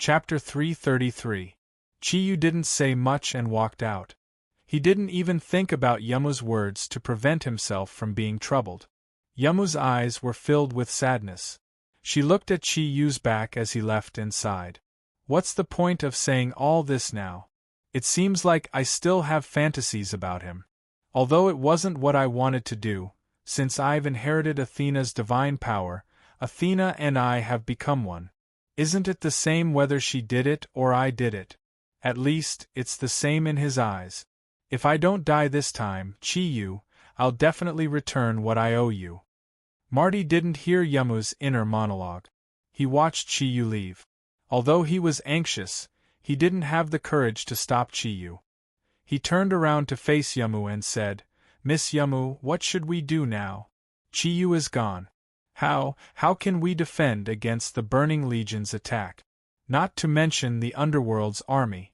Chapter 333. Chiyu didn't say much and walked out. He didn't even think about Yamu's words to prevent himself from being troubled. Yamu's eyes were filled with sadness. She looked at Chiyu's back as he left and sighed. What's the point of saying all this now? It seems like I still have fantasies about him. Although it wasn't what I wanted to do, since I've inherited Athena's divine power, Athena and I have become one. Isn't it the same whether she did it or I did it? At least, it's the same in his eyes. If I don't die this time, Chiyu, I'll definitely return what I owe you. Marty didn't hear Yamu's inner monologue. He watched Chiyu leave. Although he was anxious, he didn't have the courage to stop Chiyu. He turned around to face Yamu and said, Miss Yamu, what should we do now? Chiyu is gone. How can we defend against the Burning Legion's attack? Not to mention the Underworld's army.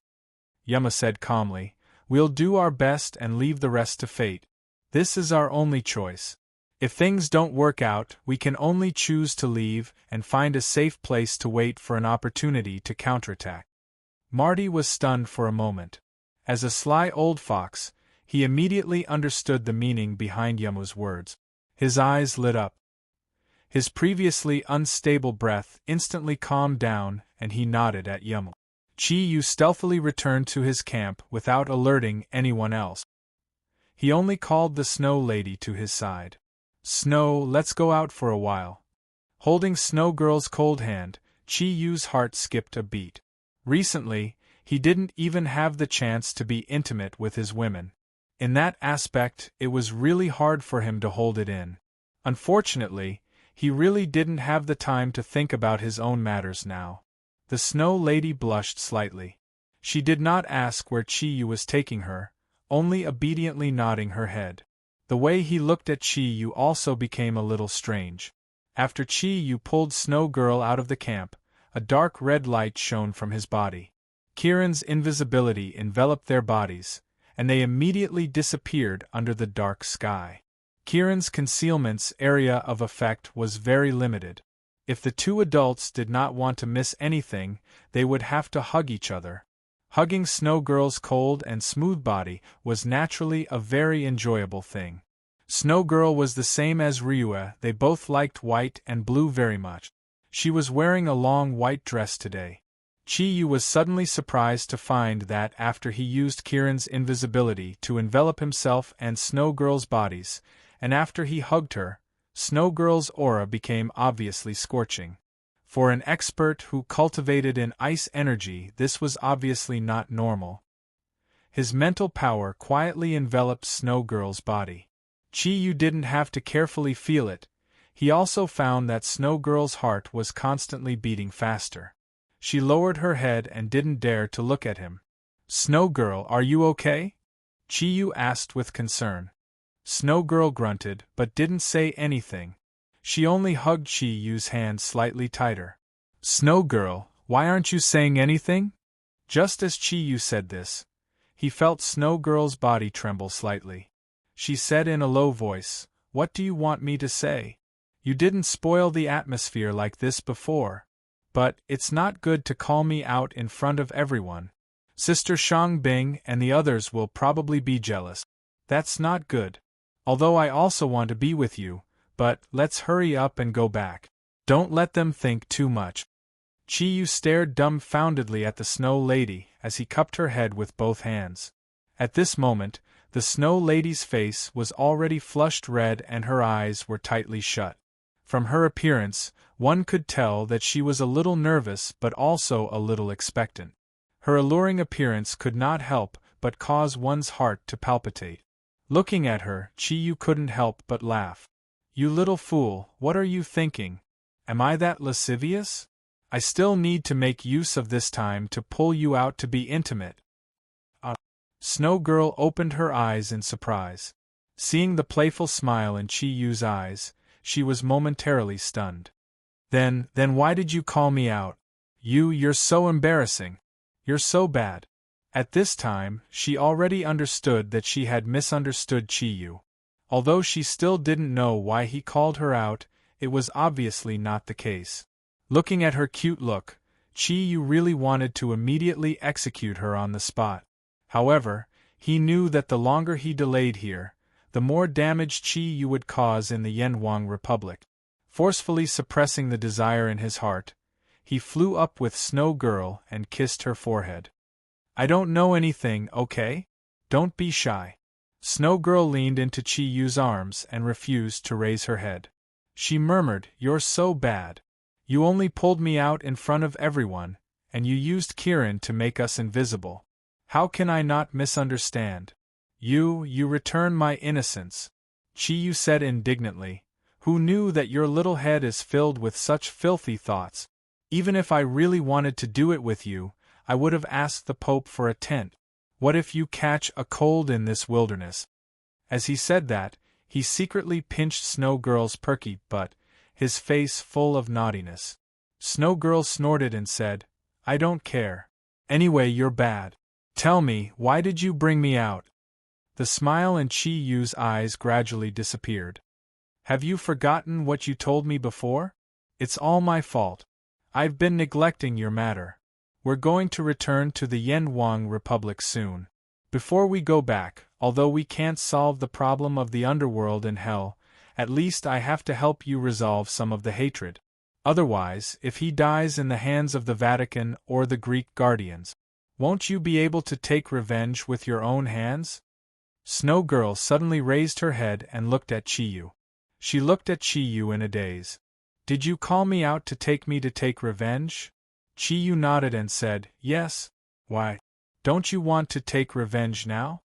Yamu said calmly, We'll do our best and leave the rest to fate. This is our only choice. If things don't work out, we can only choose to leave and find a safe place to wait for an opportunity to counterattack. Marty was stunned for a moment. As a sly old fox, he immediately understood the meaning behind Yamu's words. His eyes lit up. His previously unstable breath instantly calmed down and he nodded at Yamu. Chiyu stealthily returned to his camp without alerting anyone else. He only called the Snow Lady to his side. Snow, let's go out for a while. Holding Snow Girl's cold hand, Chiyu's heart skipped a beat. Recently, he didn't even have the chance to be intimate with his women. In that aspect, it was really hard for him to hold it in. Unfortunately, he really didn't have the time to think about his own matters now. The Snow Lady blushed slightly. She did not ask where Chiyu was taking her, only obediently nodding her head. The way he looked at Chiyu also became a little strange. After Chiyu pulled Snow Girl out of the camp, a dark red light shone from his body. Kiran's invisibility enveloped their bodies, and they immediately disappeared under the dark sky. Kiran's concealment's area of effect was very limited. If the two adults did not want to miss anything, they would have to hug each other. Hugging Snow Girl's cold and smooth body was naturally a very enjoyable thing. Snow Girl was the same as Ryue, they both liked white and blue very much. She was wearing a long white dress today. Chiyu was suddenly surprised to find that after he used Kiran's invisibility to envelop himself and Snow Girl's bodies, and after he hugged her, Snow Girl's aura became obviously scorching. For an expert who cultivated an ice energy, this was obviously not normal. His mental power quietly enveloped Snow Girl's body. Chiyu didn't have to carefully feel it. He also found that Snow Girl's heart was constantly beating faster. She lowered her head and didn't dare to look at him. Snow Girl, are you okay? Chiyu asked with concern. Snow Girl grunted, but didn't say anything. She only hugged Chiyu's hand slightly tighter. Snow Girl, why aren't you saying anything? Just as Chiyu said this, he felt Snow Girl's body tremble slightly. She said in a low voice, What do you want me to say? You didn't spoil the atmosphere like this before. But it's not good to call me out in front of everyone. Sister Shang Bing and the others will probably be jealous. That's not good. Although I also want to be with you, but let's hurry up and go back. Don't let them think too much. Chiyu stared dumbfoundedly at the Snow Lady as he cupped her head with both hands. At this moment, the Snow Lady's face was already flushed red and her eyes were tightly shut. From her appearance, one could tell that she was a little nervous but also a little expectant. Her alluring appearance could not help but cause one's heart to palpitate. Looking at her, Chiyu couldn't help but laugh. You little fool, what are you thinking? Am I that lascivious? I still need to make use of this time to pull you out to be intimate. Snow Girl opened her eyes in surprise. Seeing the playful smile in Chiyu's eyes, she was momentarily stunned. Then why did you call me out? You're so embarrassing. You're so bad. At this time, she already understood that she had misunderstood Chiyu. Although she still didn't know why he called her out, it was obviously not the case. Looking at her cute look, Chi Yu really wanted to immediately execute her on the spot. However, he knew that the longer he delayed here, the more damage Chi Yu would cause in the Yenwang Republic. Forcefully suppressing the desire in his heart, he flew up with Snow Girl and kissed her forehead. "I don't know anything, okay? Don't be shy." Snow Girl leaned into Chi Yu's arms and refused to raise her head. She murmured, "You're so bad. You only pulled me out in front of everyone, and you used Kirin to make us invisible. How can I not misunderstand? You return my innocence," Chi Yu said indignantly. "Who knew that your little head is filled with such filthy thoughts? Even if I really wanted to do it with you, I would have asked the Pope for a tent. What if you catch a cold in this wilderness?" As he said that, he secretly pinched Snow Girl's perky butt, his face full of naughtiness. Snow Girl snorted and said, "I don't care. Anyway, you're bad. Tell me, why did you bring me out?" The smile in Chi Yu's eyes gradually disappeared. "Have you forgotten what you told me before? It's all my fault. I've been neglecting your matter. We're going to return to the Yenwang Republic soon. Before we go back, although we can't solve the problem of the underworld and hell, at least I have to help you resolve some of the hatred. Otherwise, if he dies in the hands of the Vatican or the Greek guardians, won't you be able to take revenge with your own hands?" Snow Girl suddenly raised her head and looked at Chi Yu. She looked at Chi Yu in a daze. "Did you call me out to take revenge?" Chi Yu nodded and said, "Yes. Why? Don't you want to take revenge now?"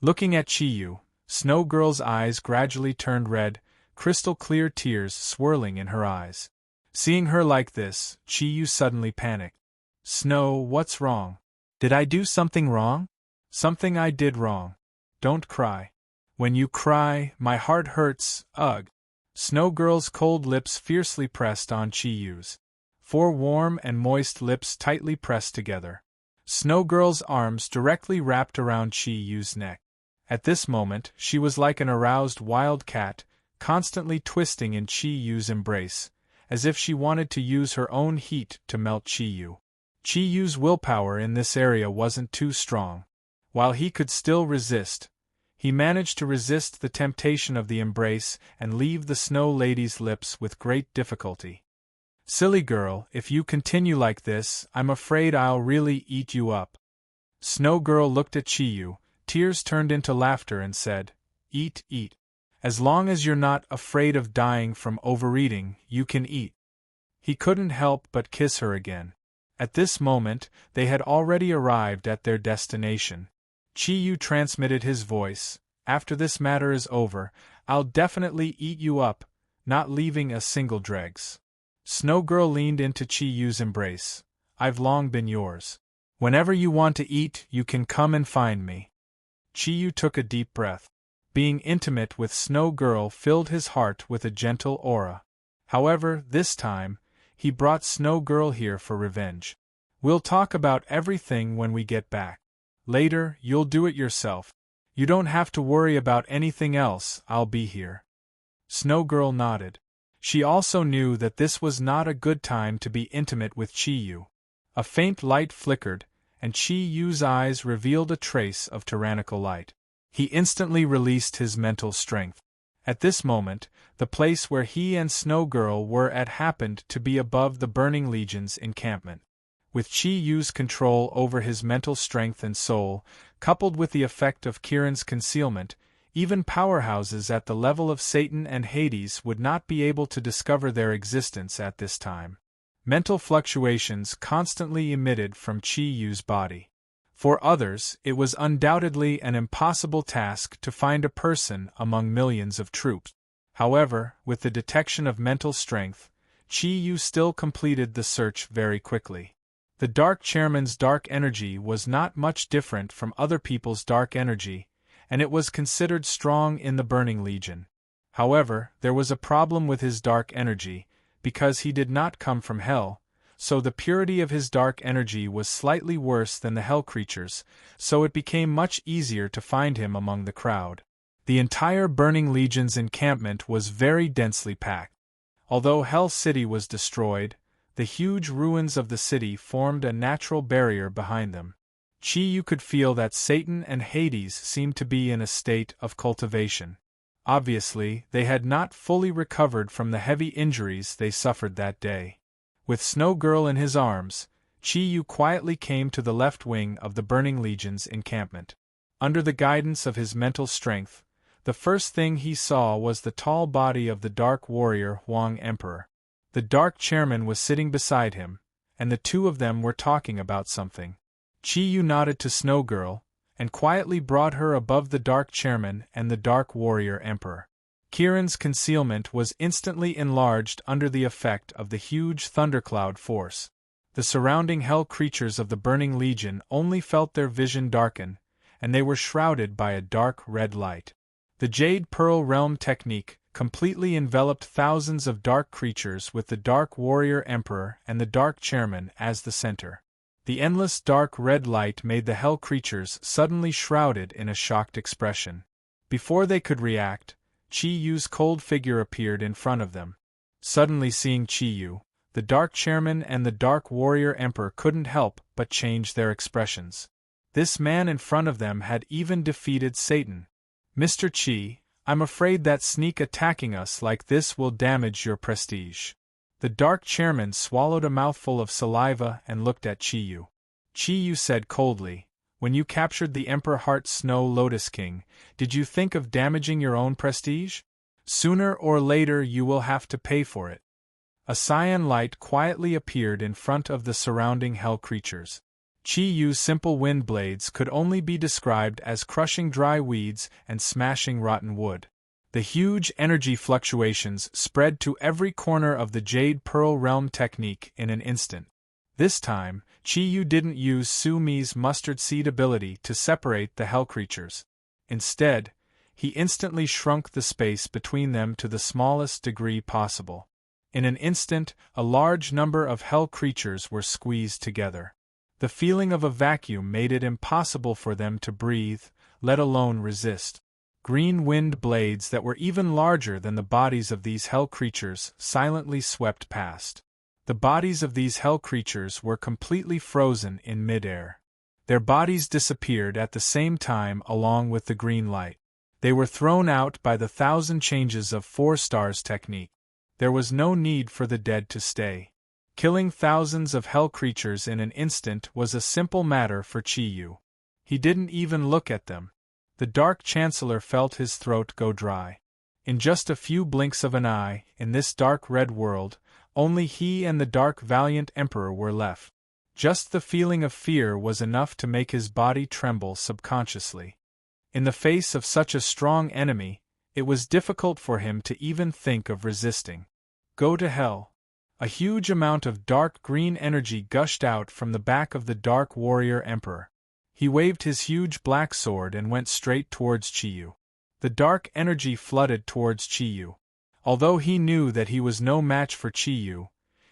Looking at Chi Yu, Snow Girl's eyes gradually turned red, crystal-clear tears swirling in her eyes. Seeing her like this, Chi Yu suddenly panicked. "Snow, what's wrong? Did I do something wrong?" "Something I did wrong. Don't cry. When you cry, my heart hurts, ugh." Snow Girl's cold lips fiercely pressed on Chi Yu's. 4 warm and moist lips tightly pressed together. Snow Girl's arms directly wrapped around Chi Yu's neck. At this moment, she was like an aroused wild cat, constantly twisting in Chi Yu's embrace, as if she wanted to use her own heat to melt Chi Yu. Chi Yu's willpower in this area wasn't too strong. While he could still resist, he managed to resist the temptation of the embrace and leave the Snow Lady's lips with great difficulty. "Silly girl, if you continue like this, I'm afraid I'll really eat you up." Snow Girl looked at Chi Yu, tears turned into laughter and said, "Eat, eat. As long as you're not afraid of dying from overeating, you can eat." He couldn't help but kiss her again. At this moment, they had already arrived at their destination. Chi Yu transmitted his voice, "After this matter is over, I'll definitely eat you up, not leaving a single dregs." Snow Girl leaned into Chi Yu's embrace. "I've long been yours. Whenever you want to eat, you can come and find me." Chi Yu took a deep breath. Being intimate with Snow Girl filled his heart with a gentle aura. However, this time, he brought Snow Girl here for revenge. "We'll talk about everything when we get back. Later, you'll do it yourself. You don't have to worry about anything else, I'll be here." Snow Girl nodded. She also knew that this was not a good time to be intimate with Chi Yu. A faint light flickered, and Chi Yu's eyes revealed a trace of tyrannical light. He instantly released his mental strength. At this moment, the place where he and Snow Girl were at happened to be above the Burning Legion's encampment. With Chi Yu's control over his mental strength and soul, coupled with the effect of Kirin's concealment, even powerhouses at the level of Satan and Hades would not be able to discover their existence at this time. Mental fluctuations constantly emitted from Chi Yu's body. For others, it was undoubtedly an impossible task to find a person among millions of troops. However, with the detection of mental strength, Chi Yu still completed the search very quickly. The Dark Chairman's dark energy was not much different from other people's dark energy, and it was considered strong in the Burning Legion. However, there was a problem with his dark energy, because he did not come from hell, so the purity of his dark energy was slightly worse than the hell creatures, so it became much easier to find him among the crowd. The entire Burning Legion's encampment was very densely packed. Although Hell City was destroyed, The huge ruins of the city formed a natural barrier behind them. Chi-Yu could feel that Satan and Hades seemed to be in a state of cultivation. Obviously, they had not fully recovered from the heavy injuries they suffered that day. With Snow Girl in his arms, Chi-Yu quietly came to the left wing of the Burning Legion's encampment. Under the guidance of his mental strength, the first thing he saw was the tall body of the Dark Warrior Huang Emperor. The Dark Chairman was sitting beside him, and the two of them were talking about something. Chi-Yu nodded to Snow Girl, and quietly brought her above the Dark Chairman and the Dark Warrior Emperor. Kirin's concealment was instantly enlarged under the effect of the huge thundercloud force. The surrounding hell creatures of the Burning Legion only felt their vision darken, and they were shrouded by a dark red light. The Jade Pearl Realm technique completely enveloped thousands of dark creatures with the Dark Warrior Emperor and the Dark Chairman as the center. The endless dark red light made the hell creatures suddenly shrouded in a shocked expression. Before they could react, Chi-Yu's cold figure appeared in front of them. Suddenly seeing Chi-Yu, the Dark Chairman and the Dark Warrior Emperor couldn't help but change their expressions. This man in front of them had even defeated Satan. "Mr. Chi, I'm afraid that sneak attacking us like this will damage your prestige." The Dark Chairman swallowed a mouthful of saliva and looked at Chi-Yu. Chi-Yu said coldly, "When you captured the Emperor Heart Snow Lotus King, did you think of damaging your own prestige? Sooner or later you will have to pay for it." A cyan light quietly appeared in front of the surrounding hell creatures. Chi-Yu's simple wind blades could only be described as crushing dry weeds and smashing rotten wood. The huge energy fluctuations spread to every corner of the Jade Pearl Realm technique in an instant. This time, Chi-Yu didn't use Su-Mi's mustard seed ability to separate the hell creatures. Instead, he instantly shrunk the space between them to the smallest degree possible. In an instant, a large number of hell creatures were squeezed together. The feeling of a vacuum made it impossible for them to breathe, let alone resist. Green wind blades that were even larger than the bodies of these hell creatures silently swept past. The bodies of these hell creatures were completely frozen in midair. Their bodies disappeared at the same time along with the green light. They were thrown out by the 1,000 changes of 4 stars technique. There was no need for the dead to stay. Killing thousands of hell creatures in an instant was a simple matter for Chi-Yu. He didn't even look at them. The Dark Chancellor felt his throat go dry. In just a few blinks of an eye, in this dark red world, only he and the Dark Valiant Emperor were left. Just the feeling of fear was enough to make his body tremble subconsciously. In the face of such a strong enemy, it was difficult for him to even think of resisting. Go to hell. A huge amount of dark green energy gushed out from the back of the Dark Warrior Emperor. He waved his huge black sword and went straight towards Chi-Yu. The dark energy flooded towards Chi-Yu. Although he knew that he was no match for Chi-Yu,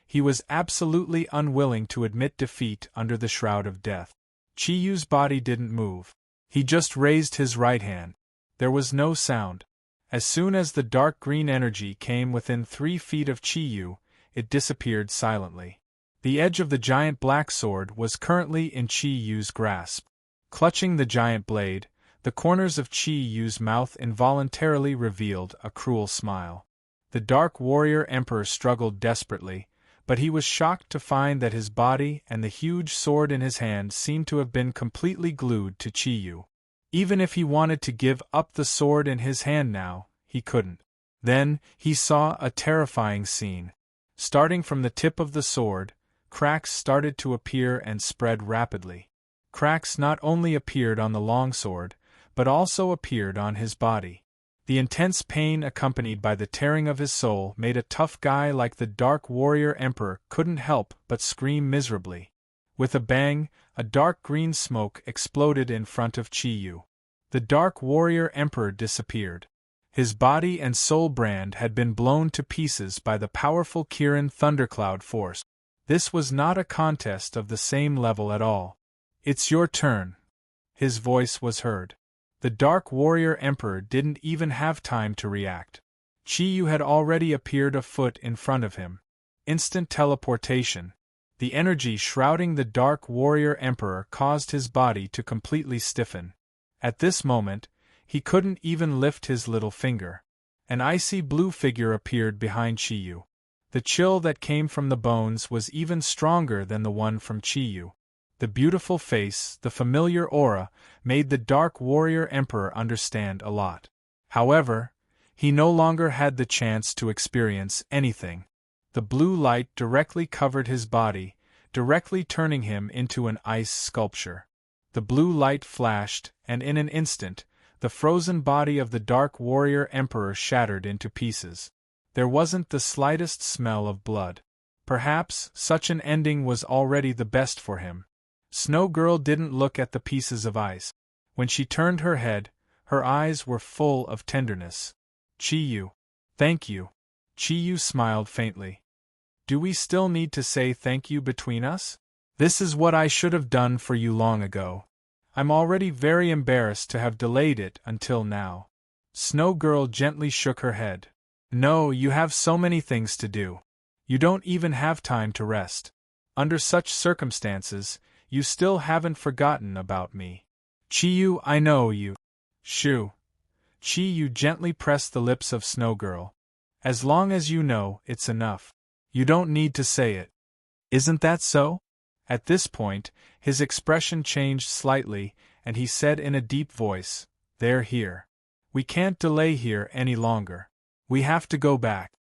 he was absolutely unwilling to admit defeat under the shroud of death. Chi-Yu's body didn't move. He just raised his right hand. There was no sound. As soon as the dark green energy came within 3 feet of Chi-Yu, it disappeared silently. The edge of the giant black sword was currently in Chi-Yu's grasp. Clutching the giant blade, the corners of Chi-Yu's mouth involuntarily revealed a cruel smile. The Dark Warrior Emperor struggled desperately, but he was shocked to find that his body and the huge sword in his hand seemed to have been completely glued to Chi-Yu. Even if he wanted to give up the sword in his hand now, he couldn't. Then, he saw a terrifying scene. Starting from the tip of the sword, cracks started to appear and spread rapidly. Cracks not only appeared on the longsword, but also appeared on his body. The intense pain accompanied by the tearing of his soul made a tough guy like the Dark Warrior Emperor couldn't help but scream miserably. With a bang, a dark green smoke exploded in front of Chi-Yu. The Dark Warrior Emperor disappeared. His body and soul brand had been blown to pieces by the powerful Kirin thundercloud force. This was not a contest of the same level at all. "It's your turn." His voice was heard. The Dark Warrior Emperor didn't even have time to react. Chi-Yu had already appeared a foot in front of him. instant teleportation. The energy shrouding the Dark Warrior Emperor caused his body to completely stiffen. At this moment, he couldn't even lift his little finger. An icy blue figure appeared behind Chiyu. The chill that came from the bones was even stronger than the one from Chiyu. The beautiful face, the familiar aura, made the Dark Warrior Emperor understand a lot. However, he no longer had the chance to experience anything. The blue light directly covered his body, directly turning him into an ice sculpture. The blue light flashed, and in an instant, the frozen body of the Dark Warrior Emperor shattered into pieces. There wasn't the slightest smell of blood. Perhaps such an ending was already the best for him. Snow Girl didn't look at the pieces of ice. When she turned her head, her eyes were full of tenderness. Chiyu. Thank you. Chiyu smiled faintly. Do we still need to say thank you between us? This is what I should have done for you long ago. I'm already very embarrassed to have delayed it until now. Snow Girl gently shook her head. No, you have so many things to do. You don't even have time to rest. Under such circumstances, you still haven't forgotten about me. Chiyu, I know you. Shoo. Chiyu gently pressed the lips of Snow Girl. As long as you know, it's enough. You don't need to say it. Isn't that so? At this point, his expression changed slightly, and he said in a deep voice, They're here. We can't delay here any longer. We have to go back.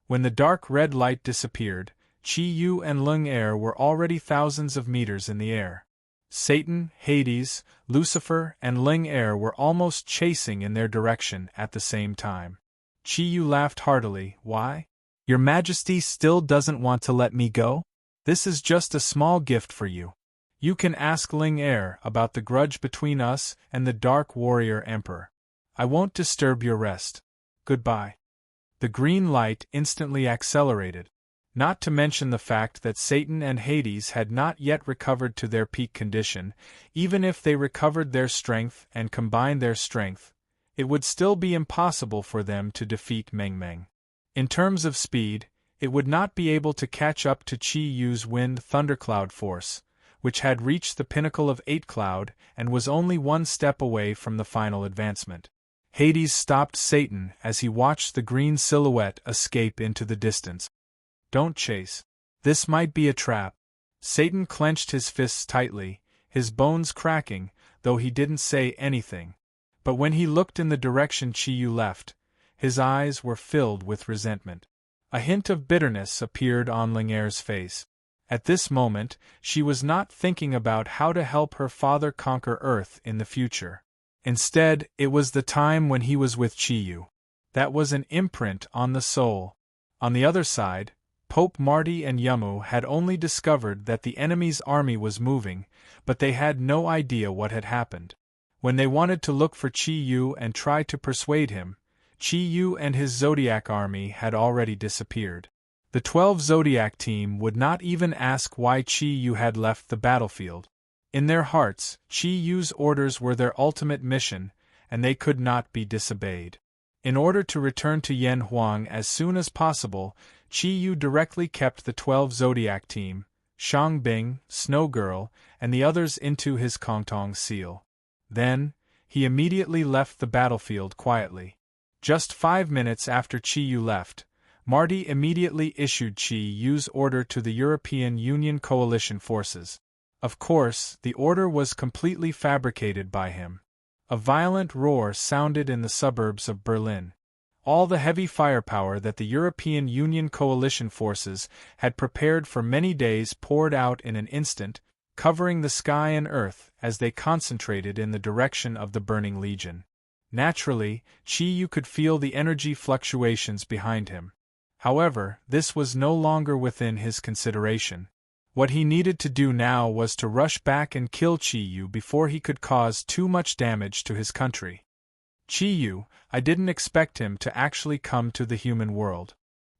When the dark red light disappeared, Chiyu and Lung-Er were already thousands of meters in the air. Satan, Hades, Lucifer, and Lung-Er were almost chasing in their direction at the same time. Chiyu laughed heartily. Why? Your Majesty still doesn't want to let me go? This is just a small gift for you. You can ask Lung-Er about the grudge between us and the Dark Warrior Emperor. I won't disturb your rest. Goodbye. The green light instantly accelerated. Not to mention the fact that Satan and Hades had not yet recovered to their peak condition. Even if they recovered their strength and combined their strength, it would still be impossible for them to defeat Meng Meng. In terms of speed, it would not be able to catch up to Chi-Yu's wind thundercloud force, which had reached the pinnacle of 8 Cloud and was only one step away from the final advancement. Hades stopped Satan as he watched the green silhouette escape into the distance. Don't chase. This might be a trap. Satan clenched his fists tightly, his bones cracking, though he didn't say anything. But when he looked in the direction Chiyu left, his eyes were filled with resentment. A hint of bitterness appeared on Lung-Er's face. At this moment, she was not thinking about how to help her father conquer Earth in the future. Instead, it was the time when he was with Chiyu. That was an imprint on the soul. On the other side, Pope Marty and Yamu had only discovered that the enemy's army was moving, but they had no idea what had happened. When they wanted to look for Chiyu and try to persuade him, Chiyu and his Zodiac army had already disappeared. The 12 Zodiac team would not even ask why Chiyu had left the battlefield. In their hearts, Chi-Yu's orders were their ultimate mission, and they could not be disobeyed. In order to return to Yen Huang as soon as possible, Chi-Yu directly kept the 12 Zodiac team, Shang Bing, Snow Girl, and the others into his Kongtong seal. Then, he immediately left the battlefield quietly. Just 5 minutes after Chi-Yu left, Marty immediately issued Chi-Yu's order to the European Union coalition forces. Of course, the order was completely fabricated by him. A violent roar sounded in the suburbs of Berlin. All the heavy firepower that the European Union coalition forces had prepared for many days poured out in an instant, covering the sky and earth as they concentrated in the direction of the burning legion. Naturally, Chi-Yu could feel the energy fluctuations behind him. However, this was no longer within his consideration. What he needed to do now was to rush back and kill Chi-Yu before he could cause too much damage to his country. Chi-Yu, I didn't expect him to actually come to the human world.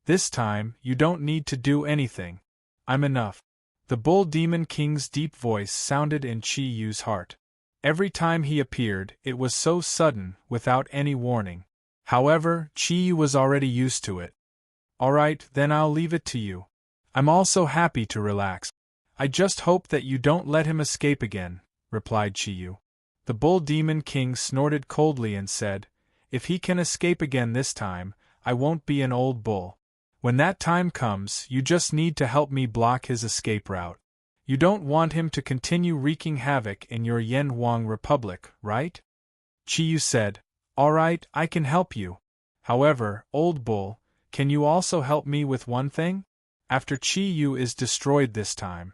This time, you don't need to do anything. I'm enough. The Bull Demon King's deep voice sounded in Chi-Yu's heart. Every time he appeared, it was so sudden, without any warning. However, Chi-Yu was already used to it. Alright, then I'll leave it to you. I'm also happy to relax. I just hope that you don't let him escape again, replied Chiyu. The bull demon king snorted coldly and said, if he can escape again this time, I won't be an old bull. When that time comes, you just need to help me block his escape route. You don't want him to continue wreaking havoc in your Yanhuang Republic, right? Chiyu said, all right, I can help you. However, old bull, can you also help me with one thing? After Chiyu is destroyed this time.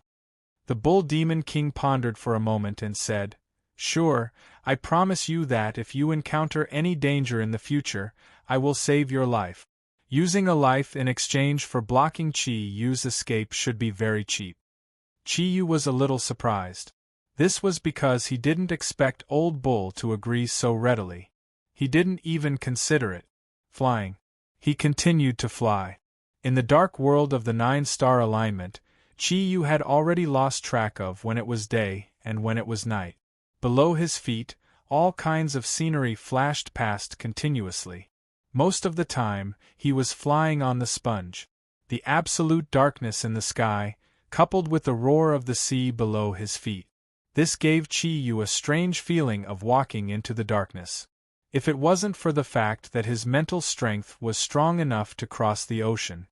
The bull demon king pondered for a moment and said, sure, I promise you that if you encounter any danger in the future, I will save your life. Using a life in exchange for blocking Chiyu's escape should be very cheap. Chiyu was a little surprised. This was because he didn't expect Old Bull to agree so readily. He didn't even consider it. Flying. He continued to fly. In the dark world of the 9-star alignment, Chiyu had already lost track of when it was day and when it was night. Below his feet, all kinds of scenery flashed past continuously. Most of the time, he was flying on the sponge. The absolute darkness in the sky, coupled with the roar of the sea below his feet. This gave Chiyu a strange feeling of walking into the darkness. If it wasn't for the fact that his mental strength was strong enough to cross the ocean,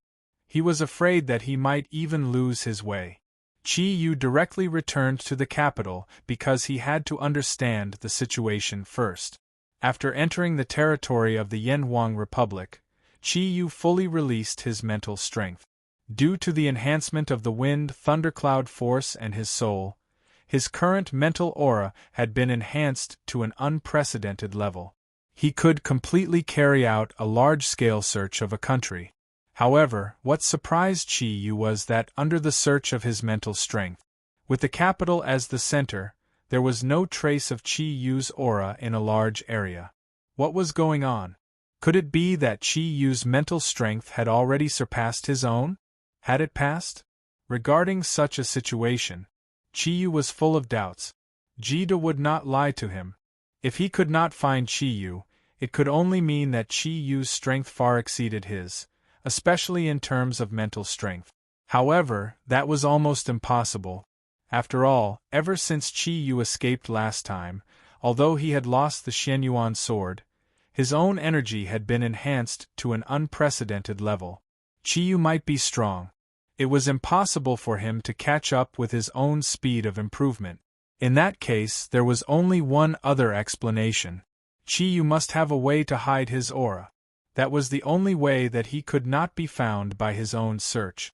he was afraid that he might even lose his way. Chiyu directly returned to the capital because he had to understand the situation first. After entering the territory of the Yanhuang Republic, Chiyu fully released his mental strength. Due to the enhancement of the wind thundercloud force and his soul, his current mental aura had been enhanced to an unprecedented level. He could completely carry out a large-scale search of a country. However, what surprised Chiyu was that under the search of his mental strength, with the capital as the center, there was no trace of Chiyu's aura in a large area. What was going on? Could it be that Chiyu's mental strength had already surpassed his own? Had it passed? Regarding such a situation, Chiyu was full of doubts. Jida would not lie to him. If he could not find Chiyu, it could only mean that Chiyu's strength far exceeded his, especially in terms of mental strength. However, that was almost impossible. After all, ever since Chiyu escaped last time, although he had lost the Shenyuan sword, his own energy had been enhanced to an unprecedented level. Chiyu might be strong. It was impossible for him to catch up with his own speed of improvement. In that case, there was only one other explanation. Chiyu must have a way to hide his aura. That was the only way that he could not be found by his own search.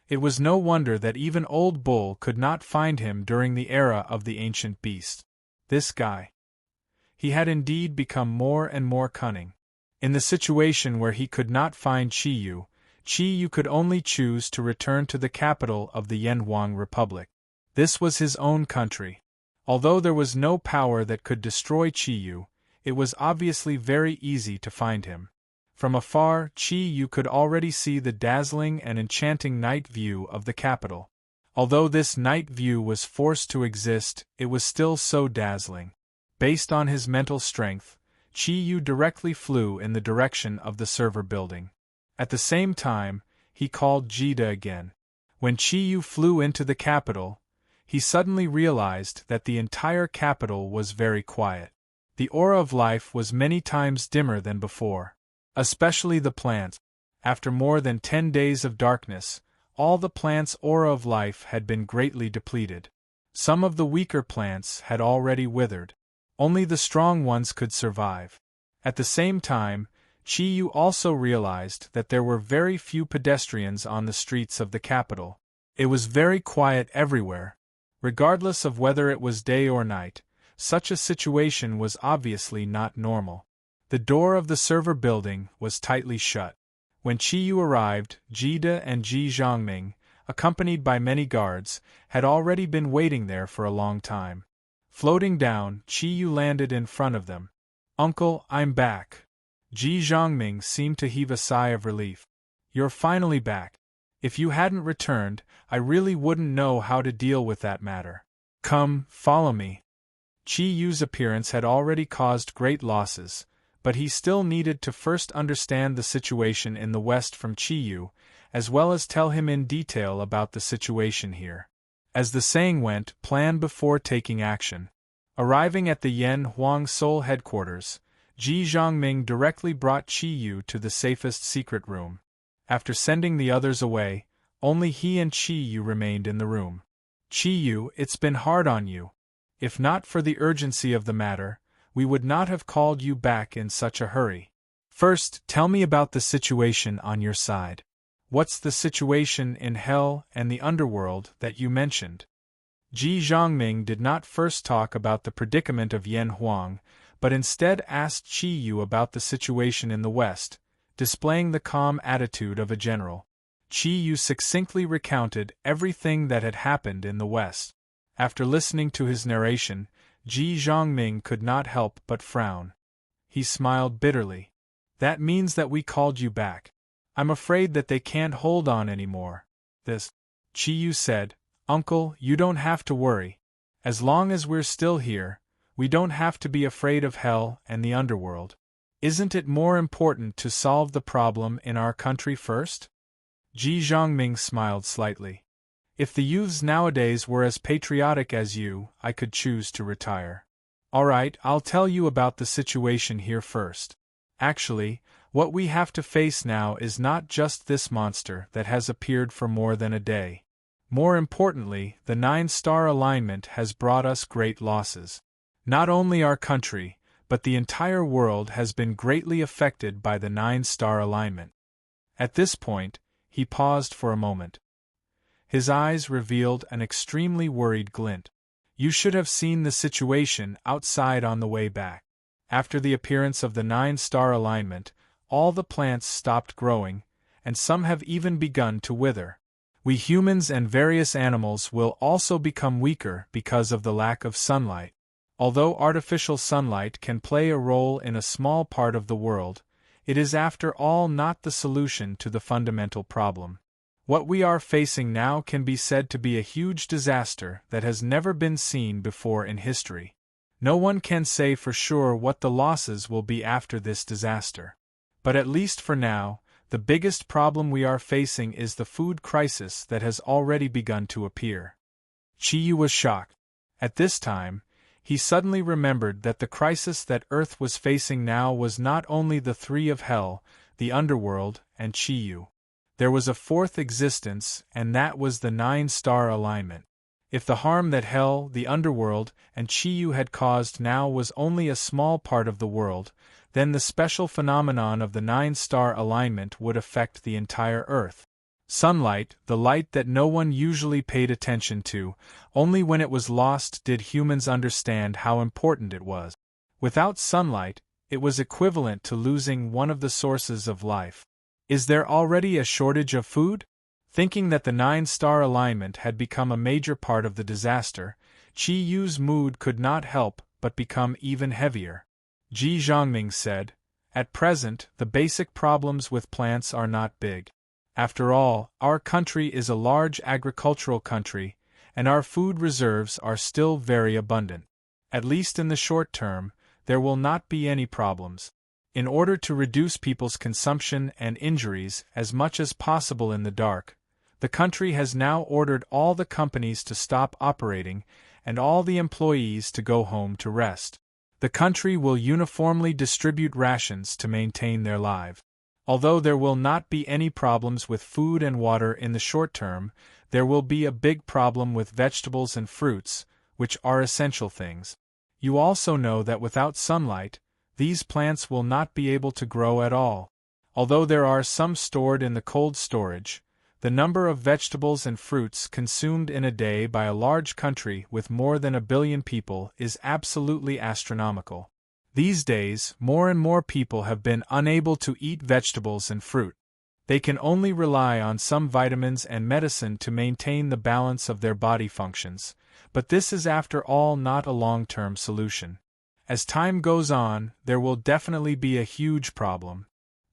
It was no wonder that even Old Bull could not find him during the era of the ancient beast. This guy. He had indeed become more and more cunning. In the situation where he could not find Chiyu, Chiyu could only choose to return to the capital of the Yanhuang Republic. This was his own country. Although there was no power that could destroy Chiyu, it was obviously very easy to find him. From afar, Chiyu could already see the dazzling and enchanting night view of the capital. Although this night view was forced to exist, it was still so dazzling. Based on his mental strength, Chiyu directly flew in the direction of the server building. At the same time, he called Jida again. When Chiyu flew into the capital, he suddenly realized that the entire capital was very quiet. The aura of life was many times dimmer than before. Especially the plants. After more than 10 days of darkness, all the plants' aura of life had been greatly depleted. Some of the weaker plants had already withered. Only the strong ones could survive. At the same time, Chiyu also realized that there were very few pedestrians on the streets of the capital. It was very quiet everywhere. Regardless of whether it was day or night, such a situation was obviously not normal. The door of the server building was tightly shut. When Chiyu arrived, Jida and Ji Zhongming, accompanied by many guards, had already been waiting there for a long time. Floating down, Chiyu landed in front of them. "Uncle, I'm back." Ji Zhongming seemed to heave a sigh of relief. "You're finally back. If you hadn't returned, I really wouldn't know how to deal with that matter. Come, follow me." Chiyu's appearance had already caused great losses, but he still needed to first understand the situation in the west from Chiyu, as well as tell him in detail about the situation here. As the saying went, plan before taking action. Arriving at the Yan Huang Seoul headquarters, Ji Zhongming directly brought Qi Yu to the safest secret room. After sending the others away, only he and Qi Yu remained in the room. Qi Yu, it's been hard on you. If not for the urgency of the matter, we would not have called you back in such a hurry. First, tell me about the situation on your side. What's the situation in hell and the underworld that you mentioned? Ji Zhongming did not first talk about the predicament of Yan Huang, but instead asked Qi Yu about the situation in the West, displaying the calm attitude of a general. Qi Yu succinctly recounted everything that had happened in the West. After listening to his narration, Ji Zhongming could not help but frown. He smiled bitterly. That means that we called you back. I'm afraid that they can't hold on anymore. This, Qi Yu said, Uncle, you don't have to worry. As long as we're still here, we don't have to be afraid of hell and the underworld. Isn't it more important to solve the problem in our country first? Ji Zhongming smiled slightly. If the youths nowadays were as patriotic as you, I could choose to retire. All right, I'll tell you about the situation here first. Actually, what we have to face now is not just this monster that has appeared for more than a day. More importantly, the 9-star alignment has brought us great losses. Not only our country, but the entire world has been greatly affected by the 9-star alignment. At this point, he paused for a moment. His eyes revealed an extremely worried glint. You should have seen the situation outside on the way back. After the appearance of the 9-star alignment, all the plants stopped growing, and some have even begun to wither. We humans and various animals will also become weaker because of the lack of sunlight. Although artificial sunlight can play a role in a small part of the world, it is after all not the solution to the fundamental problem. What we are facing now can be said to be a huge disaster that has never been seen before in history. No one can say for sure what the losses will be after this disaster. But at least for now, the biggest problem we are facing is the food crisis that has already begun to appear. Qi Yu was shocked. At this time, he suddenly remembered that the crisis that Earth was facing now was not only the three of hell, the underworld, and Qi Yu. There was a fourth existence, and that was the 9-star alignment. If the harm that hell, the underworld, and Qi Yu had caused now was only a small part of the world, then the special phenomenon of the 9-star alignment would affect the entire Earth. Sunlight, the light that no one usually paid attention to, only when it was lost did humans understand how important it was. Without sunlight, it was equivalent to losing one of the sources of life. Is there already a shortage of food? Thinking that the 9-star alignment had become a major part of the disaster, Qi Yu's mood could not help but become even heavier. Ji Zhongming said, At present, the basic problems with plants are not big. After all, our country is a large agricultural country, and our food reserves are still very abundant. At least in the short term, there will not be any problems. In order to reduce people's consumption and injuries as much as possible in the dark, the country has now ordered all the companies to stop operating and all the employees to go home to rest. The country will uniformly distribute rations to maintain their lives. Although there will not be any problems with food and water in the short term, there will be a big problem with vegetables and fruits, which are essential things. You also know that without sunlight, these plants will not be able to grow at all. Although there are some stored in the cold storage, the number of vegetables and fruits consumed in a day by a large country with more than 1 billion people is absolutely astronomical. These days, more and more people have been unable to eat vegetables and fruit. They can only rely on some vitamins and medicine to maintain the balance of their body functions, but this is after all not a long-term solution. As time goes on, there will definitely be a huge problem.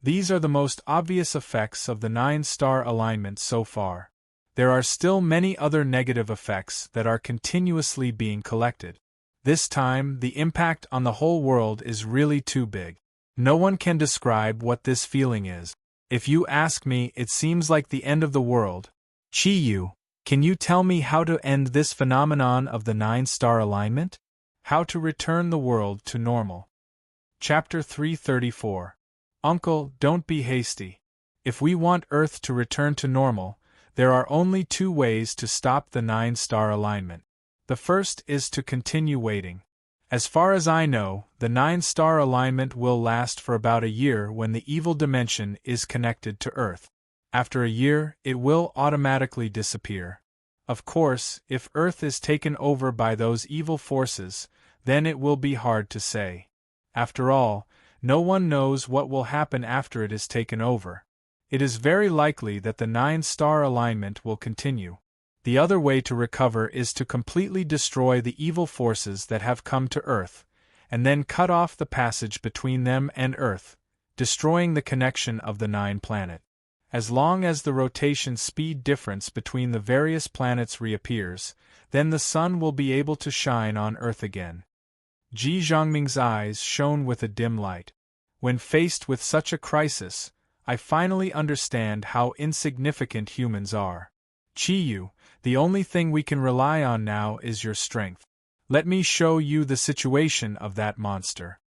These are the most obvious effects of the 9-star alignment so far. There are still many other negative effects that are continuously being collected. This time, the impact on the whole world is really too big. No one can describe what this feeling is. If you ask me, it seems like the end of the world. Chi-Yu, can you tell me how to end this phenomenon of the 9-star alignment? How to return the world to normal. Chapter 334. Uncle, don't be hasty. If we want Earth to return to normal, there are only 2 ways to stop the 9-star alignment. The first is to continue waiting. As far as I know, the 9-star alignment will last for about a year when the evil dimension is connected to Earth. After a year, it will automatically disappear. Of course, if Earth is taken over by those evil forces, then it will be hard to say. After all, no one knows what will happen after it is taken over. It is very likely that the 9-star alignment will continue. The other way to recover is to completely destroy the evil forces that have come to Earth, and then cut off the passage between them and Earth, destroying the connection of the 9 planet. As long as the rotation speed difference between the various planets reappears, then the sun will be able to shine on Earth again. Ji Zhongming's eyes shone with a dim light. When faced with such a crisis, I finally understand how insignificant humans are. Chi-Yu, the only thing we can rely on now is your strength. Let me show you the situation of that monster.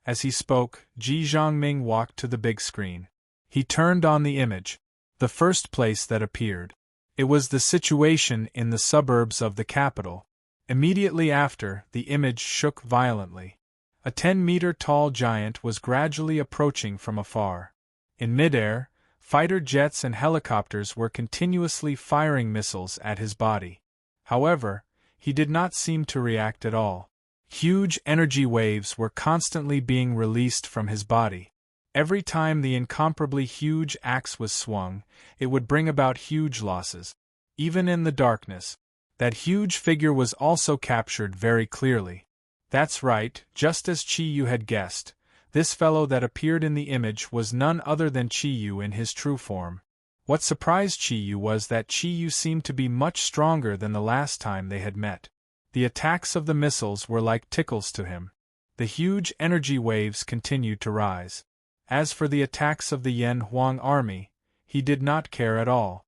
As he spoke, Ji Zhongming walked to the big screen. He turned on the image, the first place that appeared. It was the situation in the suburbs of the capital. Immediately after, the image shook violently. A 10-meter-tall giant was gradually approaching from afar. In midair, fighter jets and helicopters were continuously firing missiles at his body. However, he did not seem to react at all. Huge energy waves were constantly being released from his body. Every time the incomparably huge axe was swung, it would bring about huge losses. Even in the darkness, that huge figure was also captured very clearly. That's right, just as Chi-Yu had guessed. This fellow that appeared in the image was none other than Chi-Yu in his true form. What surprised Chi-Yu was that Chi-Yu seemed to be much stronger than the last time they had met. The attacks of the missiles were like tickles to him. The huge energy waves continued to rise. As for the attacks of the Yan Huang army, he did not care at all.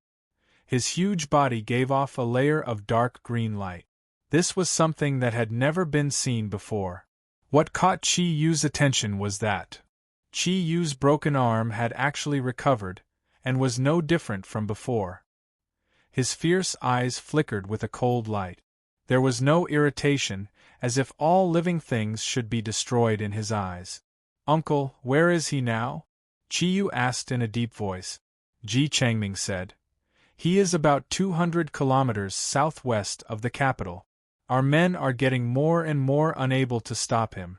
His huge body gave off a layer of dark green light. This was something that had never been seen before. What caught Chi-Yu's attention was that Chi-Yu's broken arm had actually recovered, and was no different from before. His fierce eyes flickered with a cold light. There was no irritation, as if all living things should be destroyed in his eyes. "Uncle, where is he now?" Chi-Yu asked in a deep voice. Ji Changming said, "He is about 200 kilometers southwest of the capital. Our men are getting more and more unable to stop him.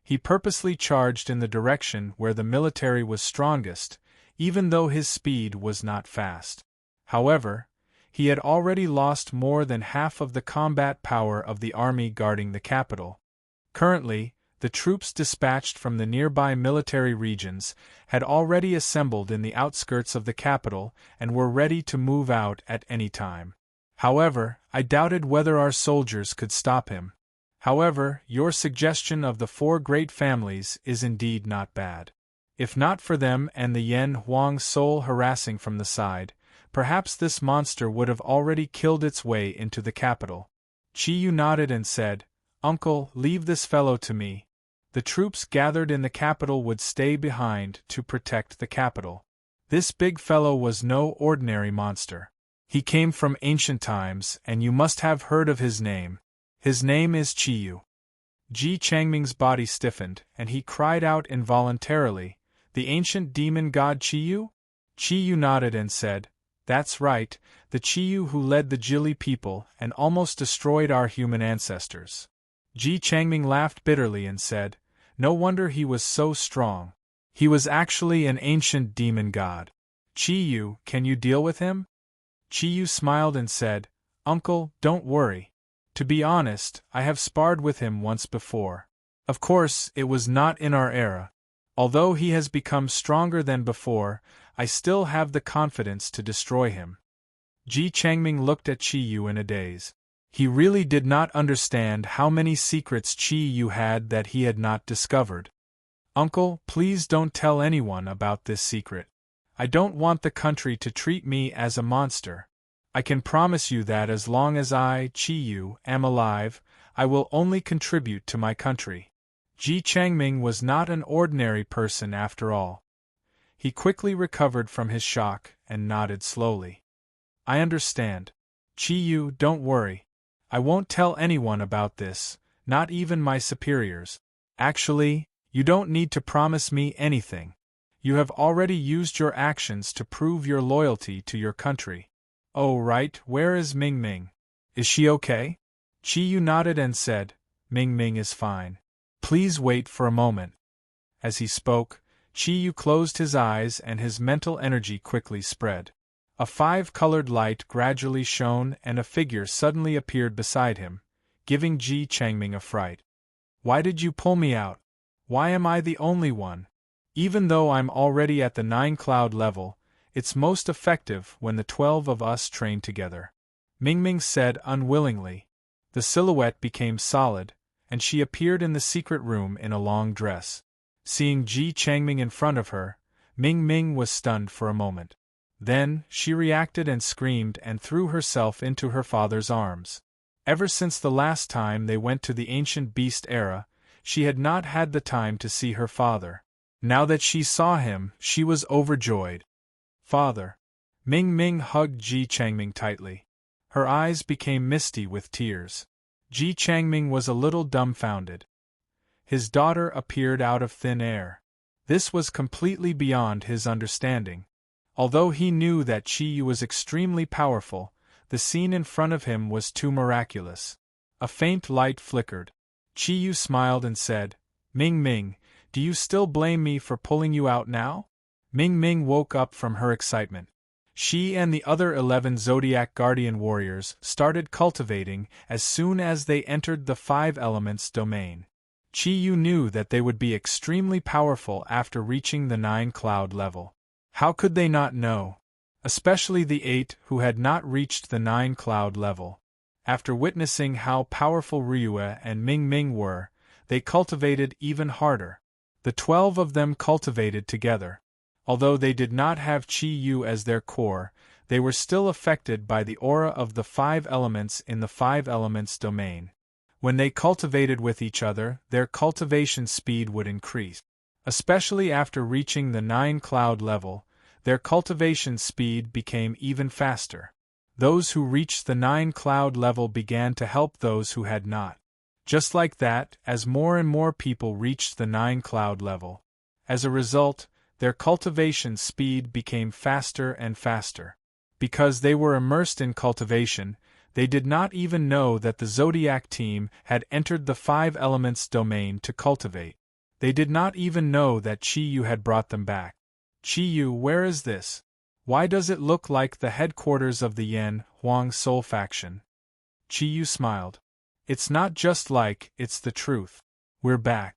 He purposely charged in the direction where the military was strongest, even though his speed was not fast. However, he had already lost more than half of the combat power of the army guarding the capital. Currently, the troops dispatched from the nearby military regions had already assembled in the outskirts of the capital and were ready to move out at any time. However, I doubted whether our soldiers could stop him. However, your suggestion of the 4 great families is indeed not bad. If not for them and the Yan Huang soul harassing from the side, perhaps this monster would have already killed its way into the capital." Chi-Yu nodded and said, "Uncle, leave this fellow to me. The troops gathered in the capital would stay behind to protect the capital. This big fellow was no ordinary monster. He came from ancient times, and you must have heard of his name. His name is Chi-Yu." Ji Changming's body stiffened, and he cried out involuntarily, "The ancient demon god Chi-Yu?" Chi-Yu nodded and said, "That's right, the Chi-Yu who led the Jili people and almost destroyed our human ancestors." Ji Changming laughed bitterly and said, "No wonder he was so strong. He was actually an ancient demon god. Chi-Yu, can you deal with him?" Chi-Yu smiled and said, "Uncle, don't worry. To be honest, I have sparred with him once before. Of course, it was not in our era. Although he has become stronger than before, I still have the confidence to destroy him." Ji Changming looked at Chi-Yu in a daze. He really did not understand how many secrets Chi-Yu had that he had not discovered. "Uncle, please don't tell anyone about this secret. I don't want the country to treat me as a monster. I can promise you that as long as I, Qiyu, am alive, I will only contribute to my country. Ji Changming was not an ordinary person after all. He quickly recovered from his shock and nodded slowly. I understand. Qiyu, don't worry. I won't tell anyone about this, not even my superiors. Actually, you don't need to promise me anything. You have already used your actions to prove your loyalty to your country. Oh right, where is Ming Ming? Is she okay? Qiyu nodded and said, Ming Ming is fine. Please wait for a moment. As he spoke, Qiyu closed his eyes and his mental energy quickly spread. A 5-colored light gradually shone and a figure suddenly appeared beside him, giving Ji Changming a fright. Why did you pull me out? Why am I the only one? Even though I'm already at the 9-cloud level, it's most effective when the 12 of us train together. Ming Ming said unwillingly. The silhouette became solid, and she appeared in the secret room in a long dress. Seeing Ji Changming in front of her, Ming Ming was stunned for a moment. Then, she reacted and screamed and threw herself into her father's arms. Ever since the last time they went to the ancient beast era, she had not had the time to see her father. Now that she saw him, she was overjoyed. Father. Ming Ming hugged Ji Changming tightly. Her eyes became misty with tears. Ji Changming was a little dumbfounded. His daughter appeared out of thin air. This was completely beyond his understanding. Although he knew that Qiyu was extremely powerful, the scene in front of him was too miraculous. A faint light flickered. Qiyu smiled and said, Ming Ming, do you still blame me for pulling you out now? Ming Ming woke up from her excitement. She and the other 11 Zodiac Guardian warriors started cultivating as soon as they entered the 5 elements domain. Qiyu knew that they would be extremely powerful after reaching the 9-cloud level. How could they not know? Especially the 8 who had not reached the 9-cloud level. After witnessing how powerful Ryue and Ming Ming were, they cultivated even harder. The 12 of them cultivated together. Although they did not have Qiyu as their core, they were still affected by the aura of the 5 elements in the 5 elements domain. When they cultivated with each other, their cultivation speed would increase. Especially after reaching the 9-cloud level, their cultivation speed became even faster. Those who reached the 9-cloud level began to help those who had not. Just like that, as more and more people reached the 9-cloud level. As a result, their cultivation speed became faster and faster. Because they were immersed in cultivation, they did not even know that the Zodiac team had entered the 5 elements domain to cultivate. They did not even know that Qiyu had brought them back. Qiyu, where is this? Why does it look like the headquarters of the Yan Huang Soul faction? Qiyu smiled. It's not just like, it's the truth. We're back.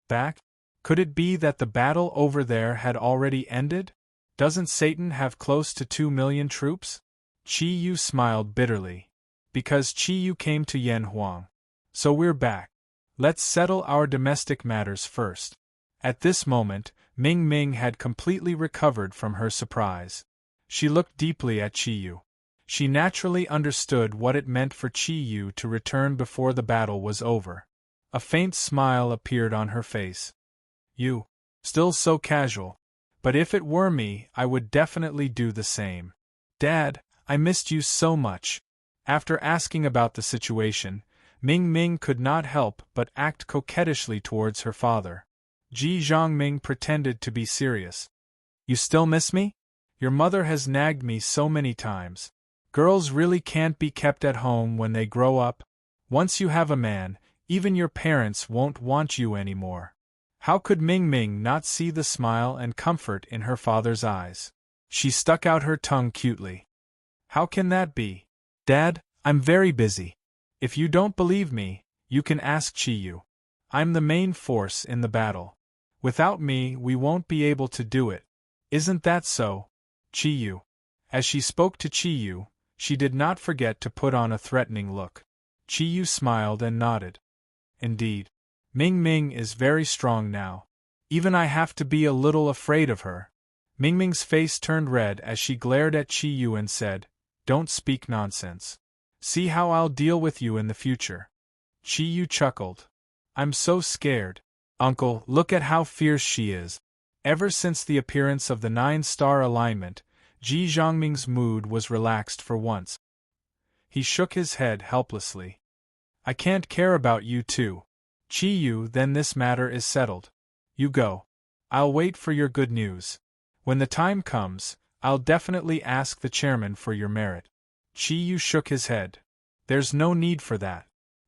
Back? Could it be that the battle over there had already ended? Doesn't Satan have close to 2 million troops? Qiyu smiled bitterly. Because Qiyu came to Yan Huang. So we're back. Let's settle our domestic matters first. At this moment, Ming Ming had completely recovered from her surprise. She looked deeply at Qiyu. She naturally understood what it meant for Qiyu to return before the battle was over. A faint smile appeared on her face. You. Still so casual. But if it were me, I would definitely do the same. Dad, I missed you so much. After asking about the situation, Ming Ming could not help but act coquettishly towards her father. Ji Zhongming pretended to be serious. You still miss me? Your mother has nagged me so many times. Girls really can't be kept at home when they grow up. Once you have a man, even your parents won't want you anymore. How could Ming Ming not see the smile and comfort in her father's eyes? She stuck out her tongue cutely. How can that be? Dad, I'm very busy. If you don't believe me, you can ask Qiyu. I'm the main force in the battle. Without me, we won't be able to do it. Isn't that so, Qiyu? As she spoke to Qiyu, she did not forget to put on a threatening look. Qiyu smiled and nodded. Indeed. Ming Ming is very strong now. Even I have to be a little afraid of her. Mingming's face turned red as she glared at Qiyu and said, "Don't speak nonsense. See how I'll deal with you in the future." Qiyu chuckled. "I'm so scared. Uncle, look at how fierce she is." Ever since the appearance of the 9-star alignment, Ji Zhongming's mood was relaxed for once. He shook his head helplessly. "I can't care about you too. Qiyu, then this matter is settled. You go. I'll wait for your good news. When the time comes, I'll definitely ask the chairman for your merit." Qiyu shook his head. "There's no need for that.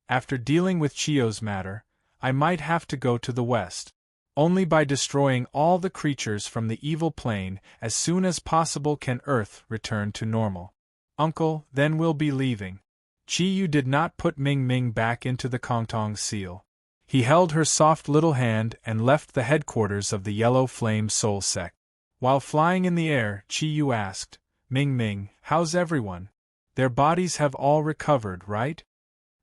After dealing with Chio's matter, I might have to go to the west. Only by destroying all the creatures from the evil plane as soon as possible can Earth return to normal." "Uncle, then we'll be leaving." Qiyu did not put Ming back into the Kongtong seal. He held her soft little hand and left the headquarters of the Yellow Flame Soul Sect. While flying in the air, Qiyu asked, Ming, how's everyone? Their bodies have all recovered, right?"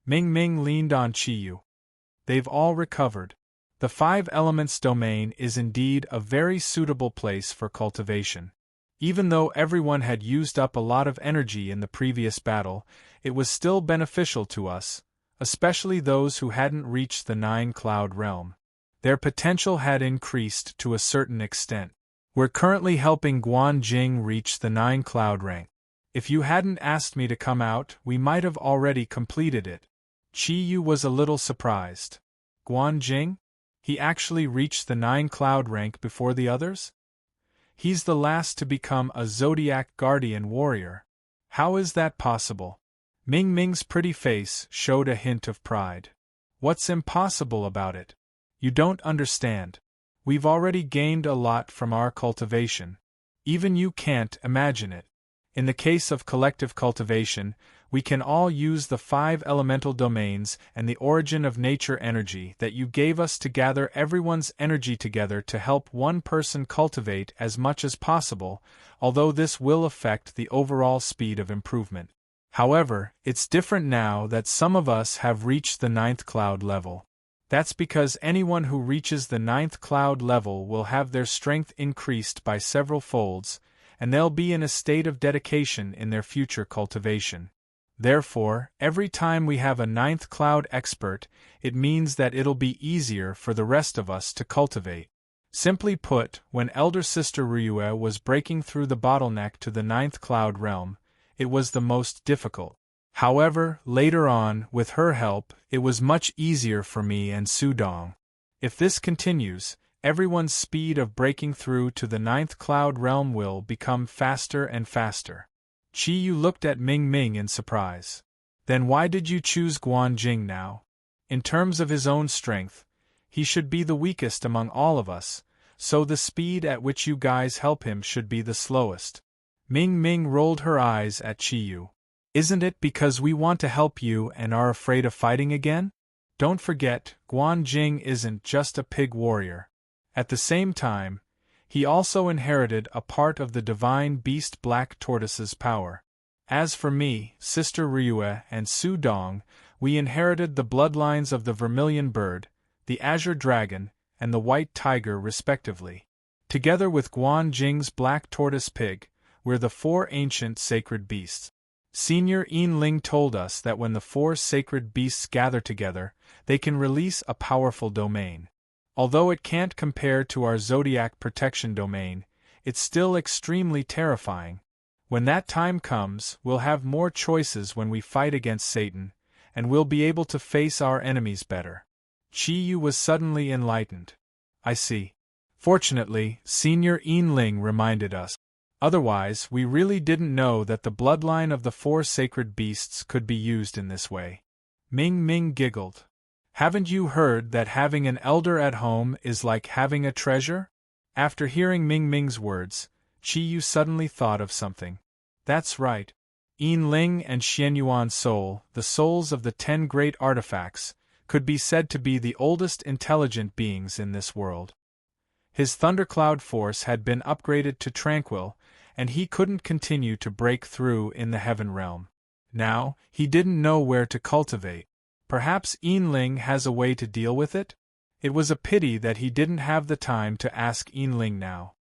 Ming leaned on Qiyu. "They've all recovered. The 5 elements domain is indeed a very suitable place for cultivation. Even though everyone had used up a lot of energy in the previous battle, it was still beneficial to us, especially those who hadn't reached the 9-cloud realm. Their potential had increased to a certain extent. We're currently helping Guanjing reach the 9-cloud rank. If you hadn't asked me to come out, we might have already completed it." Qiyu was a little surprised. "Guanjing? He actually reached the 9-cloud rank before the others? He's the last to become a Zodiac guardian warrior. How is that possible?" Ming's pretty face showed a hint of pride. "What's impossible about it? You don't understand. We've already gained a lot from our cultivation. Even you can't imagine it. In the case of collective cultivation, we can all use the 5 elemental domains and the origin of nature energy that you gave us to gather everyone's energy together to help one person cultivate as much as possible, although this will affect the overall speed of improvement. However, it's different now that some of us have reached the 9th cloud level. That's because anyone who reaches the 9th cloud level will have their strength increased by several folds, and they'll be in a state of dedication in their future cultivation. Therefore, every time we have a 9th cloud expert, it means that it'll be easier for the rest of us to cultivate. Simply put, when Elder Sister Ryue was breaking through the bottleneck to the 9th cloud realm, it was the most difficult. However, later on, with her help, it was much easier for me and Sudong. If this continues, everyone's speed of breaking through to the 9th cloud realm will become faster and faster." Qiyu looked at Ming in surprise. "Then why did you choose Guanjing now? In terms of his own strength, he should be the weakest among all of us, so the speed at which you guys help him should be the slowest." Ming rolled her eyes at Qiyu. "Isn't it because we want to help you and are afraid of fighting again? Don't forget, Guanjing isn't just a pig warrior. At the same time, he also inherited a part of the divine beast Black Tortoise's power. As for me, Sister Ryue, and Sudong, we inherited the bloodlines of the Vermilion Bird, the Azure Dragon, and the White Tiger respectively. Together with Guanjing's Black Tortoise Pig, we're the 4 ancient sacred beasts. Senior Yin told us that when the 4 sacred beasts gather together, they can release a powerful domain. Although it can't compare to our Zodiac protection domain, it's still extremely terrifying. When that time comes, we'll have more choices when we fight against Satan, and we'll be able to face our enemies better." Qiyu was suddenly enlightened. "I see. Fortunately, Senior Yin reminded us. Otherwise, we really didn't know that the bloodline of the 4 sacred beasts could be used in this way." Ming giggled. "Haven't you heard that having an elder at home is like having a treasure?" After hearing Ming's words, Qiyu suddenly thought of something. "That's right. Yin and Xianyuan Soul, the souls of the 10 great artifacts, could be said to be the oldest intelligent beings in this world. His thundercloud force had been upgraded to tranquil, and he couldn't continue to break through in the heaven realm. Now, he didn't know where to cultivate. Perhaps Yin has a way to deal with it? It was a pity that he didn't have the time to ask Yin now.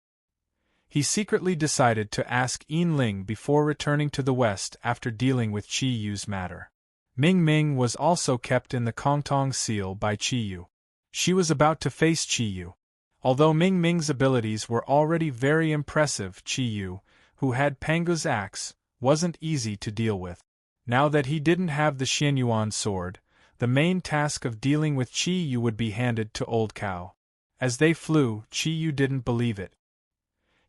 He secretly decided to ask Ling before returning to the west after dealing with Qi Yu's matter. Ming Ming was also kept in the Kongtong seal by Qi Yu. She was about to face Qi Yu. Although Ming Ming's abilities were already very impressive, Qi Yu, who had Pangu's axe, wasn't easy to deal with. Now that he didn't have the Xianyuan sword, the main task of dealing with Qi Yu would be handed to Old Cow. As they flew, Qi Yu didn't believe it.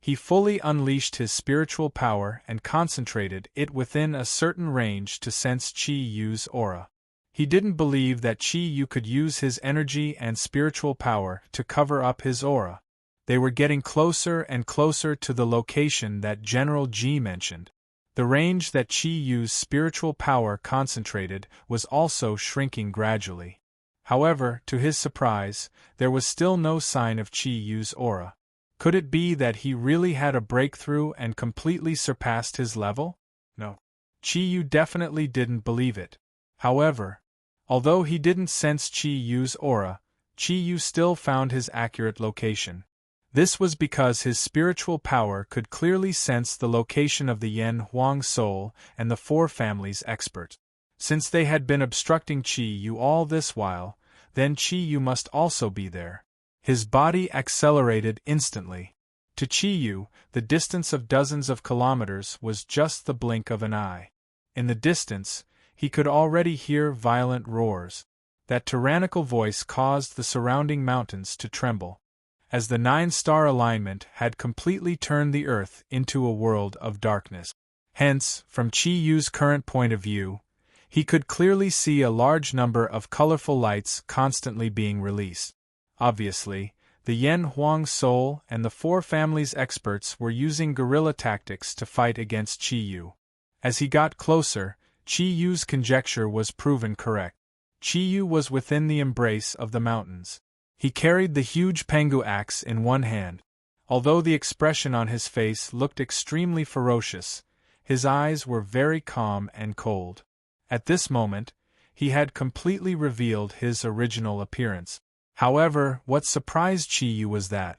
He fully unleashed his spiritual power and concentrated it within a certain range to sense Qi Yu's aura. He didn't believe that Qi Yu could use his energy and spiritual power to cover up his aura. They were getting closer and closer to the location that General Ji mentioned. The range that Qi Yu's spiritual power concentrated was also shrinking gradually. However, to his surprise, there was still no sign of Qi Yu's aura. Could it be that he really had a breakthrough and completely surpassed his level? No. Qi Yu definitely didn't believe it. However, although he didn't sense Qi Yu's aura, Qi Yu still found his accurate location. This was because his spiritual power could clearly sense the location of the Yan Huang soul and the four families expert. Since they had been obstructing Qi Yu all this while, then Qi Yu must also be there. His body accelerated instantly. To Qi Yu, the distance of dozens of kilometers was just the blink of an eye. In the distance, he could already hear violent roars. That tyrannical voice caused the surrounding mountains to tremble, as the 9-star alignment had completely turned the earth into a world of darkness. Hence, from Qi Yu's current point of view, he could clearly see a large number of colorful lights constantly being released. Obviously, the Yan Huang soul and the four families experts were using guerrilla tactics to fight against Qi Yu. As he got closer, Qi Yu's conjecture was proven correct. Qi Yu was within the embrace of the mountains. He carried the huge Pangu axe in one hand. Although the expression on his face looked extremely ferocious, his eyes were very calm and cold. At this moment, he had completely revealed his original appearance. However, what surprised Qi Yu was that,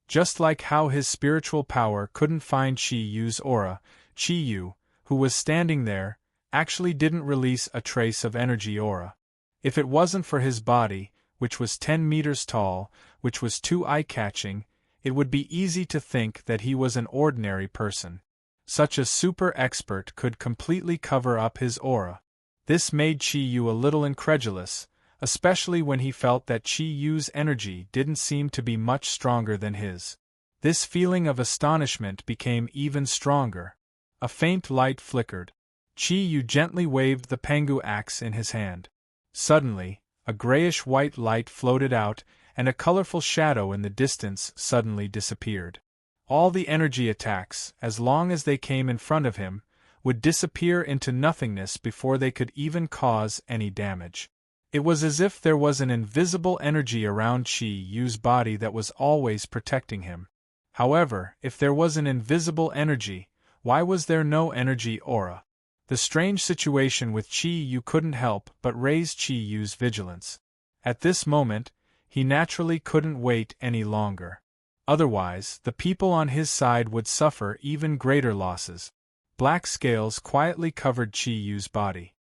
just like how his spiritual power couldn't find Qi Yu's aura, Qi Yu, who was standing there, actually didn't release a trace of energy aura. If it wasn't for his body, which was 10 meters tall, which was too eye-catching, it would be easy to think that he was an ordinary person. Such a super expert could completely cover up his aura. This made Qi Yu a little incredulous, especially when he felt that Qi Yu's energy didn't seem to be much stronger than his. This feeling of astonishment became even stronger. A faint light flickered. Qi Yu gently waved the Pangu axe in his hand. Suddenly, a grayish-white light floated out, and a colorful shadow in the distance suddenly disappeared. All the energy attacks, as long as they came in front of him, would disappear into nothingness before they could even cause any damage. It was as if there was an invisible energy around Qi Yu's body that was always protecting him. However, if there was an invisible energy, why was there no energy aura? The strange situation with Qi Yu couldn't help but raise Qi Yu's vigilance. At this moment, he naturally couldn't wait any longer. Otherwise, the people on his side would suffer even greater losses. Black scales quietly covered Qi Yu's body.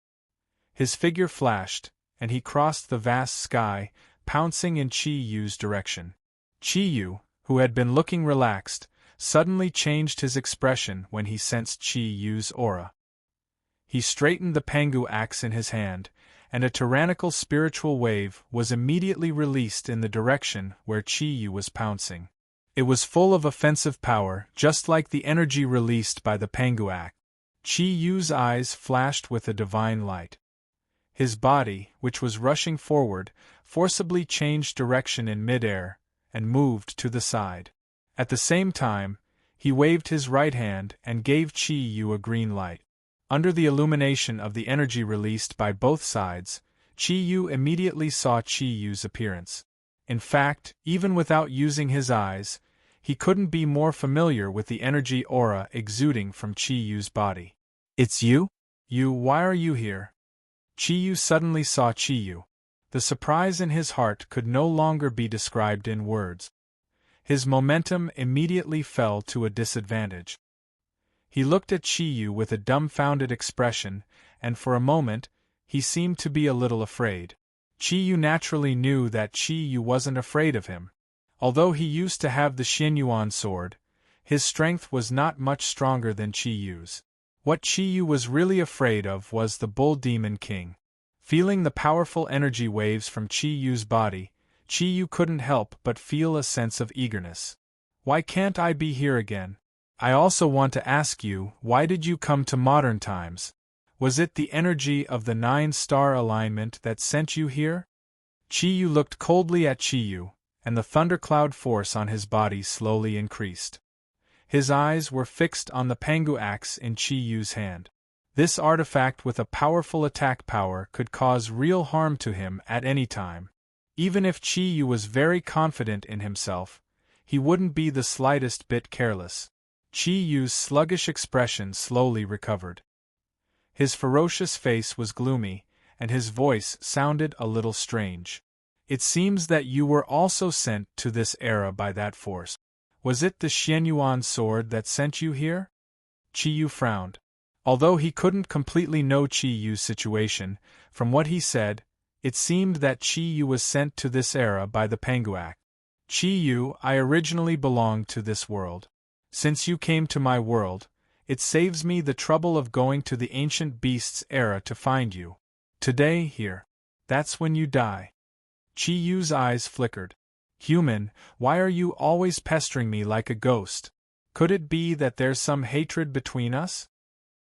His figure flashed, and he crossed the vast sky, pouncing in Qi Yu's direction. Qi Yu, who had been looking relaxed, suddenly changed his expression when he sensed Qi Yu's aura. He straightened the Pangu axe in his hand, and a tyrannical spiritual wave was immediately released in the direction where Qi Yu was pouncing. It was full of offensive power, just like the energy released by the Pangu axe. Qi Yu's eyes flashed with a divine light. His body, which was rushing forward, forcibly changed direction in midair, and moved to the side. At the same time, he waved his right hand and gave Qi Yu a green light. Under the illumination of the energy released by both sides, Qi Yu immediately saw Qi Yu's appearance. In fact, even without using his eyes, he couldn't be more familiar with the energy aura exuding from Qi Yu's body. "It's you? Why are you here?" Qi Yu suddenly saw Qi Yu. The surprise in his heart could no longer be described in words. his momentum immediately fell to a disadvantage. He looked at Chi-Yu with a dumbfounded expression, and for a moment, he seemed to be a little afraid. Chi-Yu naturally knew that Chi-Yu wasn't afraid of him. Although he used to have the Xianyuan sword, his strength was not much stronger than Chi-Yu's. What Chi-Yu was really afraid of was the Bull Demon King. Feeling the powerful energy waves from Chi-Yu's body, Chi-Yu couldn't help but feel a sense of eagerness. Why can't I be here again? I also want to ask you, why did you come to modern times? Was it the energy of the 9-star alignment that sent you here? Chi-Yu looked coldly at Chi-Yu, and the thundercloud force on his body slowly increased. His eyes were fixed on the Pangu axe in Chi-Yu's hand. This artifact with a powerful attack power could cause real harm to him at any time. Even if Chi-Yu was very confident in himself, he wouldn't be the slightest bit careless. Chi-Yu's sluggish expression slowly recovered. His ferocious face was gloomy, and his voice sounded a little strange. It seems that you were also sent to this era by that force. Was it the Xianyuan sword that sent you here? Chi-Yu frowned. Although he couldn't completely know Chi-Yu's situation, from what he said, it seemed that Chi-Yu was sent to this era by the Panguak. Chi-Yu, I originally belonged to this world. Since you came to my world, it saves me the trouble of going to the ancient beasts era to find you. Today, here. That's when you die. Chi-Yu's eyes flickered. Human, why are you always pestering me like a ghost? Could it be that there's some hatred between us?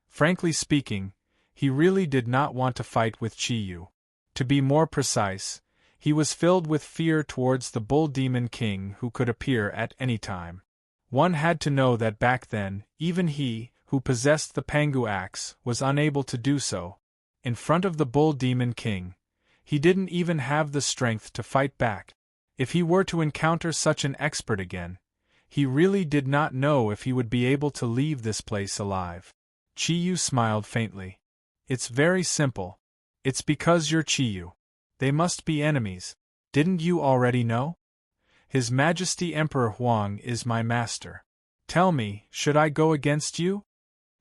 Frankly speaking, he really did not want to fight with Chi-Yu. To be more precise, he was filled with fear towards the Bull Demon King who could appear at any time. One had to know that back then, even he, who possessed the Pangu axe, was unable to do so. In front of the Bull Demon King, he didn't even have the strength to fight back. If he were to encounter such an expert again, he really did not know if he would be able to leave this place alive. Chi-Yu smiled faintly. It's very simple. It's because you're Chi-Yu. They must be enemies. Didn't you already know? His Majesty Emperor Huang is my master. Tell me, should I go against you?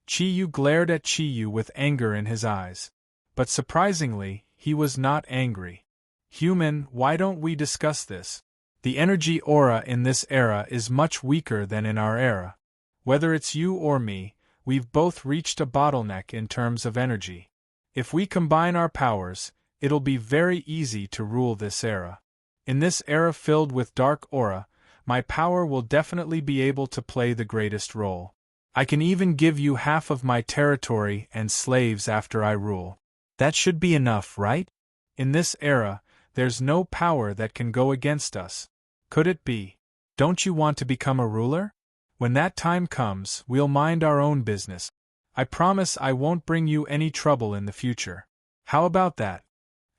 Chi-Yu glared at Chi-Yu with anger in his eyes. But surprisingly, he was not angry. Human, why don't we discuss this? The energy aura in this era is much weaker than in our era. Whether it's you or me, we've both reached a bottleneck in terms of energy. If we combine our powers, it'll be very easy to rule this era. In this era filled with dark aura, my power will definitely be able to play the greatest role. I can even give you half of my territory and slaves after I rule. That should be enough, right? In this era, there's no power that can go against us. Could it be? Don't you want to become a ruler? When that time comes, we'll mind our own business. I promise I won't bring you any trouble in the future. How about that?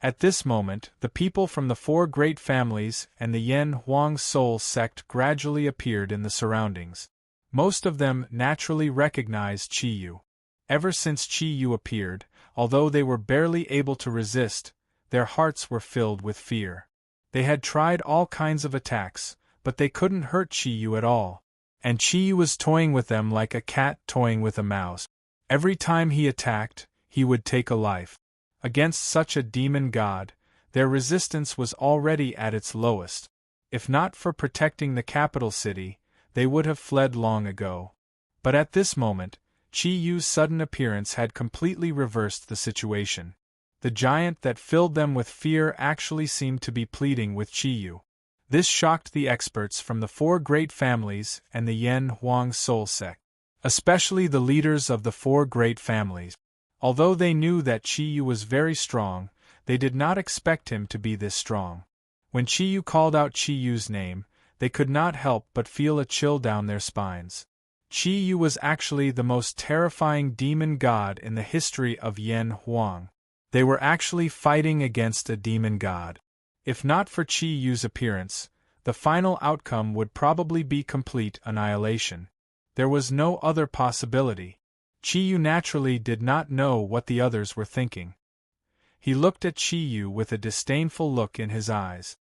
At this moment, the people from the 4 great families and the Yen Huang Soul sect gradually appeared in the surroundings. Most of them naturally recognized Chi-Yu. Ever since Chi-Yu appeared, although they were barely able to resist, their hearts were filled with fear. They had tried all kinds of attacks, but they couldn't hurt Chi-Yu at all. And Chi-Yu was toying with them like a cat toying with a mouse. Every time he attacked, he would take a life. Against such a demon god, their resistance was already at its lowest. If not for protecting the capital city, they would have fled long ago. But at this moment, Chi-Yu's sudden appearance had completely reversed the situation. The giant that filled them with fear actually seemed to be pleading with Chi-Yu. This shocked the experts from the 4 great families and the Yen Huang Soul sect, especially the leaders of the 4 great families. Although they knew that Chi-Yu was very strong, they did not expect him to be this strong. When Chi-Yu called out Chi-Yu's name, they could not help but feel a chill down their spines. Chi-Yu was actually the most terrifying demon god in the history of Yen Huang. They were actually fighting against a demon god. If not for Chi-Yu's appearance, the final outcome would probably be complete annihilation. There was no other possibility. Chi-Yu naturally did not know what the others were thinking. He looked at Chi-Yu with a disdainful look in his eyes.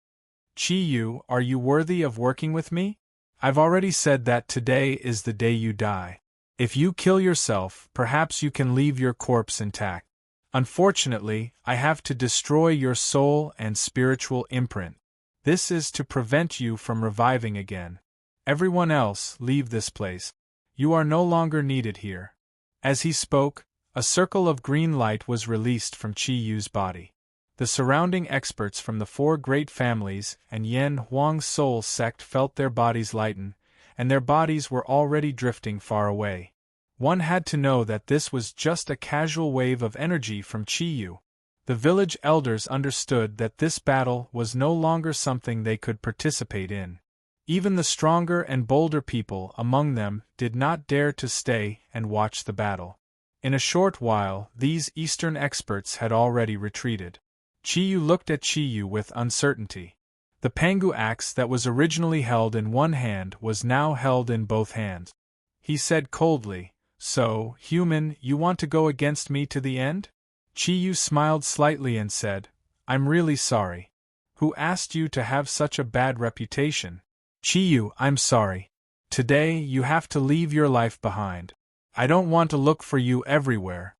Chi-Yu, are you worthy of working with me? I've already said that today is the day you die. If you kill yourself, perhaps you can leave your corpse intact. Unfortunately, I have to destroy your soul and spiritual imprint. This is to prevent you from reviving again. Everyone else, leave this place. You are no longer needed here." As he spoke, a circle of green light was released from Qi Yu's body. The surrounding experts from the four great families and Yan Huang's soul sect felt their bodies lighten, and their bodies were already drifting far away. One had to know that this was just a casual wave of energy from Qi Yu. The village elders understood that this battle was no longer something they could participate in. Even the stronger and bolder people among them did not dare to stay and watch the battle. In a short while, these Eastern experts had already retreated. Qi Yu looked at Qi Yu with uncertainty. The Pangu axe that was originally held in one hand was now held in both hands. He said coldly, "So, human, you want to go against me to the end?" Qi Yu smiled slightly and said, "I'm really sorry. Who asked you to have such a bad reputation?" "Qi Yu, I'm sorry. Today you have to leave your life behind. I don't want to look for you everywhere."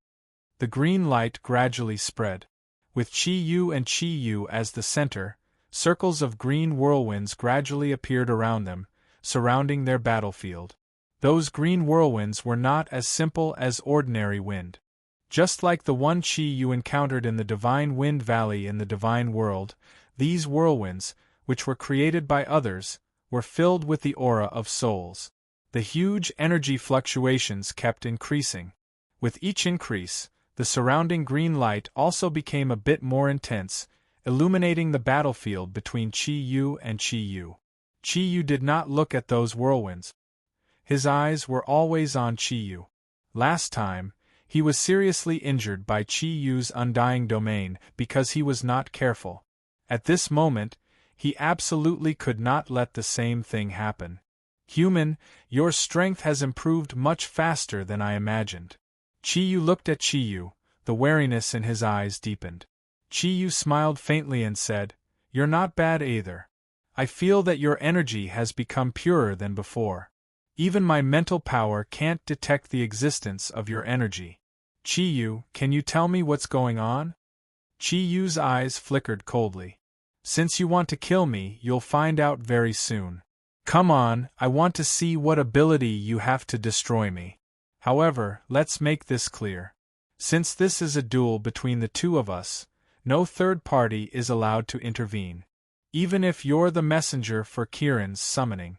The green light gradually spread. With Qi Yu and Qi Yu as the center, circles of green whirlwinds gradually appeared around them, surrounding their battlefield. Those green whirlwinds were not as simple as ordinary wind. Just like the one Qi Yu encountered in the Divine Wind Valley in the Divine World, these whirlwinds, which were created by others, were filled with the aura of souls. The huge energy fluctuations kept increasing. With each increase, the surrounding green light also became a bit more intense, illuminating the battlefield between Qi Yu and Qi Yu. Qi Yu did not look at those whirlwinds. His eyes were always on Qi Yu. Last time, he was seriously injured by Qi Yu's undying domain because he was not careful. At this moment, he absolutely could not let the same thing happen. "Human, your strength has improved much faster than I imagined." Qi Yu looked at Qi Yu, the wariness in his eyes deepened. Qi Yu smiled faintly and said, "You're not bad either. I feel that your energy has become purer than before. Even my mental power can't detect the existence of your energy. Qi Yu, can you tell me what's going on?" Qi Yu's eyes flickered coldly. "Since you want to kill me, you'll find out very soon. Come on, I want to see what ability you have to destroy me. However, let's make this clear. Since this is a duel between the two of us, no third party is allowed to intervene. Even if you're the messenger for Kiran's summoning."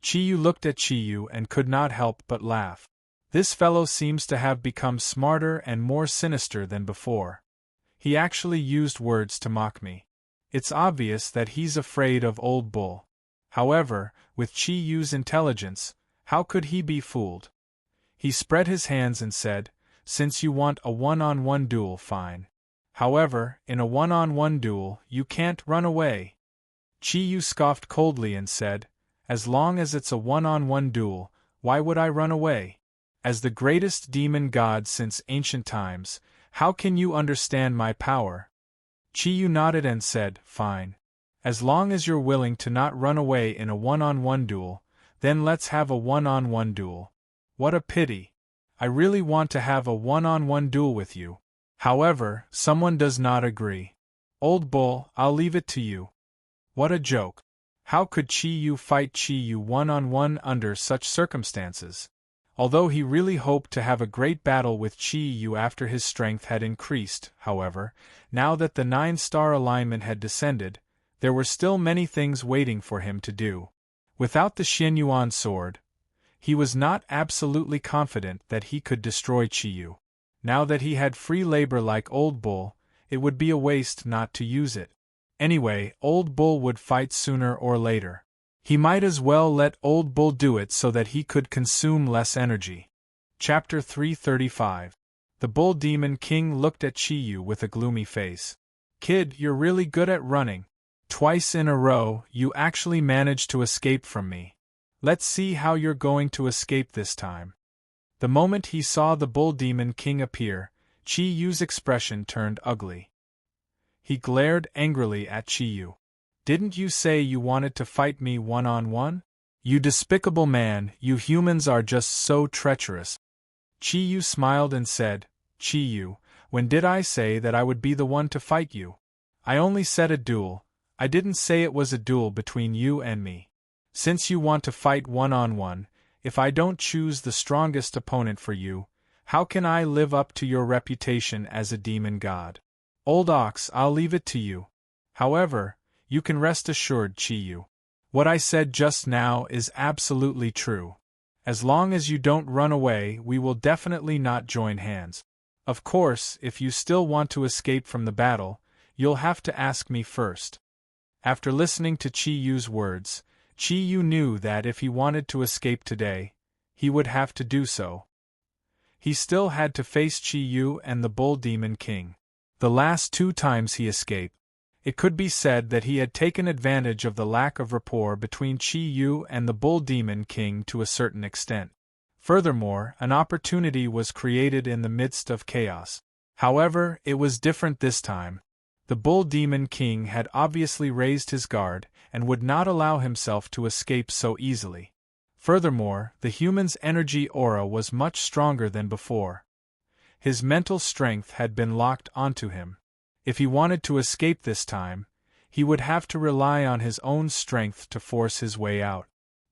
Qi Yu looked at Qi Yu and could not help but laugh. This fellow seems to have become smarter and more sinister than before. He actually used words to mock me. It's obvious that he's afraid of Old Bull. However, with Qi Yu's intelligence, how could he be fooled? He spread his hands and said, "Since you want a one-on-one duel, fine. However, in a one-on-one duel, you can't run away." Qi Yu scoffed coldly and said, "As long as it's a one-on-one duel, why would I run away? As the greatest demon god since ancient times, how can you understand my power?" Qi Yu nodded and said, "Fine. As long as you're willing to not run away in a one-on-one duel, then let's have a one-on-one duel. What a pity. I really want to have a one-on-one duel with you. However, someone does not agree. Old Bull, I'll leave it to you." What a joke. How could Qi Yu fight Qi Yu one-on-one under such circumstances? Although he really hoped to have a great battle with Qi Yu after his strength had increased, however, now that the 9-star alignment had descended, there were still many things waiting for him to do. Without the Xianyuan sword, he was not absolutely confident that he could destroy Qi Yu. Now that he had free labor like Old Bull, it would be a waste not to use it. Anyway, Old Bull would fight sooner or later. He might as well let Old Bull do it so that he could consume less energy. Chapter 335. The Bull Demon King looked at Qi Yu with a gloomy face. "Kid, you're really good at running. Twice in a row, you actually managed to escape from me. Let's see how you're going to escape this time." The moment he saw the Bull Demon King appear, Qi Yu's expression turned ugly. He glared angrily at Qi Yu. "Didn't you say you wanted to fight me one-on-one? You despicable man, you humans are just so treacherous. Chi-Yu smiled and said, Chi-Yu, when did I say that I would be the one to fight you? I only said a duel. I didn't say it was a duel between you and me. Since you want to fight one-on-one, if I don't choose the strongest opponent for you, how can I live up to your reputation as a demon god? Old Ox, I'll leave it to you. However, you can rest assured, Chi-Yu. What I said just now is absolutely true. As long as you don't run away, we will definitely not join hands. Of course, if you still want to escape from the battle, you'll have to ask me first. After listening to Chi-Yu's words, Chi-Yu knew that if he wanted to escape today, he would have to do so. He still had to face Chi-Yu and the Bull Demon King. The last 2 times he escaped, it could be said that he had taken advantage of the lack of rapport between Chi-Yu and the Bull Demon King to a certain extent. Furthermore, an opportunity was created in the midst of chaos. However, it was different this time. The Bull Demon King had obviously raised his guard and would not allow himself to escape so easily. Furthermore, the human's energy aura was much stronger than before. His mental strength had been locked onto him. If he wanted to escape this time, he would have to rely on his own strength to force his way out.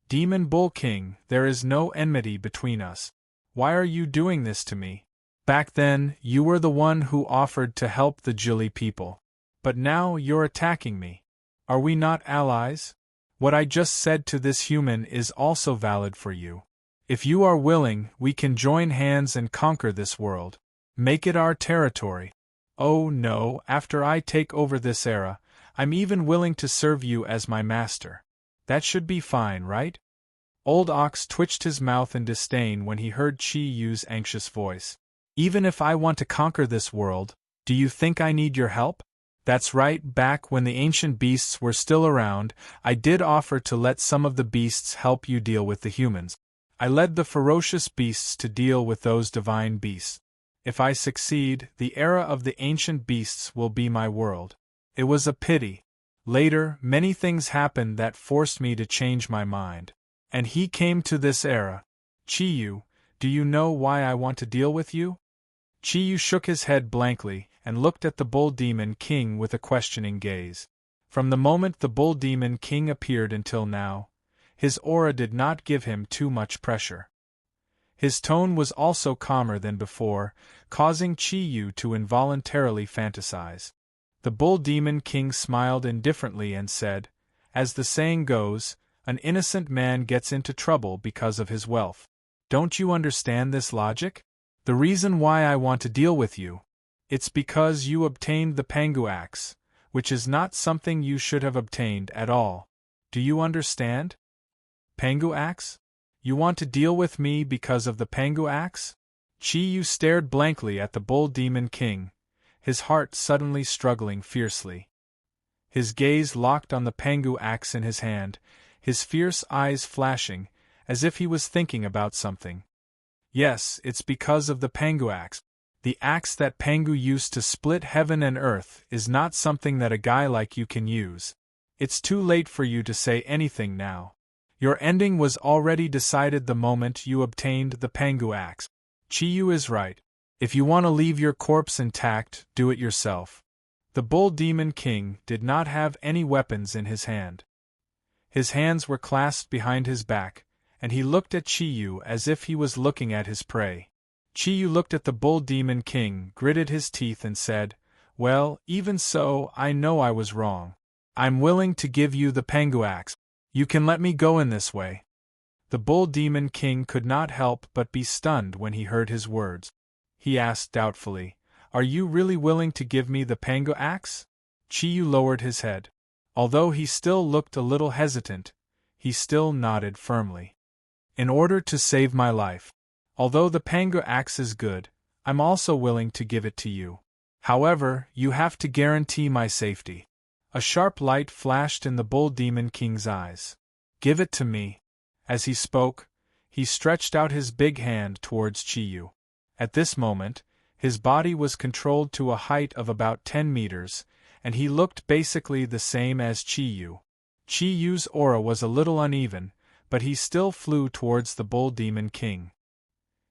Demon Bull King, there is no enmity between us. Why are you doing this to me? Back then, you were the one who offered to help the Jilly people. But now you're attacking me. Are we not allies? What I just said to this human is also valid for you. If you are willing, we can join hands and conquer this world. Make it our territory. Oh no, after I take over this era, I'm even willing to serve you as my master. That should be fine, right? Old Ox twitched his mouth in disdain when he heard Chi-Yu's anxious voice. Even if I want to conquer this world, do you think I need your help? That's right, back when the ancient beasts were still around, I did offer to let some of the beasts help you deal with the humans. I led the ferocious beasts to deal with those divine beasts. If I succeed, the era of the ancient beasts will be my world. It was a pity. Later, many things happened that forced me to change my mind. And he came to this era. Chi-Yu, do you know why I want to deal with you? Chi-Yu shook his head blankly and looked at the Bull Demon King with a questioning gaze. From the moment the Bull Demon King appeared until now, his aura did not give him too much pressure. His tone was also calmer than before, causing Chi-Yu to involuntarily fantasize. The Bull Demon King smiled indifferently and said, as the saying goes, an innocent man gets into trouble because of his wealth. Don't you understand this logic? The reason why I want to deal with you, it's because you obtained the Pangu axe, which is not something you should have obtained at all. Do you understand? Pangu axe? You want to deal with me because of the Pangu axe? Chi-Yu stared blankly at the Bull Demon King, his heart suddenly struggling fiercely. His gaze locked on the Pangu axe in his hand, his fierce eyes flashing, as if he was thinking about something. Yes, it's because of the Pangu axe. The axe that Pangu used to split heaven and earth is not something that a guy like you can use. It's too late for you to say anything now. Your ending was already decided the moment you obtained the Pangu axe. Chi-Yu is right. If you want to leave your corpse intact, do it yourself. The Bull Demon King did not have any weapons in his hand. His hands were clasped behind his back, and he looked at Chi-Yu as if he was looking at his prey. Chi-Yu looked at the Bull Demon King, gritted his teeth and said, well, even so, I know I was wrong. I'm willing to give you the Pangu axe. You can let me go in this way. The Bull Demon King could not help but be stunned when he heard his words. He asked doubtfully, are you really willing to give me the Pangu axe? Chi-Yu lowered his head. Although he still looked a little hesitant, he still nodded firmly. In order to save my life. Although the Pangu axe is good, I'm also willing to give it to you. However, you have to guarantee my safety. A sharp light flashed in the Bull Demon King's eyes. Give it to me. As he spoke, he stretched out his big hand towards Chi-Yu. At this moment, his body was controlled to a height of about 10 meters, and he looked basically the same as Chi-Yu. Chi-Yu's aura was a little uneven, but he still flew towards the Bull Demon King.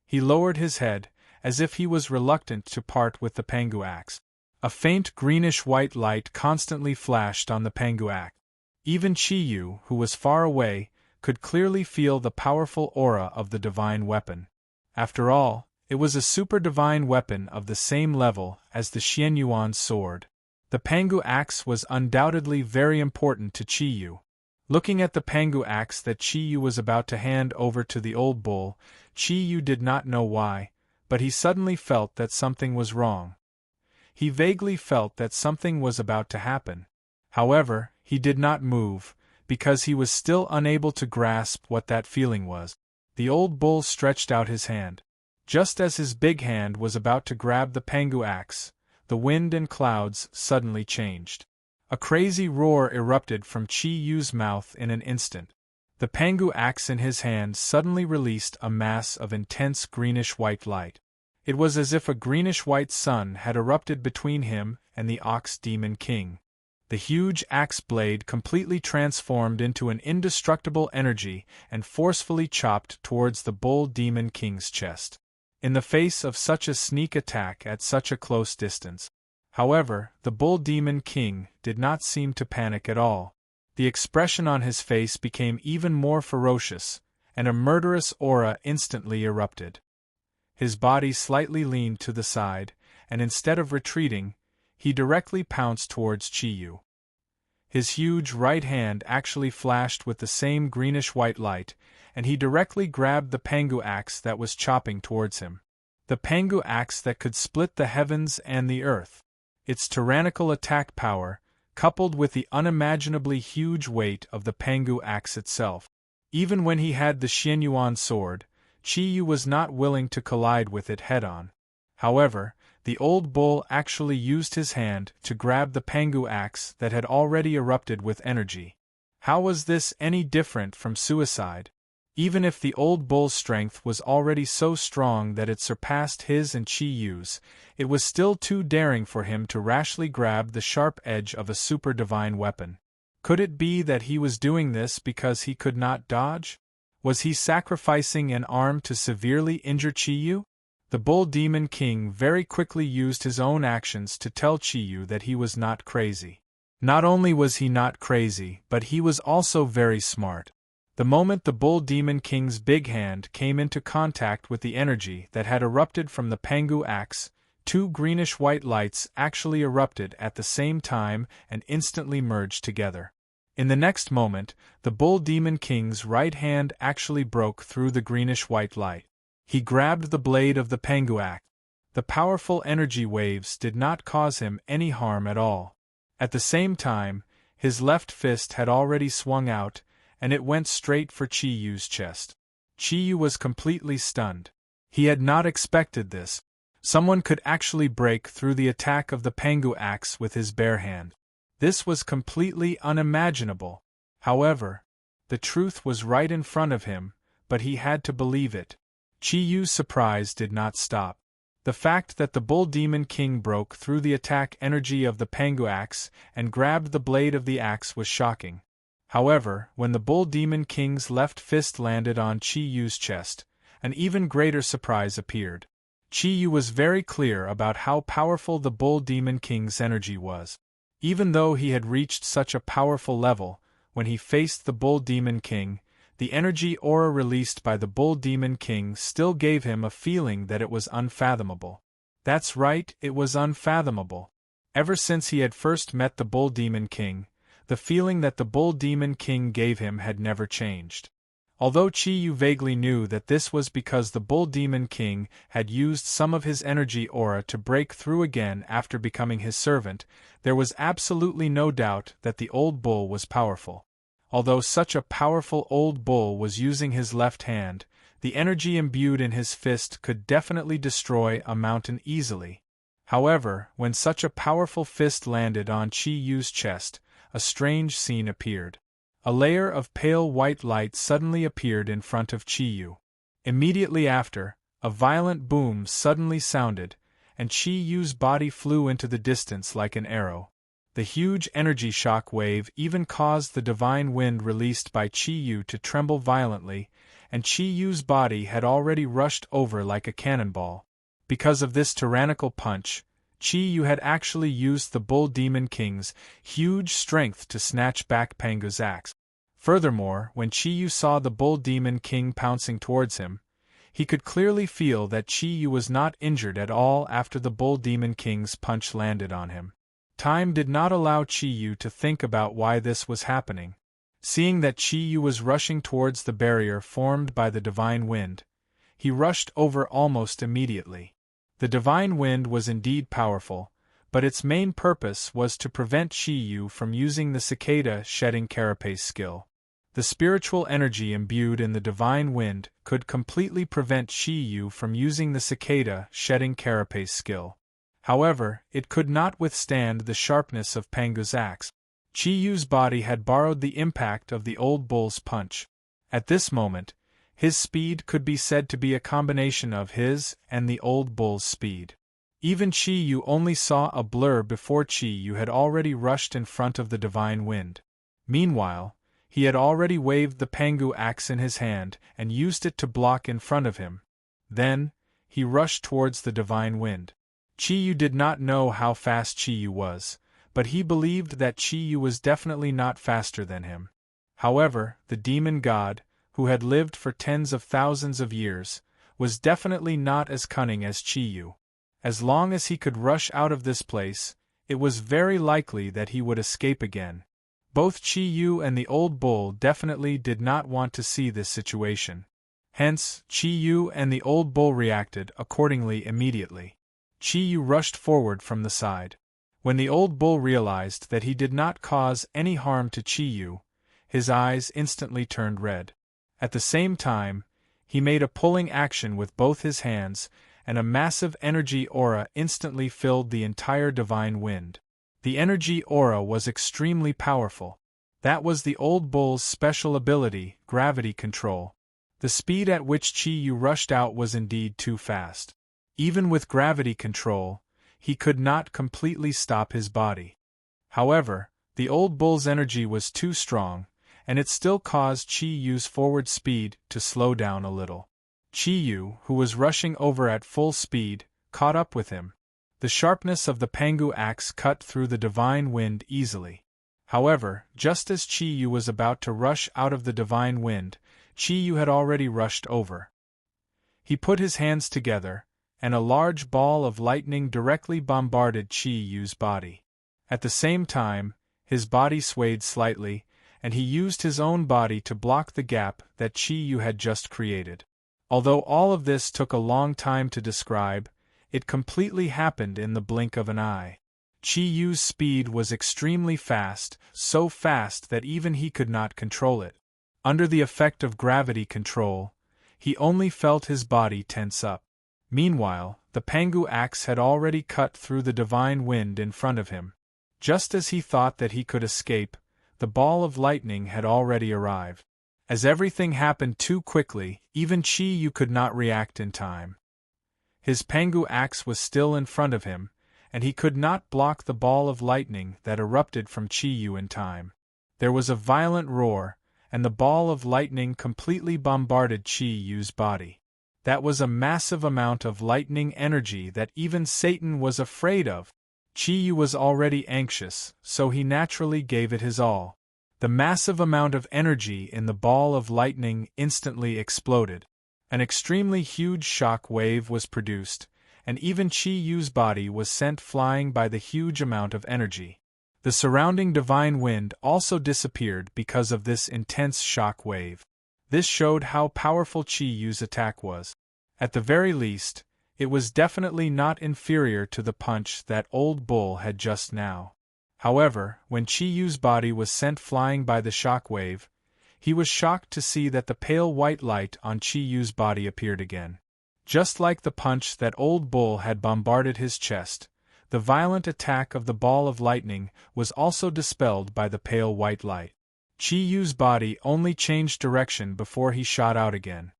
He lowered his head, as if he was reluctant to part with the Pengu axe. A faint greenish-white light constantly flashed on the Pengu axe. Even Chi-Yu, who was far away, could clearly feel the powerful aura of the divine weapon. After all, it was a super-divine weapon of the same level as the Xianyuan sword. The Pengu axe was undoubtedly very important to Chi-Yu. Looking at the Pengu axe that Chi-Yu was about to hand over to the old bull, Chi-Yu did not know why, but he suddenly felt that something was wrong. He vaguely felt that something was about to happen. However, he did not move, because he was still unable to grasp what that feeling was. The old bull stretched out his hand. Just as his big hand was about to grab the Pengu axe, the wind and clouds suddenly changed. A crazy roar erupted from Chi-Yu's mouth in an instant. The Pengu axe in his hand suddenly released a mass of intense greenish-white light. It was as if a greenish-white sun had erupted between him and the Ox Demon King. The huge axe blade completely transformed into an indestructible energy and forcefully chopped towards the Bull Demon King's chest. In the face of such a sneak attack at such a close distance. However, the Bull Demon King did not seem to panic at all. The expression on his face became even more ferocious, and a murderous aura instantly erupted. His body slightly leaned to the side, and instead of retreating, he directly pounced towards Chi-Yu. His huge right hand actually flashed with the same greenish-white light, and he directly grabbed the Pengu axe that was chopping towards him. The Pengu axe that could split the heavens and the earth. Its tyrannical attack power, coupled with the unimaginably huge weight of the Pengu axe itself. Even when he had the Xianyuan sword, Chi-Yu was not willing to collide with it head-on. However, the old bull actually used his hand to grab the Pengu axe that had already erupted with energy. How was this any different from suicide? Even if the old bull's strength was already so strong that it surpassed his and Chi-Yu's, it was still too daring for him to rashly grab the sharp edge of a super-divine weapon. Could it be that he was doing this because he could not dodge? Was he sacrificing an arm to severely injure Chi-Yu? The Bull Demon King very quickly used his own actions to tell Chi-Yu that he was not crazy. Not only was he not crazy, but he was also very smart. The moment the Bull Demon King's big hand came into contact with the energy that had erupted from the Pengu axe, two greenish-white lights actually erupted at the same time and instantly merged together. In the next moment, the Bull Demon King's right hand actually broke through the greenish-white light. He grabbed the blade of the Pengu axe. The powerful energy waves did not cause him any harm at all. At the same time, his left fist had already swung out, and it went straight for Chi-Yu's chest. Chi-Yu was completely stunned. He had not expected this. Someone could actually break through the attack of the Pengu axe with his bare hand. This was completely unimaginable. However, the truth was right in front of him, but he had to believe it. Chi-Yu's surprise did not stop. The fact that the Bull Demon King broke through the attack energy of the Pengu axe and grabbed the blade of the axe was shocking. However, when the Bull Demon King's left fist landed on Chi-Yu's chest, an even greater surprise appeared. Chi-Yu was very clear about how powerful the Bull Demon King's energy was. Even though he had reached such a powerful level, when he faced the Bull Demon King, the energy aura released by the Bull Demon King still gave him a feeling that it was unfathomable. That's right, it was unfathomable. Ever since he had first met the Bull Demon King, the feeling that the Bull Demon King gave him had never changed. Although Chi-Yu vaguely knew that this was because the Bull Demon King had used some of his energy aura to break through again after becoming his servant, there was absolutely no doubt that the old bull was powerful. Although such a powerful old bull was using his left hand, the energy imbued in his fist could definitely destroy a mountain easily. However, when such a powerful fist landed on Chi-Yu's chest, a strange scene appeared. A layer of pale white light suddenly appeared in front of Chi-Yu. Immediately after, a violent boom suddenly sounded, and Chi-Yu's body flew into the distance like an arrow. The huge energy shock wave even caused the divine wind released by Chi-Yu to tremble violently, and Chi-Yu's body had already rushed over like a cannonball. Because of this tyrannical punch, Chi-Yu had actually used the Bull Demon King's huge strength to snatch back Pangu's axe. Furthermore, when Chi-Yu saw the Bull Demon King pouncing towards him, he could clearly feel that Chi-Yu was not injured at all after the Bull Demon King's punch landed on him. Time did not allow Chi-Yu to think about why this was happening. Seeing that Chi-Yu was rushing towards the barrier formed by the divine wind, he rushed over almost immediately. The divine wind was indeed powerful, but its main purpose was to prevent Chi-Yu from using the cicada shedding carapace skill. The spiritual energy imbued in the divine wind could completely prevent Chi-Yu from using the cicada shedding carapace skill. However, it could not withstand the sharpness of Pangu's axe. Chi-Yu's body had borrowed the impact of the old bull's punch. At this moment, his speed could be said to be a combination of his and the old bull's speed. Even Chi-Yu only saw a blur before Chi-Yu had already rushed in front of the divine wind. Meanwhile, he had already waved the Pangu axe in his hand and used it to block in front of him. Then, he rushed towards the divine wind. Chi-Yu did not know how fast Chi-Yu was, but he believed that Chi-Yu was definitely not faster than him. However, the demon god, who had lived for tens of thousands of years, was definitely not as cunning as Chi-Yu. As long as he could rush out of this place, it was very likely that he would escape again. Both Chi-Yu and the old bull definitely did not want to see this situation. Hence, Chi-Yu and the old bull reacted accordingly immediately. Chi-Yu rushed forward from the side. When the old bull realized that he did not cause any harm to Chi-Yu, his eyes instantly turned red. At the same time, he made a pulling action with both his hands, and a massive energy aura instantly filled the entire divine wind. The energy aura was extremely powerful. That was the old bull's special ability, gravity control. The speed at which Chi-Yu rushed out was indeed too fast. Even with gravity control, he could not completely stop his body. However, the old bull's energy was too strong, and it still caused Chi-Yu's forward speed to slow down a little. Chi-Yu, who was rushing over at full speed, caught up with him. The sharpness of the Pangu axe cut through the divine wind easily. However, just as Chi-Yu was about to rush out of the divine wind, Chi-Yu had already rushed over. He put his hands together, and a large ball of lightning directly bombarded Chi-Yu's body. At the same time, his body swayed slightly, and he used his own body to block the gap that Chi-Yu had just created. Although all of this took a long time to describe, it completely happened in the blink of an eye. Chi-Yu's speed was extremely fast, so fast that even he could not control it. Under the effect of gravity control, he only felt his body tense up. Meanwhile, the Pangu axe had already cut through the divine wind in front of him. Just as he thought that he could escape, the ball of lightning had already arrived. As everything happened too quickly, even Chi-Yu could not react in time. His Pangu axe was still in front of him, and he could not block the ball of lightning that erupted from Chi-Yu in time. There was a violent roar, and the ball of lightning completely bombarded Chi-Yu's body. That was a massive amount of lightning energy that even Satan was afraid of. Chi-Yu was already anxious, so he naturally gave it his all. The massive amount of energy in the ball of lightning instantly exploded. An extremely huge shock wave was produced, and even Chi-Yu's body was sent flying by the huge amount of energy. The surrounding divine wind also disappeared because of this intense shock wave. This showed how powerful Chi-Yu's attack was. At the very least, it was definitely not inferior to the punch that old bull had just now. However, when Chi-Yu's body was sent flying by the shock wave, he was shocked to see that the pale white light on Chi-Yu's body appeared again. Just like the punch that old bull had bombarded his chest, the violent attack of the ball of lightning was also dispelled by the pale white light. Chi-Yu's body only changed direction before he shot out again.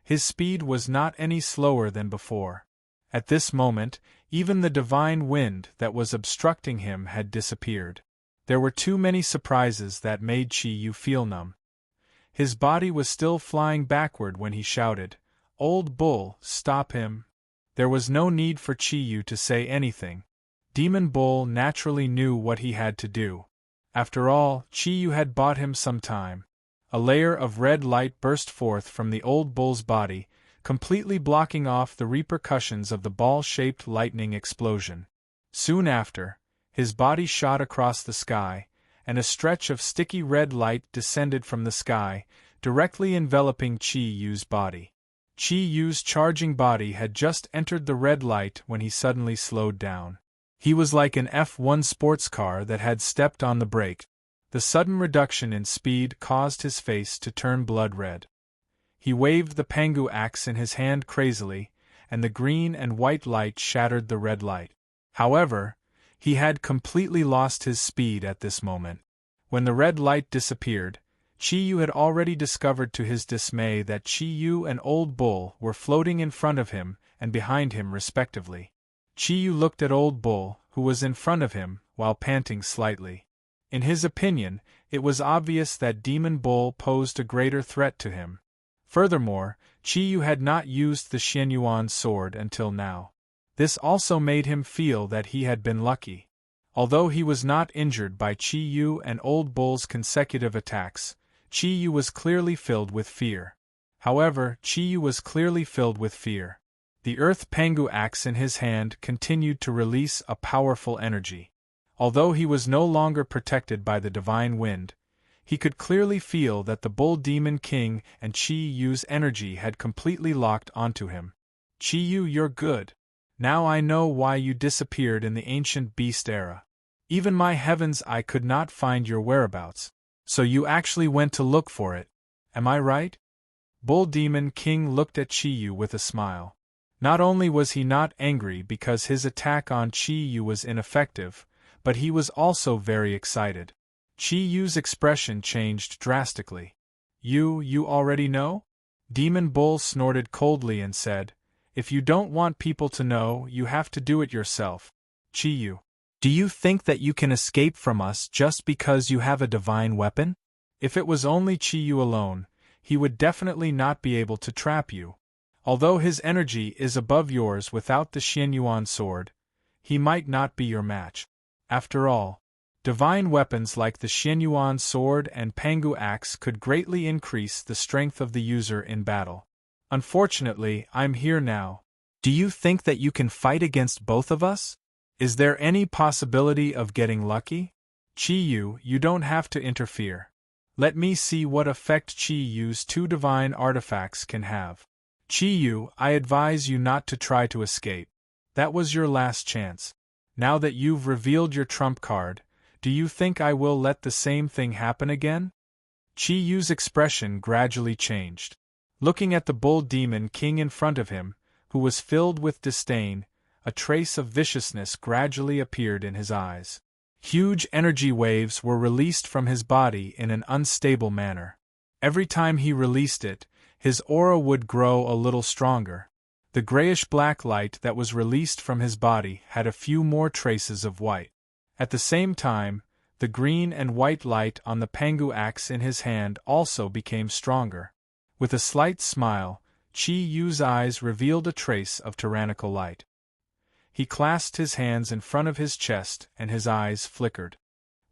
His speed was not any slower than before. At this moment, Even the divine wind that was obstructing him had disappeared. There were too many surprises that made Chi Yu feel numb. His body was still flying backward when he shouted, "Old Bull, stop him!" There was no need for Chi Yu to say anything. Demon Bull naturally knew what he had to do. After all, Chi Yu had bought him some time. A layer of red light burst forth from the old bull's body, completely blocking off the repercussions of the ball-shaped lightning explosion. Soon after, his body shot across the sky, and a stretch of sticky red light descended from the sky, directly enveloping Chi Yu's body. Chi Yu's charging body had just entered the red light when he suddenly slowed down. He was like an F1 sports car that had stepped on the brake. The sudden reduction in speed caused his face to turn blood red. He waved the Pangu axe in his hand crazily, and the green and white light shattered the red light. However, he had completely lost his speed at this moment. When the red light disappeared, Chi Yu had already discovered to his dismay that Chi Yu and Old Bull were floating in front of him and behind him respectively. Chi Yu looked at Old Bull, who was in front of him, while panting slightly. In his opinion, it was obvious that Demon Bull posed a greater threat to him. Furthermore, Chi Yu had not used the Xianyuan sword until now. This also made him feel that he had been lucky. Although he was not injured by Chi Yu and Old Bull's consecutive attacks, Chi Yu was clearly filled with fear. The Earth Pangu axe in his hand continued to release a powerful energy. Although he was no longer protected by the divine wind, he could clearly feel that the Bull Demon King and Chi Yu's energy had completely locked onto him. "Chi Yu, you're good. Now I know why you disappeared in the ancient beast era. Even my heavens, I could not find your whereabouts. So you actually went to look for it. Am I right?" Bull Demon King looked at Chi Yu with a smile. Not only was he not angry because his attack on Chi Yu was ineffective, but he was also very excited. Chi Yu's expression changed drastically. You already know?" Demon Bull snorted coldly and said, "If you don't want people to know, you have to do it yourself. Chi Yu, do you think that you can escape from us just because you have a divine weapon? If it was only Chi Yu alone, he would definitely not be able to trap you. Although his energy is above yours without the Xianyuan sword, he might not be your match. After all, divine weapons like the Xianyuan sword and Pangu axe could greatly increase the strength of the user in battle. Unfortunately, I'm here now. Do you think that you can fight against both of us? Is there any possibility of getting lucky? Chi Yu, you don't have to interfere. Let me see what effect Chi Yu's two divine artifacts can have. Chi Yu, I advise you not to try to escape. That was your last chance. Now that you've revealed your trump card, do you think I will let the same thing happen again?" Chi Yu's expression gradually changed. Looking at the Bull Demon King in front of him, who was filled with disdain, a trace of viciousness gradually appeared in his eyes. Huge energy waves were released from his body in an unstable manner. Every time he released it, his aura would grow a little stronger. The grayish-black light that was released from his body had a few more traces of white. At the same time, the green and white light on the Pangu axe in his hand also became stronger. With a slight smile, Chi Yu's eyes revealed a trace of tyrannical light. He clasped his hands in front of his chest and his eyes flickered.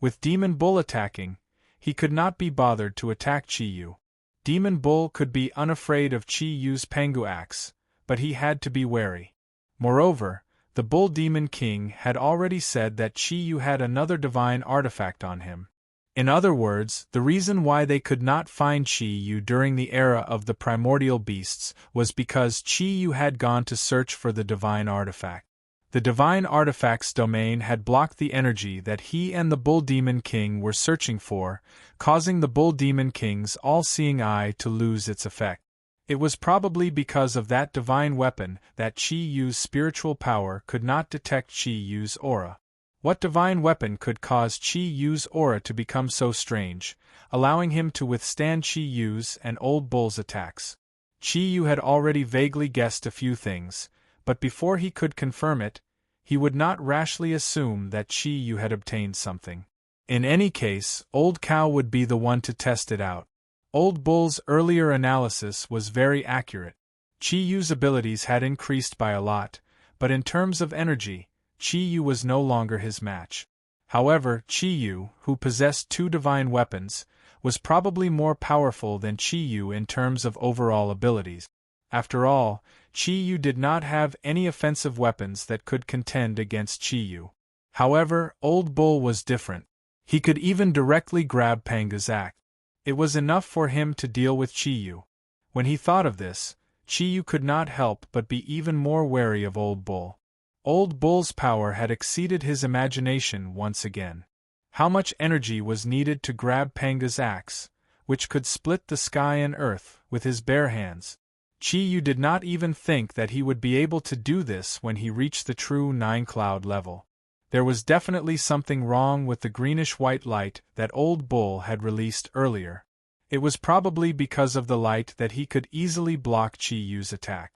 With Demon Bull attacking, he could not be bothered to attack Chi Yu. Demon Bull could be unafraid of Chi Yu's Pangu axe, but he had to be wary. Moreover, the Bull Demon King had already said that Chi Yu had another divine artifact on him. In other words, the reason why they could not find Chi Yu during the era of the primordial beasts was because Chi Yu had gone to search for the divine artifact. The divine artifact's domain had blocked the energy that he and the Bull Demon King were searching for, causing the Bull Demon King's all-seeing eye to lose its effect. It was probably because of that divine weapon that Chi Yu's spiritual power could not detect Chi Yu's aura. What divine weapon could cause Chi Yu's aura to become so strange, allowing him to withstand Chi Yu's and Old Bull's attacks? Chi Yu had already vaguely guessed a few things, but before he could confirm it, He would not rashly assume that Chi Yu had obtained something. In any case, Old Cow would be the one to test it out. Old Bull's earlier analysis was very accurate. Chi Yu's abilities had increased by a lot, but in terms of energy, Chi Yu was no longer his match. However, Chi Yu, who possessed 2 divine weapons, was probably more powerful than Chi Yu in terms of overall abilities. After all, Chi Yu did not have any offensive weapons that could contend against Chi Yu. However, Old Bull was different. He could even directly grab Panga's axe. It was enough for him to deal with Chi Yu. When he thought of this, Chi Yu could not help but be even more wary of Old Bull. Old Bull's power had exceeded his imagination once again. How much energy was needed to grab Panga's axe, which could split the sky and earth, with his bare hands? Chi Yu did not even think that he would be able to do this when he reached the true 9-cloud level. There was definitely something wrong with the greenish-white light that Old Bull had released earlier. It was probably because of the light that he could easily block Chi Yu's attack.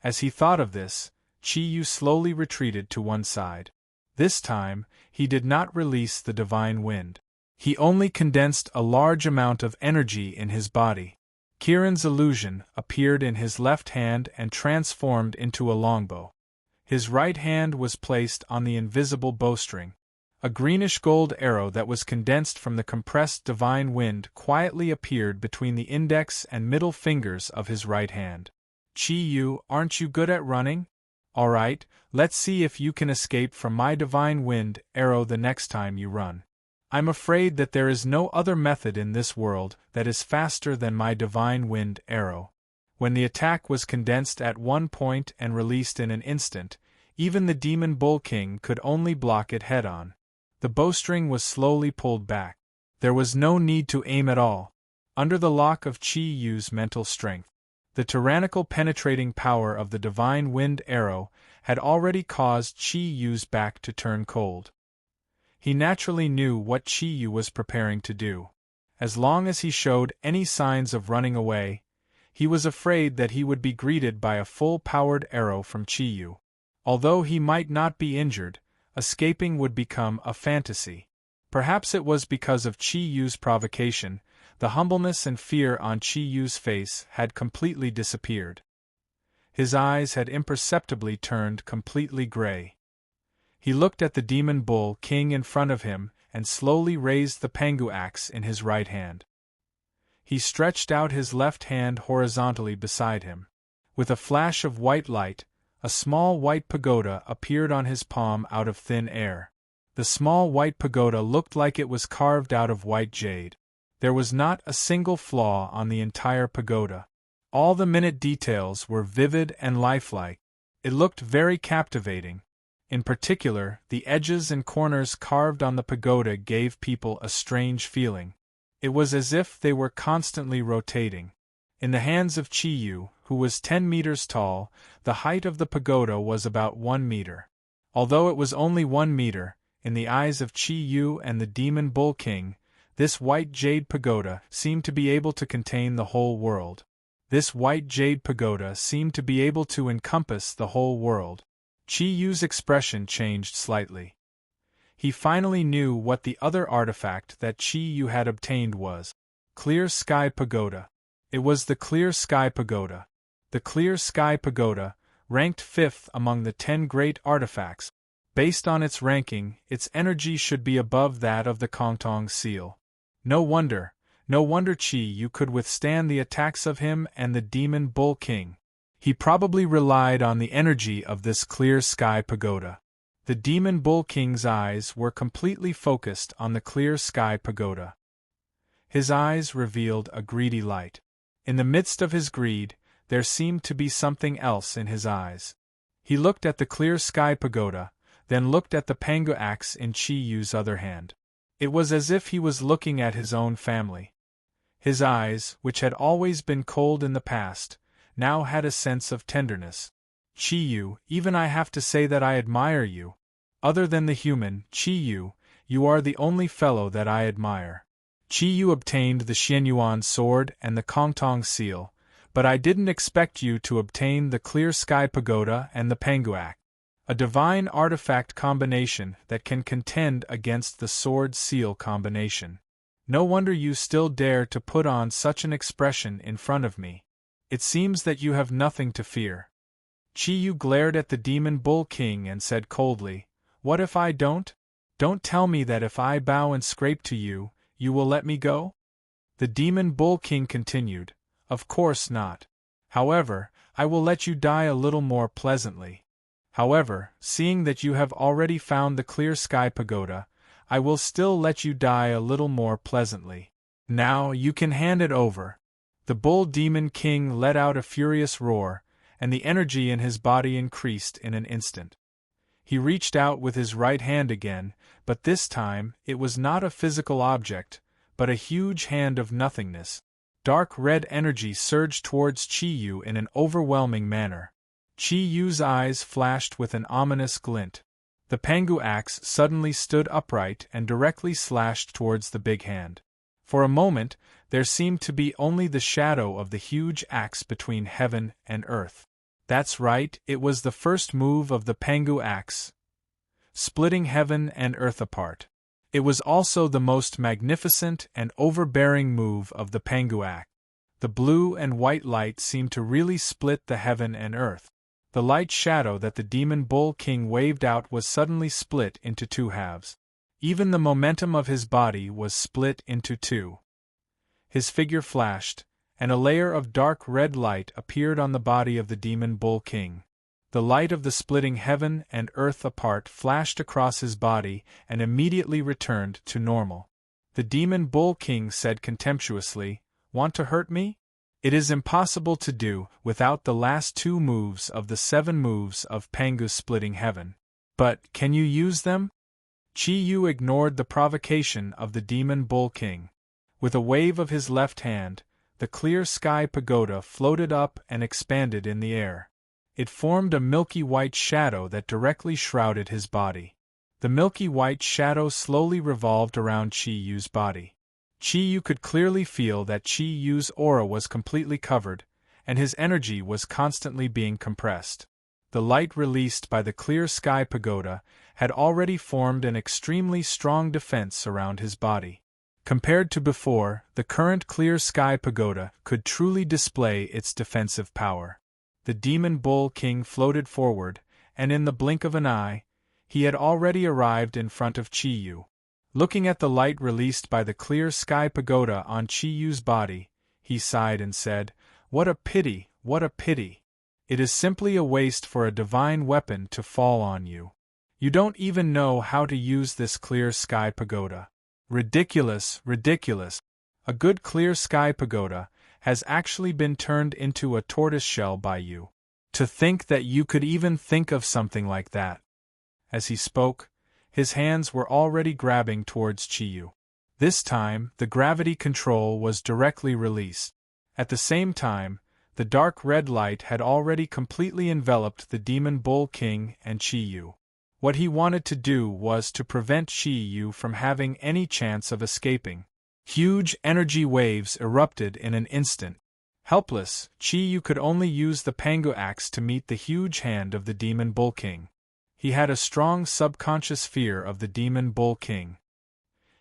As he thought of this, Chi Yu slowly retreated to one side. This time, he did not release the divine wind. He only condensed a large amount of energy in his body. Kiran's illusion appeared in his left hand and transformed into a longbow. His right hand was placed on the invisible bowstring. A greenish-gold arrow that was condensed from the compressed divine wind quietly appeared between the index and middle fingers of his right hand. Chi Yu, aren't you good at running? All right, let's see if you can escape from my divine wind arrow the next time you run. I'm afraid that there is no other method in this world that is faster than my divine wind arrow. When the attack was condensed at one point and released in an instant, even the Demon Bull King could only block it head-on. The bowstring was slowly pulled back. There was no need to aim at all. Under the lock of Chi Yu's mental strength, the tyrannical penetrating power of the divine wind arrow had already caused Chi Yu's back to turn cold. He naturally knew what Chi Yu was preparing to do. As long as he showed any signs of running away, he was afraid that he would be greeted by a full-powered arrow from Chi Yu. Although he might not be injured, escaping would become a fantasy. Perhaps it was because of Chi Yu's provocation, the humbleness and fear on Chi Yu's face had completely disappeared. His eyes had imperceptibly turned completely gray. He looked at the Demon Bull King in front of him and slowly raised the Pangu axe in his right hand. He stretched out his left hand horizontally beside him. With a flash of white light, a small white pagoda appeared on his palm out of thin air. The small white pagoda looked like it was carved out of white jade. There was not a single flaw on the entire pagoda. All the minute details were vivid and lifelike. It looked very captivating. In particular, the edges and corners carved on the pagoda gave people a strange feeling. It was as if they were constantly rotating. In the hands of Chi Yu, who was 10 meters tall, the height of the pagoda was about 1 meter. Although it was only 1 meter, in the eyes of Chi Yu and the Demon Bull King, this white jade pagoda seemed to be able to contain the whole world. This white jade pagoda seemed to be able to encompass the whole world. Chi Yu's expression changed slightly. He finally knew what the other artifact that Chi Yu had obtained was. Clear Sky Pagoda. It was the Clear Sky Pagoda. The Clear Sky Pagoda, ranked 5th among the 10 great artifacts. Based on its ranking, its energy should be above that of the Kongtong Seal. No wonder Chi Yu could withstand the attacks of him and the Demon Bull King. He probably relied on the energy of this Clear Sky Pagoda. The Demon Bull King's eyes were completely focused on the Clear Sky Pagoda. His eyes revealed a greedy light. In the midst of his greed, there seemed to be something else in his eyes. He looked at the Clear Sky Pagoda, then looked at the Pangu axe in Chi Yu's other hand. It was as if he was looking at his own family. His eyes, which had always been cold in the past, now had a sense of tenderness. Chi Yu, even I have to say that I admire you. Other than the human, Chi Yu, you are the only fellow that I admire. Chi Yu obtained the Xianyuan sword and the Kongtong seal, but I didn't expect you to obtain the Clear Sky Pagoda and the Panguak. A divine artifact combination that can contend against the sword seal combination. No wonder you still dare to put on such an expression in front of me. It seems that you have nothing to fear. Chi-Yu glared at the Demon Bull King and said coldly, "What if I don't? Don't tell me that if I bow and scrape to you, you will let me go?" The Demon Bull King continued, "Of course not. However, I will let you die a little more pleasantly. However, seeing that you have already found the Clear Sky Pagoda, I will still let you die a little more pleasantly. Now you can hand it over." The Bull Demon King let out a furious roar, and the energy in his body increased in an instant. He reached out with his right hand again, but this time it was not a physical object, but a huge hand of nothingness. Dark red energy surged towards Chi-Yu in an overwhelming manner. Chi-Yu's eyes flashed with an ominous glint. The Pangu axe suddenly stood upright and directly slashed towards the big hand. For a moment, there seemed to be only the shadow of the huge axe between heaven and earth. That's right, it was the first move of the Pangu axe, splitting heaven and earth apart. It was also the most magnificent and overbearing move of the Pangu axe. The blue and white light seemed to really split the heaven and earth. The light shadow that the Demon Bull King waved out was suddenly split into two halves. Even the momentum of his body was split into two. His figure flashed, and a layer of dark red light appeared on the body of the Demon Bull King. The light of the splitting heaven and earth apart flashed across his body and immediately returned to normal. The Demon Bull King said contemptuously, "Want to hurt me? It is impossible to do without the last two moves of the 7 moves of Pangu's splitting heaven. But can you use them?" Chi-Yu ignored the provocation of the Demon Bull King. With a wave of his left hand, the Clear Sky Pagoda floated up and expanded in the air. It formed a milky white shadow that directly shrouded his body. The milky white shadow slowly revolved around Chi-Yu's body. Chi-Yu could clearly feel that Chi-Yu's aura was completely covered, and his energy was constantly being compressed. The light released by the Clear Sky Pagoda had already formed an extremely strong defense around his body. Compared to before, the current Clear Sky Pagoda could truly display its defensive power. The Demon Bull King floated forward, and in the blink of an eye, he had already arrived in front of Chi-Yu. Looking at the light released by the Clear Sky Pagoda on Chi-Yu's body, he sighed and said, "What a pity, what a pity. It is simply a waste for a divine weapon to fall on you. You don't even know how to use this Clear Sky Pagoda. Ridiculous, ridiculous. A good Clear Sky Pagoda has actually been turned into a tortoiseshell by you. To think that you could even think of something like that." As he spoke, his hands were already grabbing towards Chi-Yu. This time, the gravity control was directly released. At the same time, the dark red light had already completely enveloped the Demon Bull King and Chi-Yu. What he wanted to do was to prevent Chi-Yu from having any chance of escaping. Huge energy waves erupted in an instant. Helpless, Chi-Yu could only use the Pangu axe to meet the huge hand of the Demon Bull King. He had a strong subconscious fear of the Demon Bull King.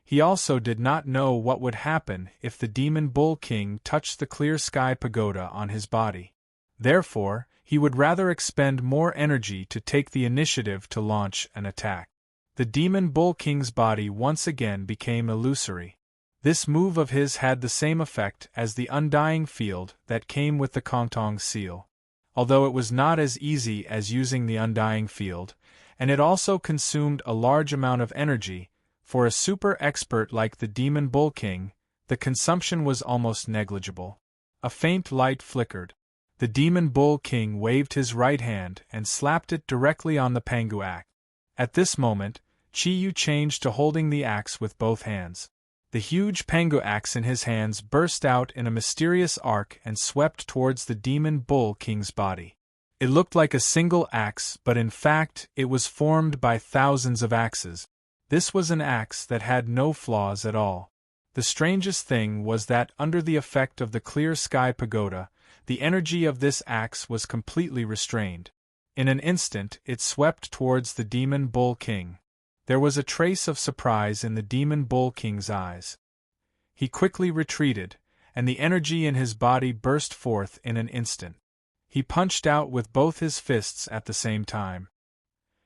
He also did not know what would happen if the Demon Bull King touched the Clear Sky Pagoda on his body. Therefore, he would rather expend more energy to take the initiative to launch an attack. The Demon Bull King's body once again became illusory. This move of his had the same effect as the undying field that came with the Kongtong seal. Although it was not as easy as using the undying field, and it also consumed a large amount of energy, for a super expert like the Demon Bull King, the consumption was almost negligible. A faint light flickered. The Demon Bull King waved his right hand and slapped it directly on the Pangu axe. At this moment, Chi-Yu changed to holding the axe with both hands. The huge Pangu axe in his hands burst out in a mysterious arc and swept towards the Demon Bull King's body. It looked like a single axe, but in fact, it was formed by thousands of axes. This was an axe that had no flaws at all. The strangest thing was that under the effect of the Clear Sky Pagoda, the energy of this axe was completely restrained. In an instant it swept towards the Demon Bull King. There was a trace of surprise in the Demon Bull King's eyes. He quickly retreated, and the energy in his body burst forth in an instant. He punched out with both his fists at the same time.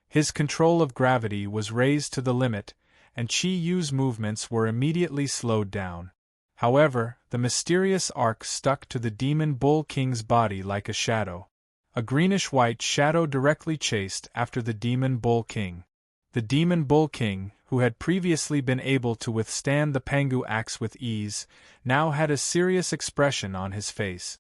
His control of gravity was raised to the limit, and Chi Yu's movements were immediately slowed down. However, the mysterious arc stuck to the Demon Bull King's body like a shadow. A greenish-white shadow directly chased after the Demon Bull King. The Demon Bull King, who had previously been able to withstand the Pangu axe with ease, now had a serious expression on his face.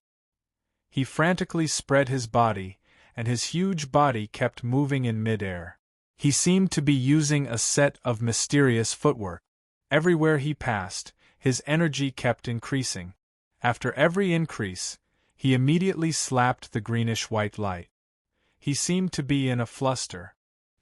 He frantically spread his body, and his huge body kept moving in mid-air. He seemed to be using a set of mysterious footwork. Everywhere he passed, his energy kept increasing. After every increase, he immediately slapped the greenish-white light. He seemed to be in a fluster.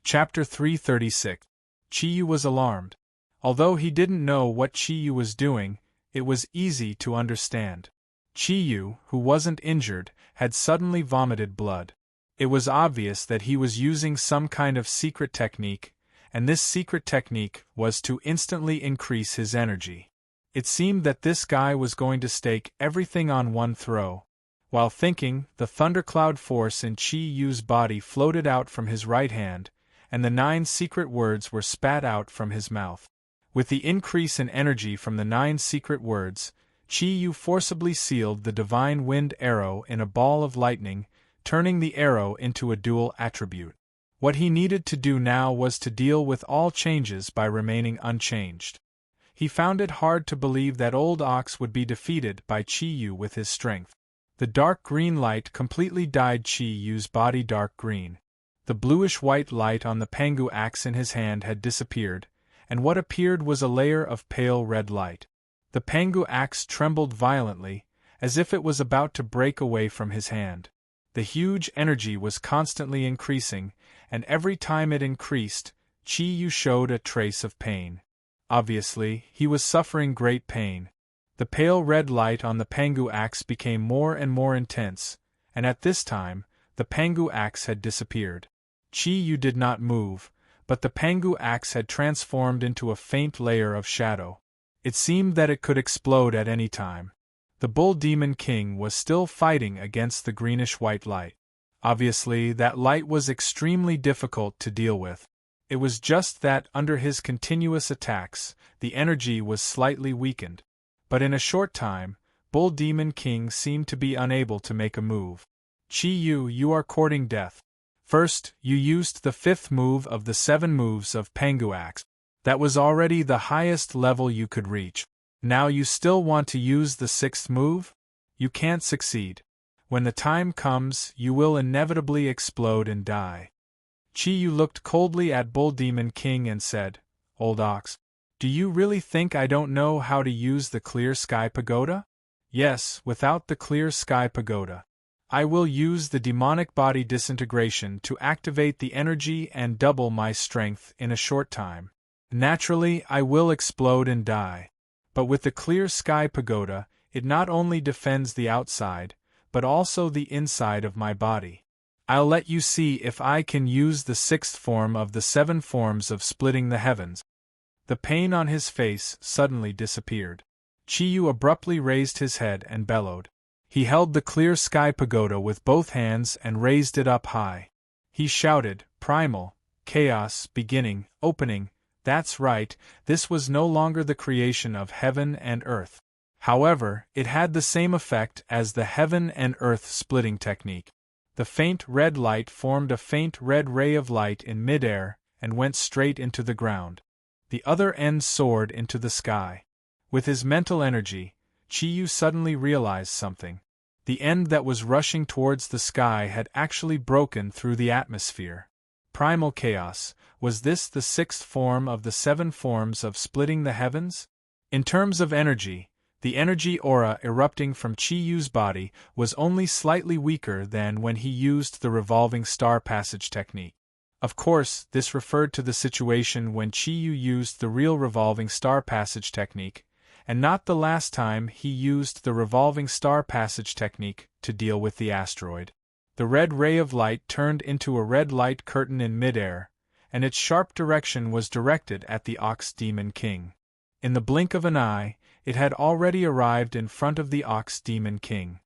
Chapter 336. Chi-Yu was alarmed. Although he didn't know what Chi-Yu was doing, it was easy to understand. Chi-Yu, who wasn't injured, had suddenly vomited blood. It was obvious that he was using some kind of secret technique, and this secret technique was to instantly increase his energy. It seemed that this guy was going to stake everything on one throw. While thinking, the thundercloud force in Chi-Yu's body floated out from his right hand, and the 9 secret words were spat out from his mouth. With the increase in energy from the 9 secret words, Chi-Yu forcibly sealed the divine wind arrow in a ball of lightning, turning the arrow into a dual attribute. What he needed to do now was to deal with all changes by remaining unchanged. He found it hard to believe that Old Ox would be defeated by Chi-Yu with his strength. The dark green light completely dyed Chi-Yu's body dark green. The bluish-white light on the Pangu axe in his hand had disappeared, and what appeared was a layer of pale red light. The Pangu axe trembled violently, as if it was about to break away from his hand. The huge energy was constantly increasing, and every time it increased, Chi-Yu showed a trace of pain. Obviously, he was suffering great pain. The pale red light on the Pangu axe became more and more intense, and at this time, the Pangu axe had disappeared. Chi-Yu did not move, but the Pangu axe had transformed into a faint layer of shadow. It seemed that it could explode at any time. The Bull Demon King was still fighting against the greenish-white light. Obviously, that light was extremely difficult to deal with. It was just that under his continuous attacks, the energy was slightly weakened. But in a short time, Bull Demon King seemed to be unable to make a move. Chi-Yu, you are courting death. First, you used the 5th move of the 7 moves of Pangu axe. That was already the highest level you could reach. Now you still want to use the 6th move? You can't succeed. When the time comes, you will inevitably explode and die. Chi-Yu looked coldly at Bull Demon King and said, Old Ox, do you really think I don't know how to use the Clear Sky Pagoda? Yes, without the Clear Sky Pagoda. I will use the demonic body disintegration to activate the energy and double my strength in a short time. Naturally, I will explode and die. But with the Clear Sky Pagoda, it not only defends the outside, but also the inside of my body. I'll let you see if I can use the 6th form of the 7 forms of splitting the heavens. The pain on his face suddenly disappeared. Chi-Yu abruptly raised his head and bellowed. He held the Clear Sky Pagoda with both hands and raised it up high. He shouted, Primal, Chaos, Beginning, Opening. That's right, this was no longer the creation of heaven and earth. However, it had the same effect as the heaven and earth splitting technique. The faint red light formed a faint red ray of light in midair and went straight into the ground. The other end soared into the sky. With his mental energy, Chi-Yu suddenly realized something. The end that was rushing towards the sky had actually broken through the atmosphere. Primal Chaos, was this the 6th form of the 7 forms of splitting the heavens? In terms of energy, the energy aura erupting from Chi-Yu's body was only slightly weaker than when he used the revolving star passage technique. Of course, this referred to the situation when Chi-Yu used the real revolving star passage technique, and not the last time he used the revolving star passage technique to deal with the asteroid. The red ray of light turned into a red light curtain in midair, and its sharp direction was directed at the Ox Demon King. In the blink of an eye, it had already arrived in front of the Ox Demon King.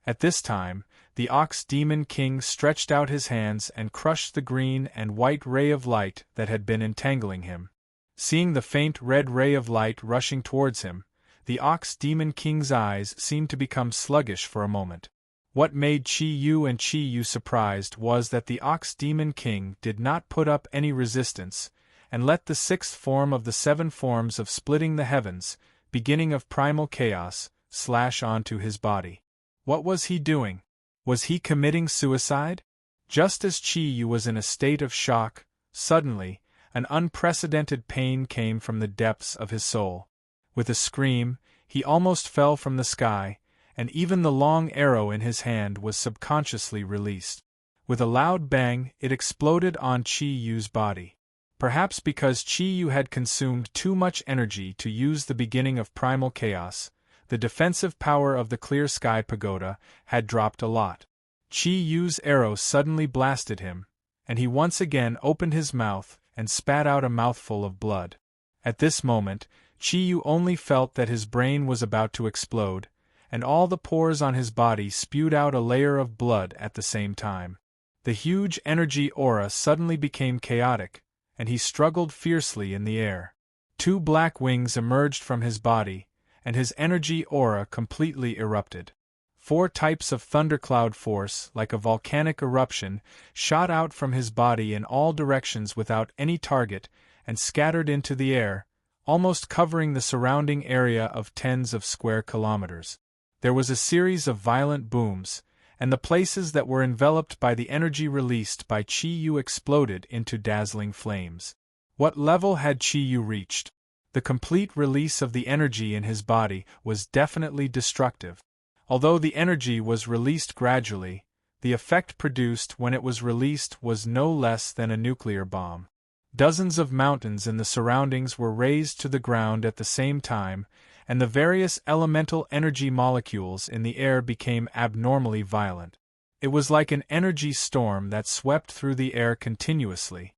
At this time, the Ox Demon King stretched out his hands and crushed the green and white ray of light that had been entangling him. Seeing the faint red ray of light rushing towards him, the Ox Demon King's eyes seemed to become sluggish for a moment. What made Chi-Yu and Chi-Yu surprised was that the Ox Demon King did not put up any resistance, and let the sixth form of the seven forms of splitting the heavens, beginning of primal chaos, slash onto his body. What was he doing? Was he committing suicide? Just as Chi-Yu was in a state of shock, suddenly, an unprecedented pain came from the depths of his soul. With a scream, he almost fell from the sky, and even the long arrow in his hand was subconsciously released. With a loud bang, it exploded on Chi-Yu's body. Perhaps because Chi-Yu had consumed too much energy to use the beginning of primal chaos, the defensive power of the Clear Sky Pagoda had dropped a lot. Chi-Yu's arrow suddenly blasted him, and he once again opened his mouth and spat out a mouthful of blood. At this moment, Chi-Yu only felt that his brain was about to explode, and all the pores on his body spewed out a layer of blood at the same time. The huge energy aura suddenly became chaotic, and he struggled fiercely in the air. Two black wings emerged from his body, and his energy aura completely erupted. 4 types of thundercloud force, like a volcanic eruption, shot out from his body in all directions without any target, and scattered into the air, almost covering the surrounding area of tens of square kilometers. There was a series of violent booms, and the places that were enveloped by the energy released by Chi-Yu exploded into dazzling flames. What level had Chi-Yu reached? The complete release of the energy in his body was definitely destructive. Although the energy was released gradually, the effect produced when it was released was no less than a nuclear bomb. Dozens of mountains in the surroundings were razed to the ground at the same time, and the various elemental energy molecules in the air became abnormally violent. It was like an energy storm that swept through the air continuously.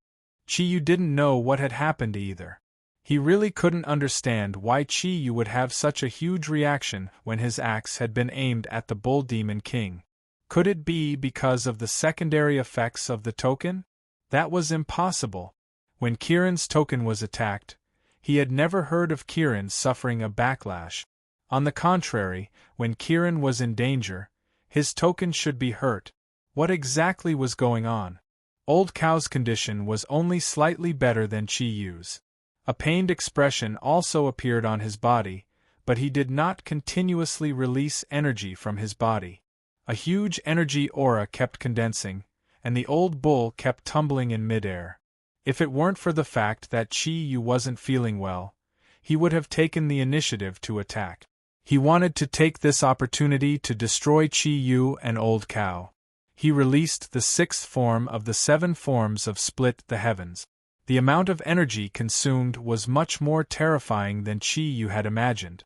Chi-Yu didn't know what had happened either. He really couldn't understand why Chi-Yu would have such a huge reaction when his axe had been aimed at the Bull Demon King. Could it be because of the secondary effects of the token? That was impossible. When Kirin's token was attacked, he had never heard of Kirin suffering a backlash. On the contrary, when Kirin was in danger, his token should be hurt. What exactly was going on? Old Cow's condition was only slightly better than Chi-Yu's. A pained expression also appeared on his body, but he did not continuously release energy from his body. A huge energy aura kept condensing, and the old bull kept tumbling in midair. If it weren't for the fact that Chi-Yu wasn't feeling well, he would have taken the initiative to attack. He wanted to take this opportunity to destroy Chi-Yu and Old Cow. He released the 6th form of the 7 forms of Split the Heavens. The amount of energy consumed was much more terrifying than Chi-Yu had imagined.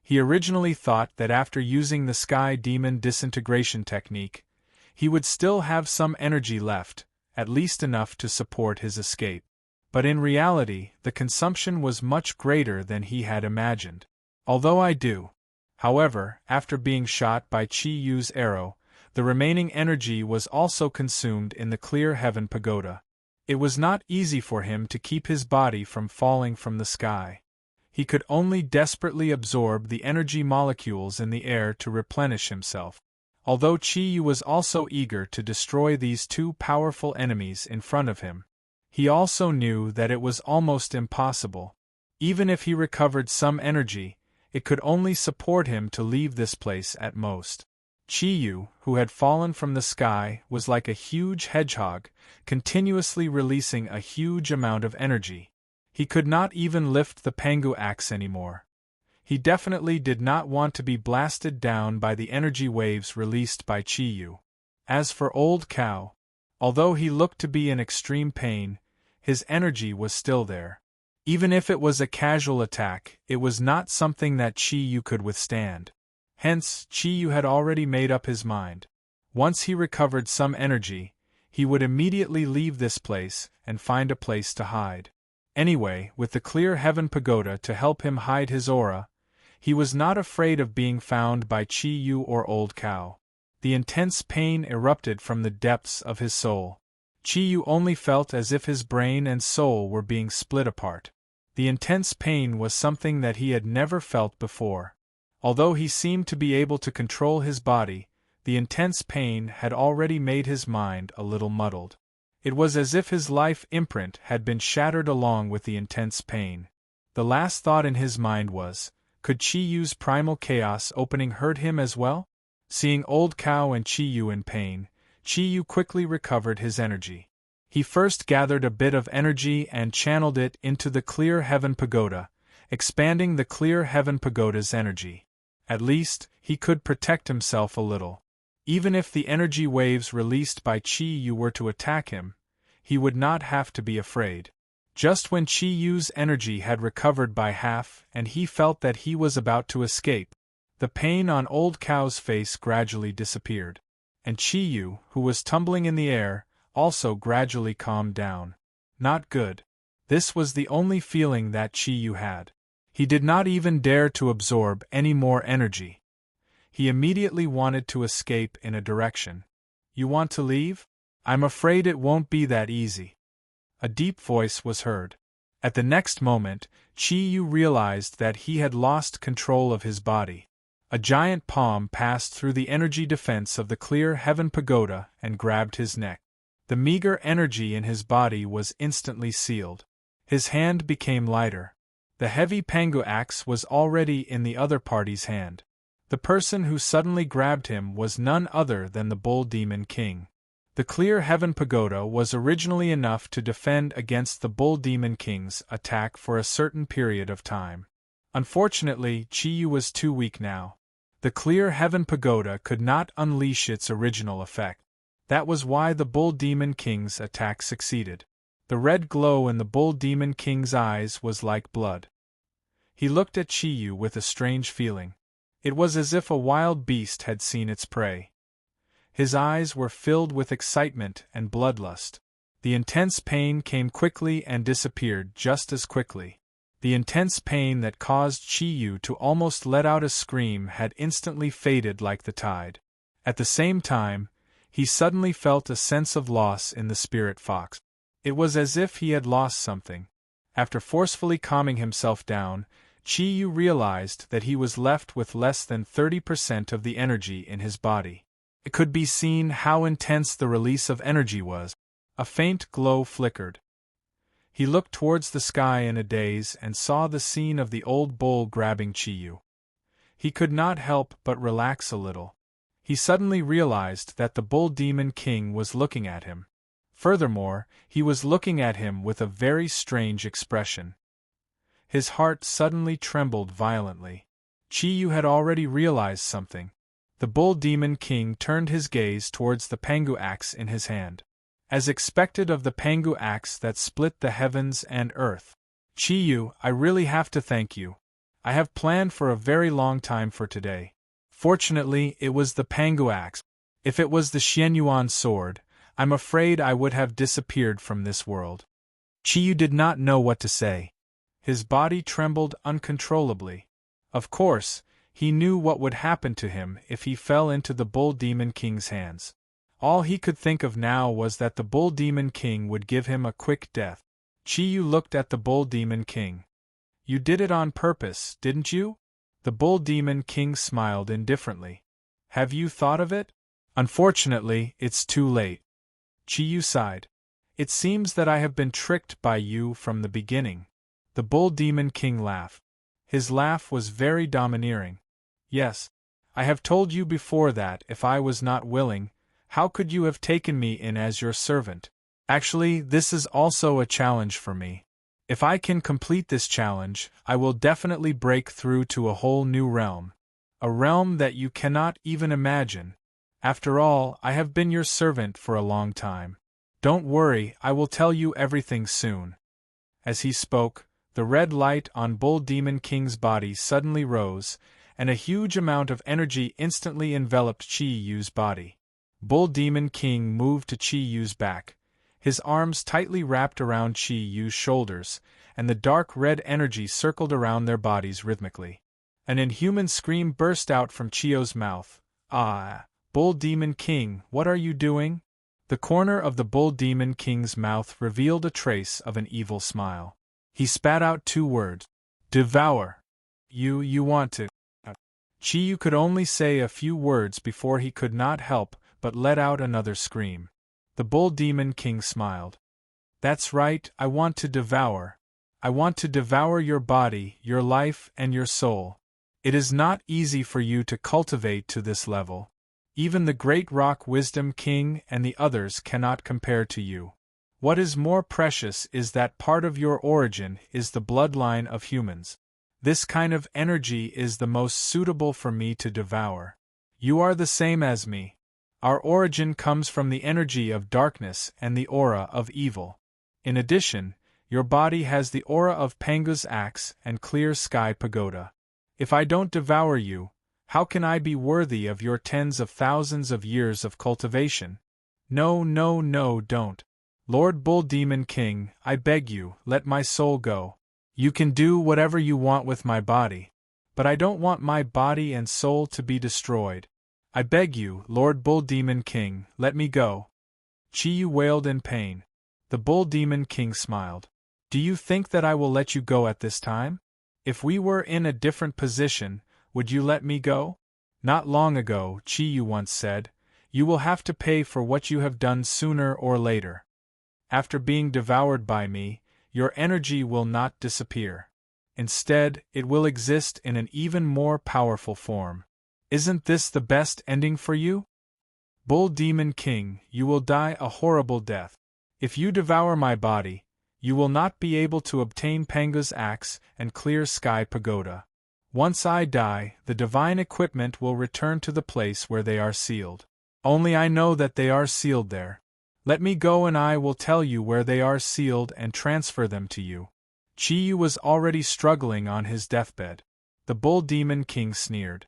He originally thought that after using the Sky Demon disintegration technique, he would still have some energy left, at least enough to support his escape. But in reality, the consumption was much greater than he had imagined. Although I do. However, after being shot by Chi-Yu's arrow, the remaining energy was also consumed in the Clear Heaven Pagoda. It was not easy for him to keep his body from falling from the sky. He could only desperately absorb the energy molecules in the air to replenish himself. Although Chi-Yu was also eager to destroy these 2 powerful enemies in front of him, he also knew that it was almost impossible. Even if he recovered some energy, it could only support him to leave this place at most. Chi-Yu, who had fallen from the sky, was like a huge hedgehog, continuously releasing a huge amount of energy. He could not even lift the Pangu axe anymore. He definitely did not want to be blasted down by the energy waves released by Chi-Yu. As for Old Cow, although he looked to be in extreme pain, his energy was still there. Even if it was a casual attack, it was not something that Chi-Yu could withstand. Hence, Chi-Yu had already made up his mind. Once he recovered some energy, he would immediately leave this place and find a place to hide. Anyway, with the clear heaven pagoda to help him hide his aura, he was not afraid of being found by Chi-Yu or Old Cow. The intense pain erupted from the depths of his soul. Chi-Yu only felt as if his brain and soul were being split apart. The intense pain was something that he had never felt before. Although he seemed to be able to control his body, the intense pain had already made his mind a little muddled. It was as if his life imprint had been shattered along with the intense pain. The last thought in his mind was, could Chi-Yu's primal chaos opening hurt him as well? Seeing Old Cow and Chi-Yu in pain, Chi-Yu quickly recovered his energy. He first gathered a bit of energy and channeled it into the Clear Heaven Pagoda, expanding the Clear Heaven Pagoda's energy. At least, he could protect himself a little. Even if the energy waves released by Chi-Yu were to attack him, he would not have to be afraid. Just when Chi-Yu's energy had recovered by half and he felt that he was about to escape, the pain on Old Cow's face gradually disappeared. And Chi-Yu, who was tumbling in the air, also gradually calmed down. Not good. This was the only feeling that Chi-Yu had. He did not even dare to absorb any more energy. He immediately wanted to escape in a direction. You want to leave? I'm afraid it won't be that easy. A deep voice was heard. At the next moment, Chi-Yu realized that he had lost control of his body. A giant palm passed through the energy defense of the Clear Heaven Pagoda and grabbed his neck. The meager energy in his body was instantly sealed. His hand became lighter. The heavy Pangu axe was already in the other party's hand. The person who suddenly grabbed him was none other than the Bull Demon King. The Clear Heaven Pagoda was originally enough to defend against the Bull Demon King's attack for a certain period of time. Unfortunately, Chi-Yu was too weak now. The Clear Heaven Pagoda could not unleash its original effect. That was why the Bull Demon King's attack succeeded. The red glow in the Bull Demon King's eyes was like blood. He looked at Chi-Yu with a strange feeling. It was as if a wild beast had seen its prey. His eyes were filled with excitement and bloodlust. The intense pain came quickly and disappeared just as quickly. The intense pain that caused Chi-Yu to almost let out a scream had instantly faded like the tide. At the same time, he suddenly felt a sense of loss in the spirit fox. It was as if he had lost something. After forcefully calming himself down, Chi-Yu realized that he was left with less than 30% of the energy in his body. It could be seen how intense the release of energy was. A faint glow flickered. He looked towards the sky in a daze and saw the scene of the old bull grabbing Chi-Yu. He could not help but relax a little. He suddenly realized that the Bull Demon King was looking at him. Furthermore, he was looking at him with a very strange expression. His heart suddenly trembled violently. Chi-Yu had already realized something. The Bull Demon King turned his gaze towards the Pangu axe in his hand. As expected of the Pangu axe that split the heavens and earth. Chi-Yu, I really have to thank you. I have planned for a very long time for today. Fortunately, it was the Pangu axe. If it was the Xianyuan sword, I'm afraid I would have disappeared from this world. Chi-Yu did not know what to say. His body trembled uncontrollably. Of course, he knew what would happen to him if he fell into the Bull Demon King's hands. All he could think of now was that the Bull Demon King would give him a quick death. Chi-Yu looked at the Bull Demon King. You did it on purpose, didn't you? The Bull Demon King smiled indifferently. Have you thought of it? Unfortunately, it's too late. Chi-Yu sighed. It seems that I have been tricked by you from the beginning. The Bull Demon King laughed. His laugh was very domineering. Yes, I have told you before that if I was not willing, how could you have taken me in as your servant? Actually, this is also a challenge for me. If I can complete this challenge, I will definitely break through to a whole new realm. A realm that you cannot even imagine. After all, I have been your servant for a long time. Don't worry, I will tell you everything soon. As he spoke, the red light on Bull Demon King's body suddenly rose, and a huge amount of energy instantly enveloped Chi-Yu's body. Bull Demon King moved to Chi Yu's back, his arms tightly wrapped around Chi Yu's shoulders, and the dark red energy circled around their bodies rhythmically. An inhuman scream burst out from Chio's mouth. Ah, Bull Demon King, what are you doing? The corner of the Bull Demon King's mouth revealed a trace of an evil smile. He spat out 2 words. Devour. You want to. Chi-Yu could only say a few words before he could not help but let out another scream. The Bull Demon King smiled. That's right, I want to devour. I want to devour your body, your life, and your soul. It is not easy for you to cultivate to this level. Even the great Rock Wisdom King and the others cannot compare to you. What is more precious is that part of your origin is the bloodline of humans. This kind of energy is the most suitable for me to devour. You are the same as me. Our origin comes from the energy of darkness and the aura of evil. In addition, your body has the aura of Panga's axe and Clear Sky Pagoda. If I don't devour you, how can I be worthy of your tens of thousands of years of cultivation? No, don't. Lord Bull Demon King, I beg you, let my soul go. You can do whatever you want with my body. But I don't want my body and soul to be destroyed. I beg you, Lord Bull Demon King, let me go. Chi-Yu wailed in pain. The Bull Demon King smiled. Do you think that I will let you go at this time? If we were in a different position, would you let me go? Not long ago, Chi-Yu once said, you will have to pay for what you have done sooner or later. After being devoured by me, your energy will not disappear. Instead, it will exist in an even more powerful form. Isn't this the best ending for you? Bull Demon King, you will die a horrible death. If you devour my body, you will not be able to obtain Panga's axe and Clear Sky Pagoda. Once I die, the divine equipment will return to the place where they are sealed. Only I know that they are sealed there. Let me go and I will tell you where they are sealed and transfer them to you. Chi-Yu was already struggling on his deathbed. The Bull Demon King sneered.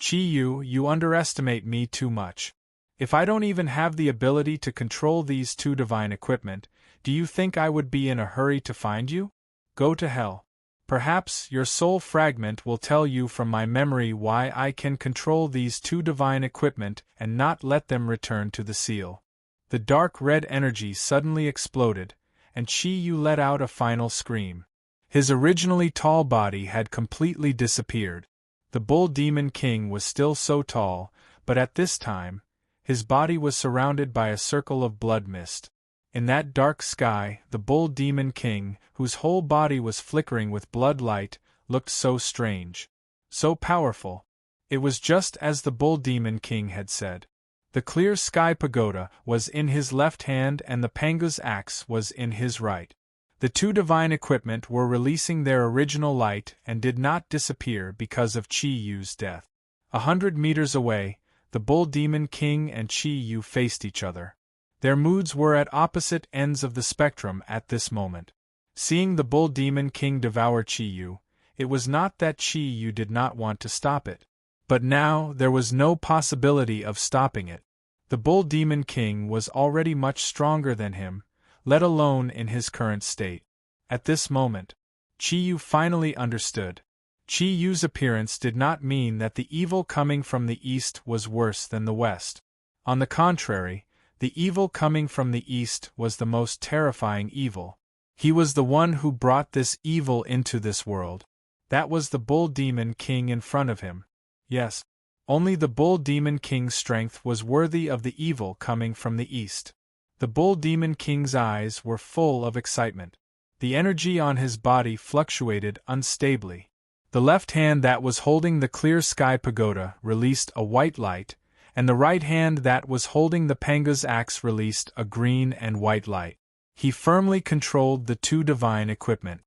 Chi-Yu, you underestimate me too much. If I don't even have the ability to control these 2 divine equipment, do you think I would be in a hurry to find you? Go to hell. Perhaps your soul fragment will tell you from my memory why I can control these 2 divine equipment and not let them return to the seal. The dark red energy suddenly exploded, and Chi-Yu let out a final scream. His originally tall body had completely disappeared. The Bull Demon King was still so tall, but at this time, his body was surrounded by a circle of blood mist. In that dark sky, the Bull Demon King, whose whole body was flickering with blood light, looked so strange, so powerful. It was just as the Bull Demon King had said. The Clear Sky Pagoda was in his left hand and the Panga's axe was in his right. The 2 divine equipment were releasing their original light and did not disappear because of Chi-Yu's death. 100 meters away, the Bull Demon King and Chi-Yu faced each other. Their moods were at opposite ends of the spectrum at this moment. Seeing the Bull Demon King devour Chi-Yu, it was not that Chi-Yu did not want to stop it. But now there was no possibility of stopping it. The Bull Demon King was already much stronger than him, let alone in his current state. At this moment, Chi-Yu finally understood. Chi-Yu's appearance did not mean that the evil coming from the east was worse than the west. On the contrary, the evil coming from the east was the most terrifying evil. He was the one who brought this evil into this world. That was the Bull Demon King in front of him. Yes, only the Bull Demon King's strength was worthy of the evil coming from the east. The Bull Demon King's eyes were full of excitement. The energy on his body fluctuated unstably. The left hand that was holding the Clear Sky Pagoda released a white light, and the right hand that was holding the Panga's axe released a green and white light. He firmly controlled the 2 divine equipment.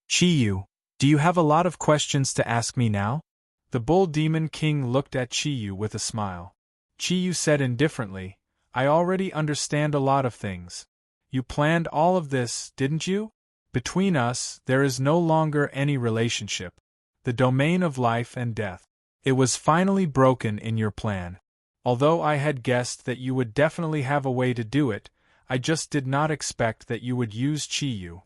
Chi-Yu, do you have a lot of questions to ask me now? The Bull Demon King looked at Chi-Yu with a smile. Chi-Yu said indifferently, I already understand a lot of things. You planned all of this, didn't you? Between us, there is no longer any relationship. The domain of life and death. It was finally broken in your plan. Although I had guessed that you would definitely have a way to do it, I just did not expect that you would use Chi-Yu.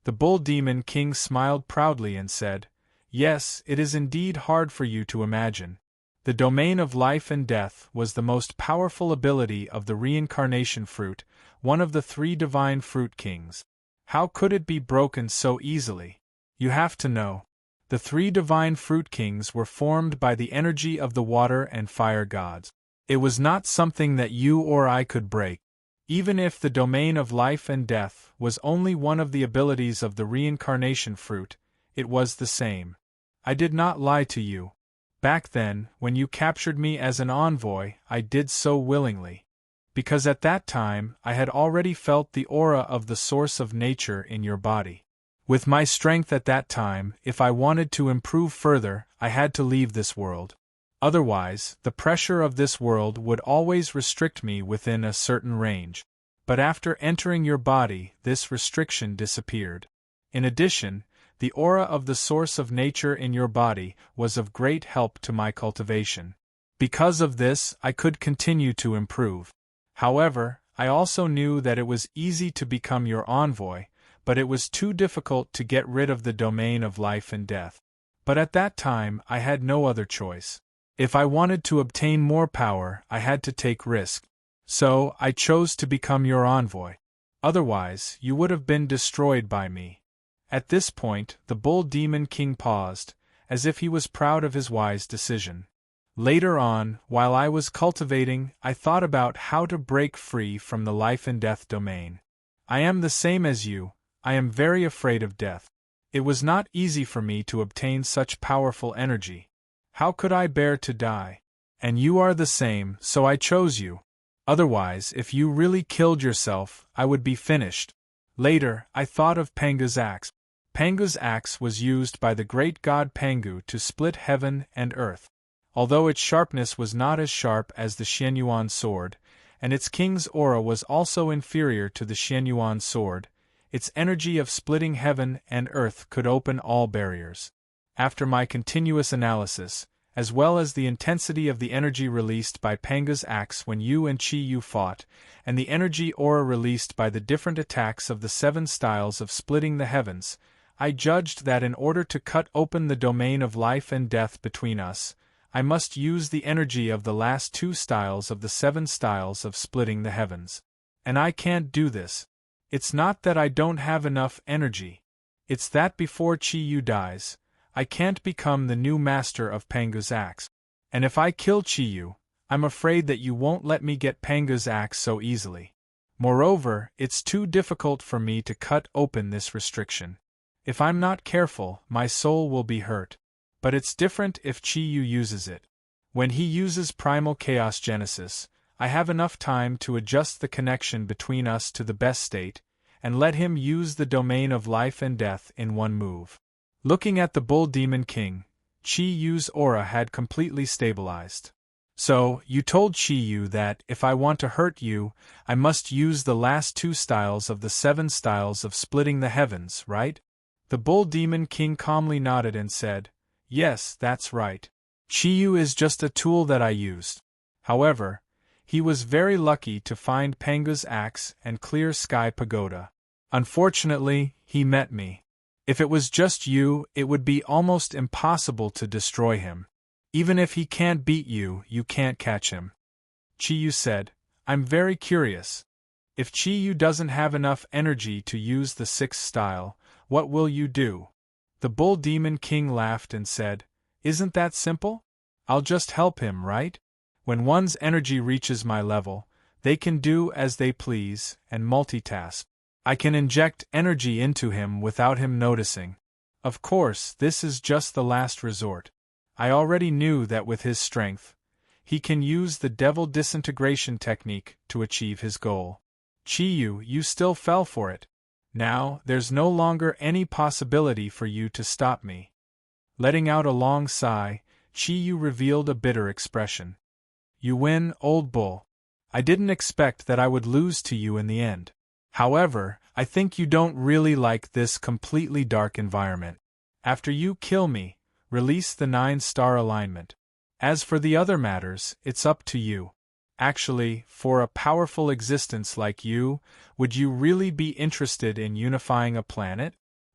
The Bull Demon King smiled proudly and said, "Yes, it is indeed hard for you to imagine. The domain of life and death was the most powerful ability of the reincarnation fruit, one of the 3 divine fruit kings. How could it be broken so easily? You have to know. The 3 divine fruit kings were formed by the energy of the water and fire gods. It was not something that you or I could break. Even if the domain of life and death was only one of the abilities of the reincarnation fruit, it was the same. I did not lie to you. Back then, when you captured me as an envoy, I did so willingly. Because at that time, I had already felt the aura of the source of nature in your body. With my strength at that time, if I wanted to improve further, I had to leave this world. Otherwise, the pressure of this world would always restrict me within a certain range. But after entering your body, this restriction disappeared. In addition, the aura of the source of nature in your body was of great help to my cultivation. Because of this, I could continue to improve. However, I also knew that it was easy to become your envoy, but it was too difficult to get rid of the domain of life and death. But at that time, I had no other choice. If I wanted to obtain more power, I had to take risk. So, I chose to become your envoy. Otherwise, you would have been destroyed by me. At this point, the Bull Demon King paused, as if he was proud of his wise decision. Later on, while I was cultivating, I thought about how to break free from the life and death domain. I am the same as you. I am very afraid of death. It was not easy for me to obtain such powerful energy. How could I bear to die? And you are the same, so I chose you. Otherwise, if you really killed yourself, I would be finished. Later, I thought of Pangu's axe. Pangu's axe was used by the great god Pangu to split heaven and earth. Although its sharpness was not as sharp as the Xianyuan sword, and its king's aura was also inferior to the Xianyuan sword, its energy of splitting heaven and earth could open all barriers. After my continuous analysis, as well as the intensity of the energy released by Pangu's axe when you and Chi-Yu fought, and the energy aura released by the different attacks of the 7 styles of splitting the heavens, I judged that in order to cut open the domain of life and death between us, I must use the energy of the last 2 styles of the 7 styles of splitting the heavens. And I can't do this. It's not that I don't have enough energy. It's that before Chi-Yu dies, I can't become the new master of Pangu's axe. And if I kill Chi-Yu, I'm afraid that you won't let me get Pangu's axe so easily. Moreover, it's too difficult for me to cut open this restriction. If I'm not careful, my soul will be hurt. But it's different if Chi-Yu uses it. When he uses primal chaos genesis, I have enough time to adjust the connection between us to the best state, and let him use the domain of life and death in one move. Looking at the Bull Demon King, Chi-Yu's aura had completely stabilized. So, you told Chi-Yu that, if I want to hurt you, I must use the last 2 styles of the 7 styles of splitting the heavens, right? The Bull Demon King calmly nodded and said, "Yes, that's right. Chi-Yu is just a tool that I used." However, he was very lucky to find Pangu's axe and Clear Sky Pagoda. Unfortunately, he met me. If it was just you, it would be almost impossible to destroy him. Even if he can't beat you, you can't catch him. Chi-Yu said, "I'm very curious. If Chi-Yu doesn't have enough energy to use the 6th style, what will you do?" The Bull Demon King laughed and said, "Isn't that simple? I'll just help him, right? When one's energy reaches my level, they can do as they please and multitask. I can inject energy into him without him noticing. Of course, this is just the last resort. I already knew that with his strength, he can use the devil disintegration technique to achieve his goal. Chi-Yu, you still fell for it. Now, there's no longer any possibility for you to stop me." Letting out a long sigh, Chi-Yu revealed a bitter expression. "You win, old bull. I didn't expect that I would lose to you in the end. However, I think you don't really like this completely dark environment. After you kill me, release the 9-star alignment. As for the other matters, it's up to you. Actually, for a powerful existence like you, would you really be interested in unifying a planet?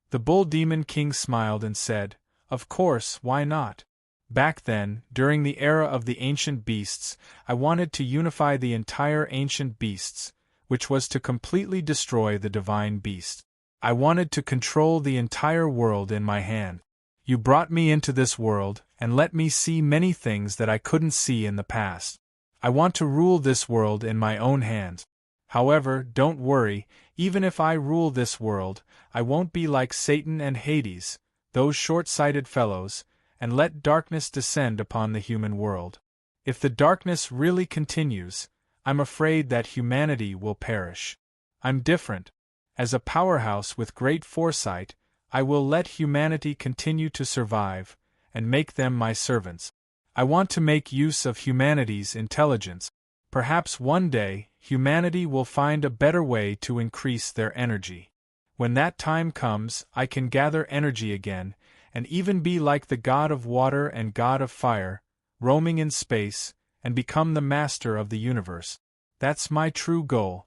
The Bull Demon King smiled and said, Of course, why not? Back then, during the era of the ancient beasts, I wanted to unify the entire ancient beasts, which was to completely destroy the divine beast. I wanted to control the entire world in my hand. You brought me into this world, and let me see many things that I couldn't see in the past. I want to rule this world in my own hands. However, don't worry, even if I rule this world, I won't be like Satan and Hades, those short-sighted fellows, and let darkness descend upon the human world. If the darkness really continues, I'm afraid that humanity will perish. I'm different. As a powerhouse with great foresight, I will let humanity continue to survive, and make them my servants. I want to make use of humanity's intelligence. Perhaps one day, humanity will find a better way to increase their energy. When that time comes, I can gather energy again, and even be like the god of water and god of fire, roaming in space, and become the master of the universe. That's my true goal.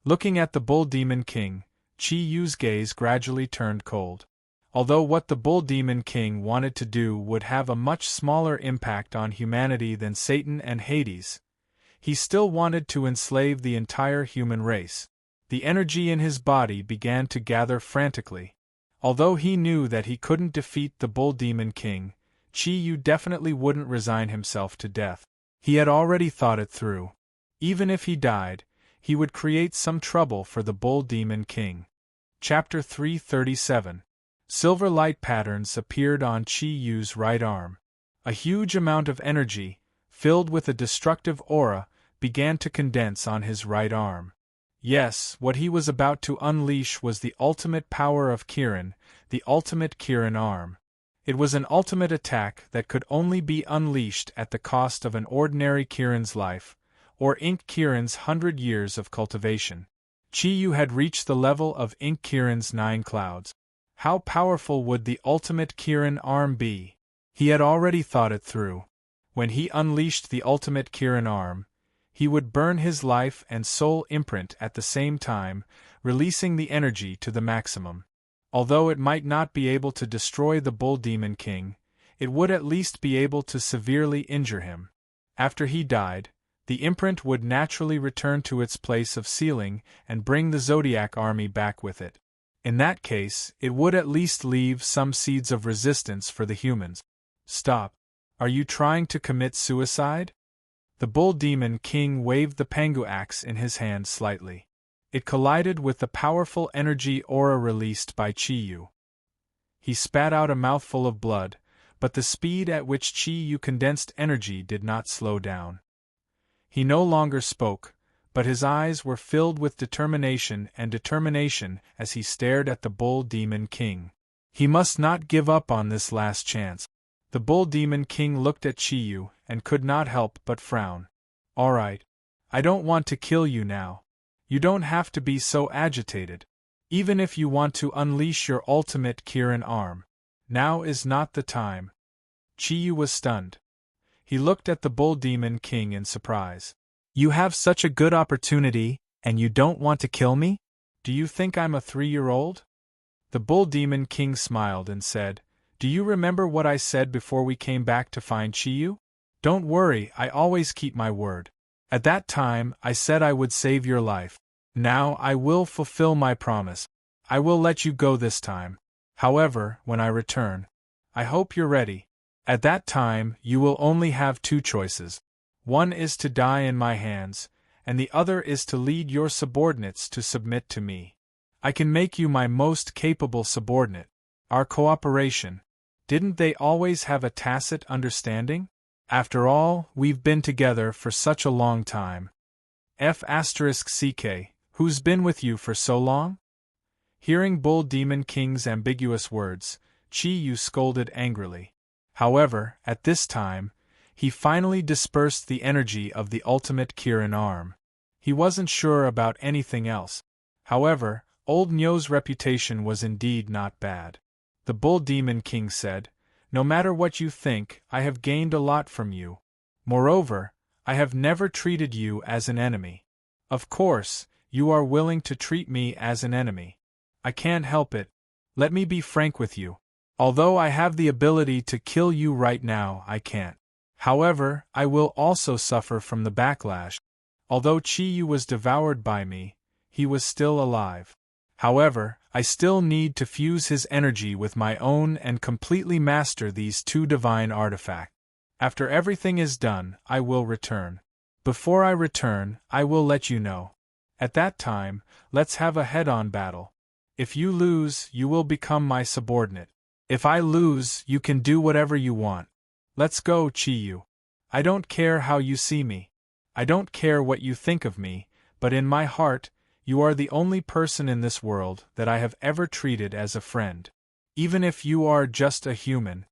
Looking at the Bull Demon King, Chi Yu's gaze gradually turned cold. Although what the Bull Demon King wanted to do would have a much smaller impact on humanity than Satan and Hades, he still wanted to enslave the entire human race. The energy in his body began to gather frantically. Although he knew that he couldn't defeat the Bull Demon King, Chi Yu definitely wouldn't resign himself to death. He had already thought it through. Even if he died, he would create some trouble for the Bull Demon King. Chapter 337. Silver light patterns appeared on Chi Yu's right arm. A huge amount of energy, filled with a destructive aura, began to condense on his right arm. Yes, what he was about to unleash was the ultimate power of Kirin, the ultimate Kirin arm. It was an ultimate attack that could only be unleashed at the cost of an ordinary Kirin's life, or Ink Kirin's 100 years of cultivation. Chi Yu had reached the level of Ink Kirin's 9 clouds. How powerful would the ultimate Kirin arm be? He had already thought it through. When he unleashed the ultimate Kirin arm, he would burn his life and soul imprint at the same time, releasing the energy to the maximum. Although it might not be able to destroy the Bull Demon King, it would at least be able to severely injure him. After he died, the imprint would naturally return to its place of sealing and bring the Zodiac army back with it. In that case, it would at least leave some seeds of resistance for the humans. Stop. Are you trying to commit suicide? The Bull Demon King waved the Pangu axe in his hand slightly. It collided with the powerful energy aura released by Chi Yu. He spat out a mouthful of blood, but the speed at which Chi Yu condensed energy did not slow down. He no longer spoke, but his eyes were filled with determination as he stared at the Bull Demon King. He must not give up on this last chance. The Bull Demon King looked at Chi Yu and could not help but frown. All right. I don't want to kill you now. You don't have to be so agitated. Even if you want to unleash your ultimate Kirin arm, now is not the time. Chi Yu was stunned. He looked at the Bull Demon King in surprise. You have such a good opportunity, and you don't want to kill me? Do you think I'm a 3-year-old? The Bull Demon King smiled and said, Do you remember what I said before we came back to find Chi Yu? Don't worry, I always keep my word. At that time, I said I would save your life. Now I will fulfill my promise. I will let you go this time. However, when I return, I hope you're ready. At that time, you will only have 2 choices. One is to die in my hands, and the other is to lead your subordinates to submit to me. I can make you my most capable subordinate. Our cooperation. Didn't they always have a tacit understanding? After all, we've been together for such a long time. F***CK, who's been with you for so long? Hearing Bull Demon King's ambiguous words, Chi Yu scolded angrily. However, at this time, he finally dispersed the energy of the ultimate Kirin arm. He wasn't sure about anything else. However, Old Nyo's reputation was indeed not bad. The Bull Demon King said, No matter what you think, I have gained a lot from you. Moreover, I have never treated you as an enemy. Of course, you are willing to treat me as an enemy. I can't help it. Let me be frank with you. Although I have the ability to kill you right now, I can't. However, I will also suffer from the backlash. Although Chi-Yu was devoured by me, he was still alive. However, I still need to fuse his energy with my own and completely master these two divine artifacts. After everything is done, I will return. Before I return, I will let you know. At that time, let's have a head-on battle. If you lose, you will become my subordinate. If I lose, you can do whatever you want. Let's go, Chi-Yu. I don't care how you see me. I don't care what you think of me, but in my heart, you are the only person in this world that I have ever treated as a friend. Even if you are just a human.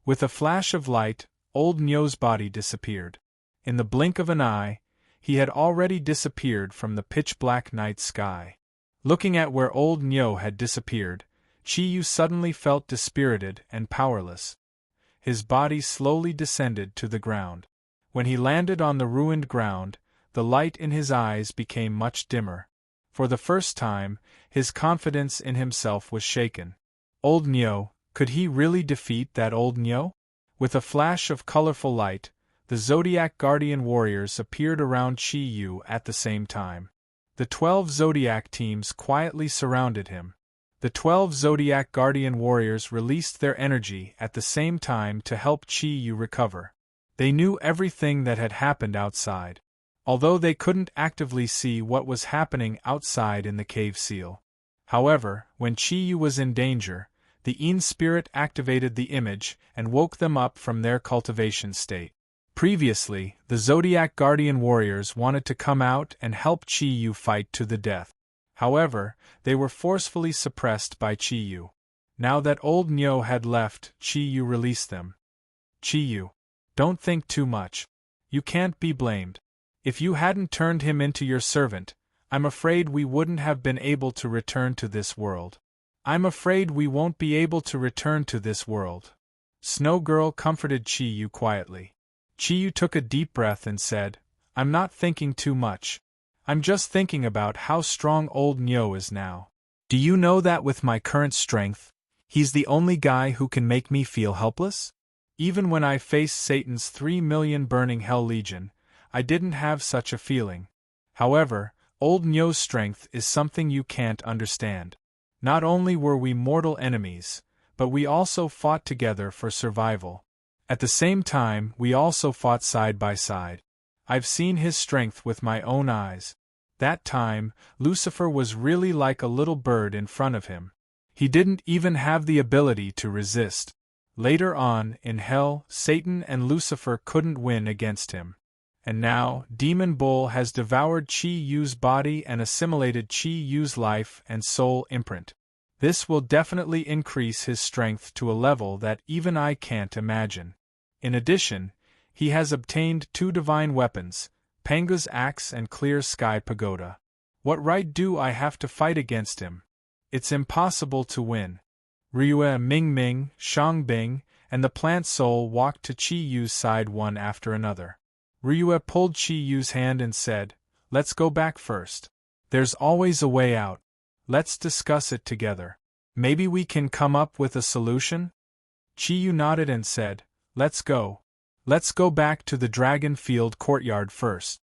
With a flash of light, old Nyo's body disappeared. In the blink of an eye, he had already disappeared from the pitch-black night sky. Looking at where old Nyo had disappeared, Chi-Yu suddenly felt dispirited and powerless. His body slowly descended to the ground. When he landed on the ruined ground, the light in his eyes became much dimmer. For the first time, his confidence in himself was shaken. Old Nyo, could he really defeat that old Nyo? With a flash of colorful light, the Zodiac Guardian warriors appeared around Chi-Yu at the same time. The 12 Zodiac teams quietly surrounded him. The 12 Zodiac Guardian warriors released their energy at the same time to help Chi-Yu recover. They knew everything that had happened outside, although they couldn't actively see what was happening outside in the cave seal. However, when Chi-Yu was in danger, the Yin spirit activated the image and woke them up from their cultivation state. Previously, the Zodiac Guardian warriors wanted to come out and help Chi-Yu fight to the death. However, they were forcefully suppressed by Chi-Yu. Now that old Nyo had left, Chi-Yu released them. Chi-Yu, don't think too much. You can't be blamed. If you hadn't turned him into your servant, I'm afraid we wouldn't have been able to return to this world. I'm afraid we won't be able to return to this world. Snow Girl comforted Chi-Yu quietly. Chi-Yu took a deep breath and said, I'm not thinking too much. I'm just thinking about how strong old Nyo is now. Do you know that with my current strength, he's the only guy who can make me feel helpless? Even when I faced Satan's 3 million burning hell legion, I didn't have such a feeling. However, old Nyo's strength is something you can't understand. Not only were we mortal enemies, but we also fought together for survival. At the same time, we also fought side by side. I've seen his strength with my own eyes. That time, Lucifer was really like a little bird in front of him. He didn't even have the ability to resist. Later on, in hell, Satan and Lucifer couldn't win against him. And now, Demon Bull has devoured Chi-Yu's body and assimilated Chi-Yu's life and soul imprint. This will definitely increase his strength to a level that even I can't imagine. In addition, he has obtained 2 divine weapons, Panga's axe and Clear Sky Pagoda. What right do I have to fight against him? It's impossible to win. Ryue, Ming Ming, Shangbing, and the plant soul walked to Chi-Yu's side one after another. Ryue pulled Chi-Yu's hand and said, Let's go back first. There's always a way out. Let's discuss it together. Maybe we can come up with a solution? Chi-Yu nodded and said, Let's go. Let's go back to the Dragon Field courtyard first.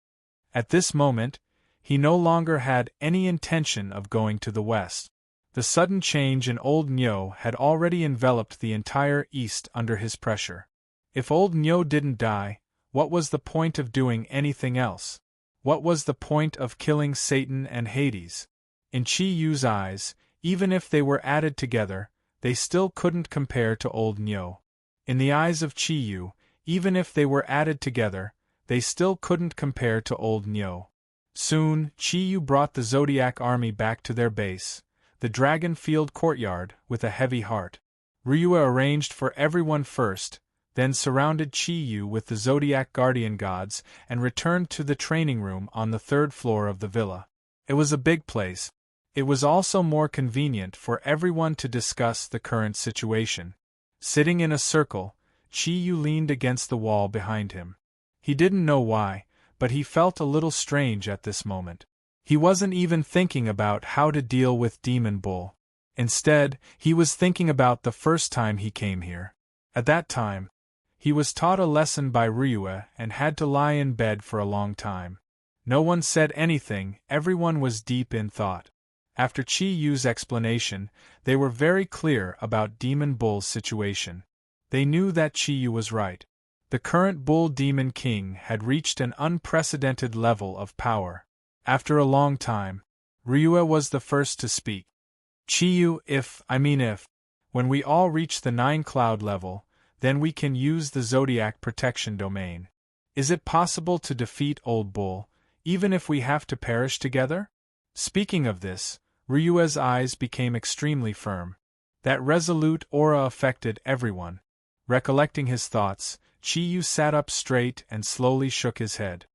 At this moment, he no longer had any intention of going to the west. The sudden change in old Nyo had already enveloped the entire east under his pressure. If old Nyo didn't die, what was the point of doing anything else? What was the point of killing Satan and Hades? In Chi-Yu's eyes, even if they were added together, they still couldn't compare to old Nyo. In the eyes of Chi-Yu, even if they were added together, they still couldn't compare to old Nyo. Soon, Chi-Yu brought the Zodiac army back to their base, the Dragon Field courtyard, with a heavy heart. Ryue arranged for everyone first, then surrounded Chi-Yu with the Zodiac guardian gods and returned to the training room on the 3rd floor of the villa. It was a big place. It was also more convenient for everyone to discuss the current situation. Sitting in a circle, Chi-Yu leaned against the wall behind him. He didn't know why, but he felt a little strange at this moment. He wasn't even thinking about how to deal with Demon Bull. Instead, he was thinking about the first time he came here. At that time, he was taught a lesson by Ryue and had to lie in bed for a long time. No one said anything, everyone was deep in thought. After Chi-Yu's explanation, they were very clear about Demon Bull's situation. They knew that Chi-Yu was right. The current Bull Demon King had reached an unprecedented level of power. After a long time, Ryue was the first to speak. Chi-Yu, if, when we all reach the 9-cloud level, then we can use the Zodiac protection domain. Is it possible to defeat Old Bull, even if we have to perish together? Speaking of this, Ryue's eyes became extremely firm. That resolute aura affected everyone. Recollecting his thoughts, Chi-Yu sat up straight and slowly shook his head.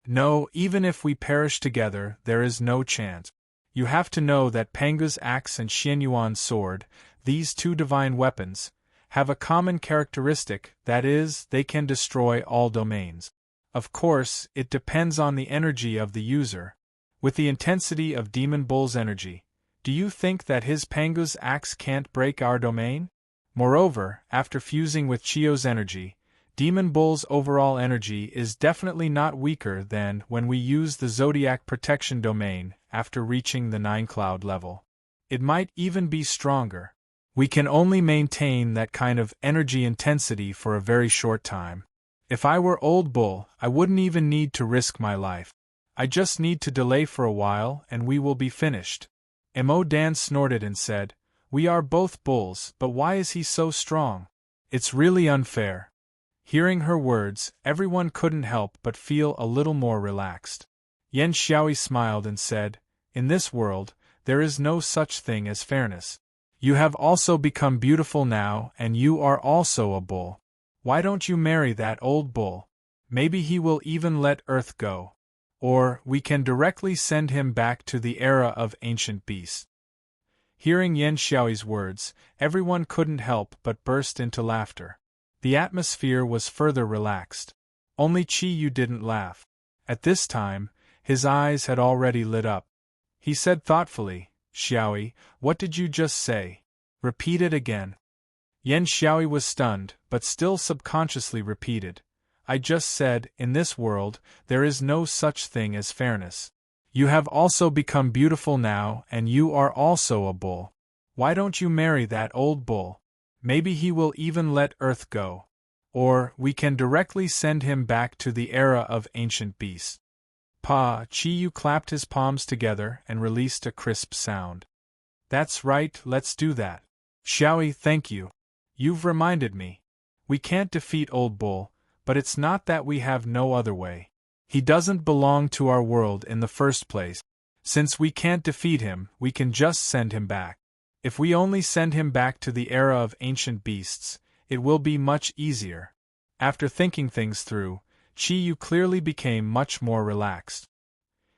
No, even if we perish together, there is no chance. You have to know that Pangu's axe and Xianyuan's sword, these two divine weapons, have a common characteristic, that is, they can destroy all domains. Of course, it depends on the energy of the user. With the intensity of Demon Bull's energy, do you think that his Pangu's axe can't break our domain? Moreover, after fusing with Chiyo's energy, Demon Bull's overall energy is definitely not weaker than when we use the Zodiac protection domain after reaching the 9-cloud level. It might even be stronger. We can only maintain that kind of energy intensity for a very short time. If I were Old Bull, I wouldn't even need to risk my life. I just need to delay for a while and we will be finished. Mo Dan snorted and said, "We are both bulls, but why is he so strong? It's really unfair." Hearing her words, everyone couldn't help but feel a little more relaxed. Yan Xiaoi smiled and said, "In this world, there is no such thing as fairness. You have also become beautiful now and you are also a bull. Why don't you marry that old bull? Maybe he will even let Earth go. Or, we can directly send him back to the era of ancient beasts." Hearing Yan Xiaoi's words, everyone couldn't help but burst into laughter. The atmosphere was further relaxed. Only Chi-Yu didn't laugh. At this time, his eyes had already lit up. He said thoughtfully, "Xiaoi, what did you just say? Repeat it again." Yan Xiaoi was stunned, but still subconsciously repeated, "I just said, in this world, there is no such thing as fairness. You have also become beautiful now and you are also a bull. Why don't you marry that old bull? Maybe he will even let Earth go. Or, we can directly send him back to the era of ancient beasts." Chi-Yu clapped his palms together and released a crisp sound. "That's right, let's do that. Xiaoi, thank you. You've reminded me. We can't defeat Old Bull, but it's not that we have no other way. He doesn't belong to our world in the first place. Since we can't defeat him, we can just send him back. If we only send him back to the era of ancient beasts, it will be much easier." After thinking things through, Chi-Yu clearly became much more relaxed.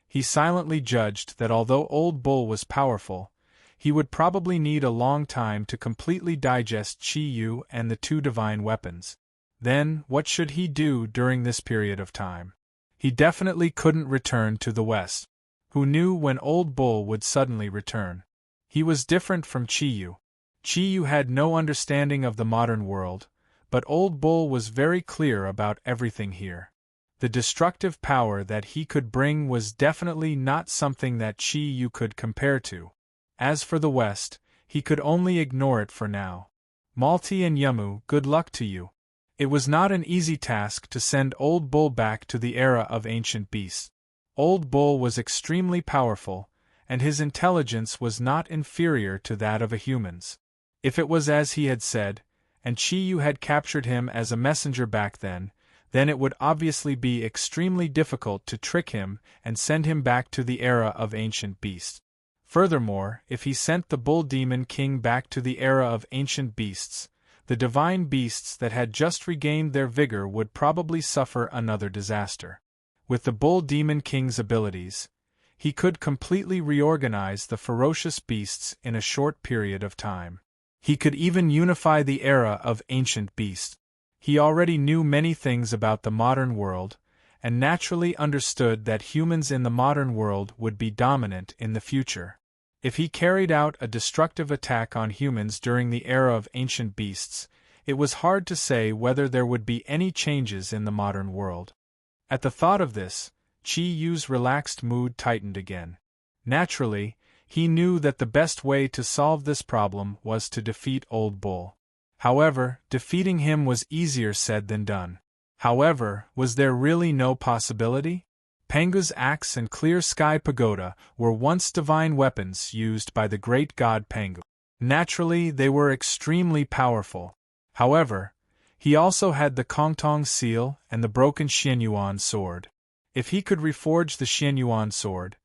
He silently judged that although Old Bull was powerful, he would probably need a long time to completely digest Chi-Yu and the two divine weapons. Then, what should he do during this period of time? He definitely couldn't return to the West. Who knew when Old Bull would suddenly return? He was different from Chi-Yu. Chi-Yu had no understanding of the modern world, but Old Bull was very clear about everything here. The destructive power that he could bring was definitely not something that Chi-Yu could compare to. As for the West, he could only ignore it for now. Malti and Yamu, good luck to you. It was not an easy task to send Old Bull back to the era of ancient beasts. Old Bull was extremely powerful, and his intelligence was not inferior to that of a human's. If it was as he had said, and Chi-Yu had captured him as a messenger back then it would obviously be extremely difficult to trick him and send him back to the era of ancient beasts. Furthermore, if he sent the Bull Demon King back to the era of ancient beasts, the divine beasts that had just regained their vigor would probably suffer another disaster. With the Bull Demon King's abilities, he could completely reorganize the ferocious beasts in a short period of time. He could even unify the era of ancient beasts. He already knew many things about the modern world, and naturally understood that humans in the modern world would be dominant in the future. If he carried out a destructive attack on humans during the era of ancient beasts, it was hard to say whether there would be any changes in the modern world. At the thought of this, Chi Yu's relaxed mood tightened again. Naturally, he knew that the best way to solve this problem was to defeat Old Bull. However, defeating him was easier said than done. However, was there really no possibility? Pangu's axe and clear sky pagoda were once divine weapons used by the great god Pangu. Naturally, they were extremely powerful. However, he also had the Kongtong seal and the broken Xianyuan sword. If he could reforge the Xianyuan sword,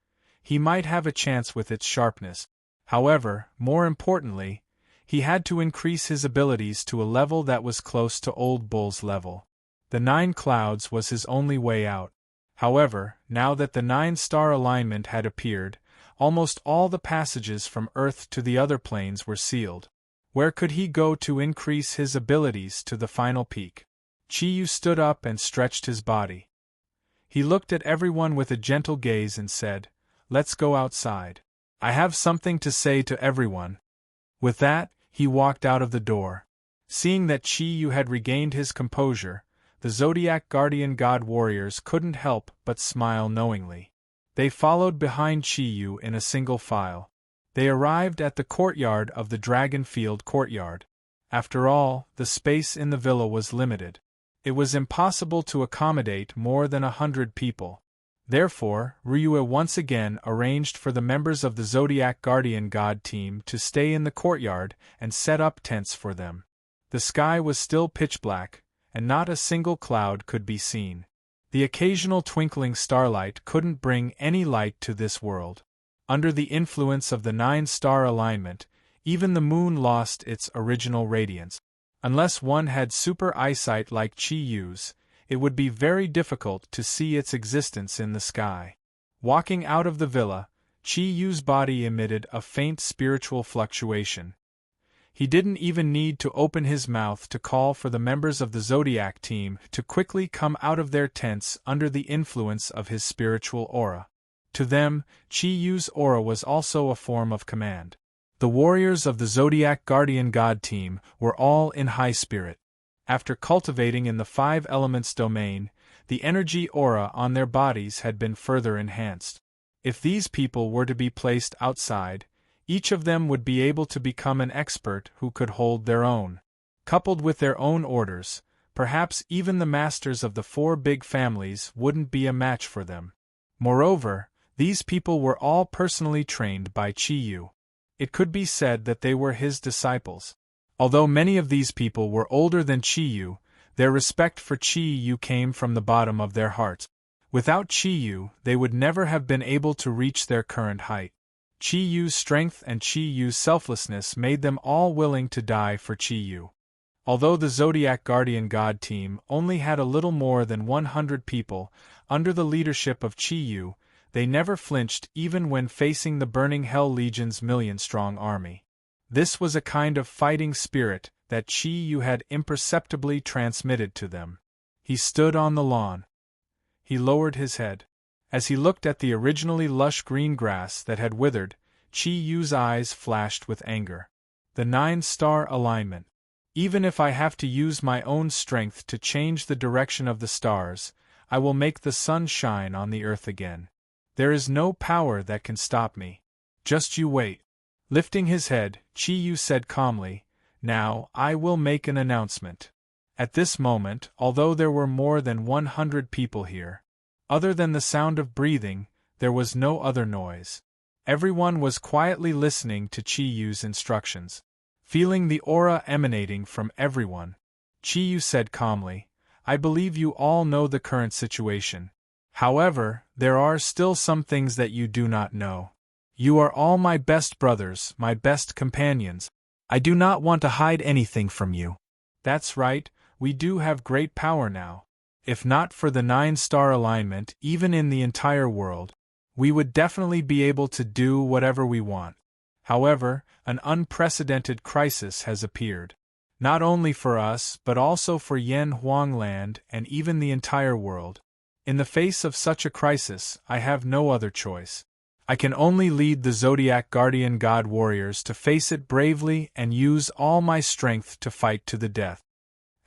he might have a chance with its sharpness. However, more importantly, he had to increase his abilities to a level that was close to Old Bull's level. The 9 clouds was his only way out. However, now that the 9-star alignment had appeared, almost all the passages from Earth to the other planes were sealed. Where could he go to increase his abilities to the final peak? Chi Yu stood up and stretched his body. He looked at everyone with a gentle gaze and said, "Let's go outside. I have something to say to everyone." With that, he walked out of the door. Seeing that Chi Yu had regained his composure, the Zodiac Guardian God warriors couldn't help but smile knowingly. They followed behind Chi Yu in a single file. They arrived at the courtyard of the Dragon Field courtyard. After all, the space in the villa was limited. It was impossible to accommodate more than 100 people. Therefore, Ryue once again arranged for the members of the Zodiac Guardian God team to stay in the courtyard and set up tents for them. The sky was still pitch black, and not a single cloud could be seen. The occasional twinkling starlight couldn't bring any light to this world. Under the influence of the 9-star alignment, even the moon lost its original radiance. Unless one had super eyesight like Chi Yu's, it would be very difficult to see its existence in the sky. Walking out of the villa, Chi Yu's body emitted a faint spiritual fluctuation. He didn't even need to open his mouth to call for the members of the Zodiac team to quickly come out of their tents under the influence of his spiritual aura. To them, Chi Yu's aura was also a form of command. The warriors of the Zodiac Guardian God team were all in high spirit. After cultivating in the 5 elements domain, the energy aura on their bodies had been further enhanced. If these people were to be placed outside, each of them would be able to become an expert who could hold their own. Coupled with their own orders, perhaps even the masters of the 4 big families wouldn't be a match for them. Moreover, these people were all personally trained by Chi Yu. It could be said that they were his disciples. Although many of these people were older than Chi Yu, their respect for Chi Yu came from the bottom of their hearts. Without Chi Yu, they would never have been able to reach their current height. Chi Yu's strength and Chi Yu's selflessness made them all willing to die for Chi Yu. Although the Zodiac Guardian God team only had a little more than 100 people, under the leadership of Chi Yu, they never flinched even when facing the Burning Hell Legion's million-strong army. This was a kind of fighting spirit that Chi Yu had imperceptibly transmitted to them. He stood on the lawn. He lowered his head. As he looked at the originally lush green grass that had withered, Chi Yu's eyes flashed with anger. The 9-star alignment. Even if I have to use my own strength to change the direction of the stars, I will make the sun shine on the earth again. There is no power that can stop me. Just you wait. Lifting his head, Chi Yu said calmly, "Now, I will make an announcement." At this moment, although there were more than 100 people here, other than the sound of breathing, there was no other noise. Everyone was quietly listening to Chi Yu's instructions. Feeling the aura emanating from everyone, Chi Yu said calmly, "I believe you all know the current situation. However, there are still some things that you do not know. You are all my best brothers, my best companions. I do not want to hide anything from you. That's right, we do have great power now. If not for the 9-star alignment, even in the entire world, we would definitely be able to do whatever we want. However, an unprecedented crisis has appeared. Not only for us but also for Yen Huang Land and even the entire world. In the face of such a crisis, I have no other choice. I can only lead the Zodiac Guardian God Warriors to face it bravely and use all my strength to fight to the death.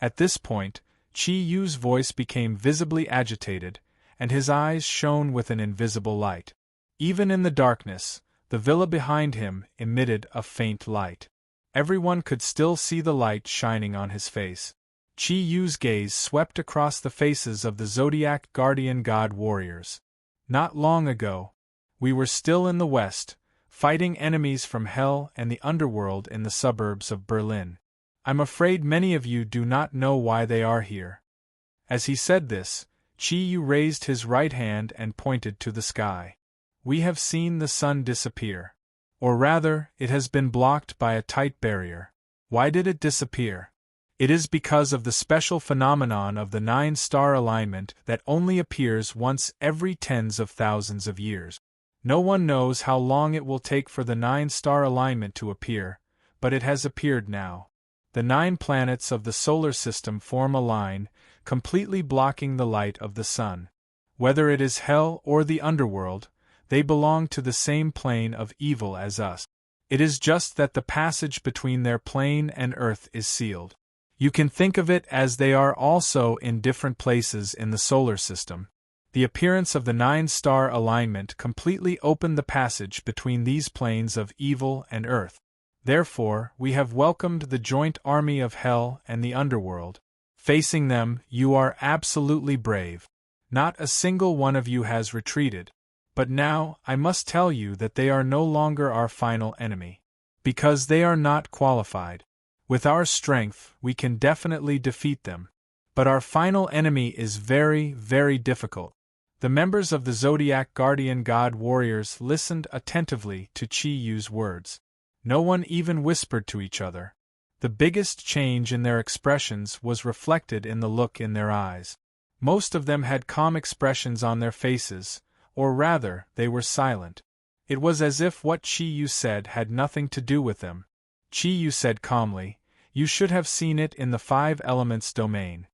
At this point, Qi Yu's voice became visibly agitated, and his eyes shone with an invisible light. Even in the darkness, the villa behind him emitted a faint light. Everyone could still see the light shining on his face. Qi Yu's gaze swept across the faces of the Zodiac Guardian God Warriors. Not long ago, we were still in the West, fighting enemies from Hell and the underworld in the suburbs of Berlin. I'm afraid many of you do not know why they are here. As he said this, Qi Yu raised his right hand and pointed to the sky. We have seen the sun disappear. Or rather, it has been blocked by a tight barrier. Why did it disappear? It is because of the special phenomenon of the 9-star alignment that only appears once every tens of thousands of years. No one knows how long it will take for the 9-star alignment to appear, but it has appeared now. The 9 planets of the solar system form a line, completely blocking the light of the sun. Whether it is Hell or the underworld, they belong to the same plane of evil as us. It is just that the passage between their plane and Earth is sealed. You can think of it as they are also in different places in the solar system. The appearance of the 9-star alignment completely opened the passage between these planes of evil and Earth. Therefore, we have welcomed the joint army of Hell and the underworld. Facing them, you are absolutely brave. Not a single one of you has retreated. But now, I must tell you that they are no longer our final enemy. Because they are not qualified. With our strength, we can definitely defeat them. But our final enemy is very, very difficult. The members of the Zodiac Guardian God Warriors listened attentively to Qi Yu's words. No one even whispered to each other. The biggest change in their expressions was reflected in the look in their eyes. Most of them had calm expressions on their faces, or rather, they were silent. It was as if what Qi Yu said had nothing to do with them. Qi Yu said calmly, "You should have seen it in the 5 elements domain.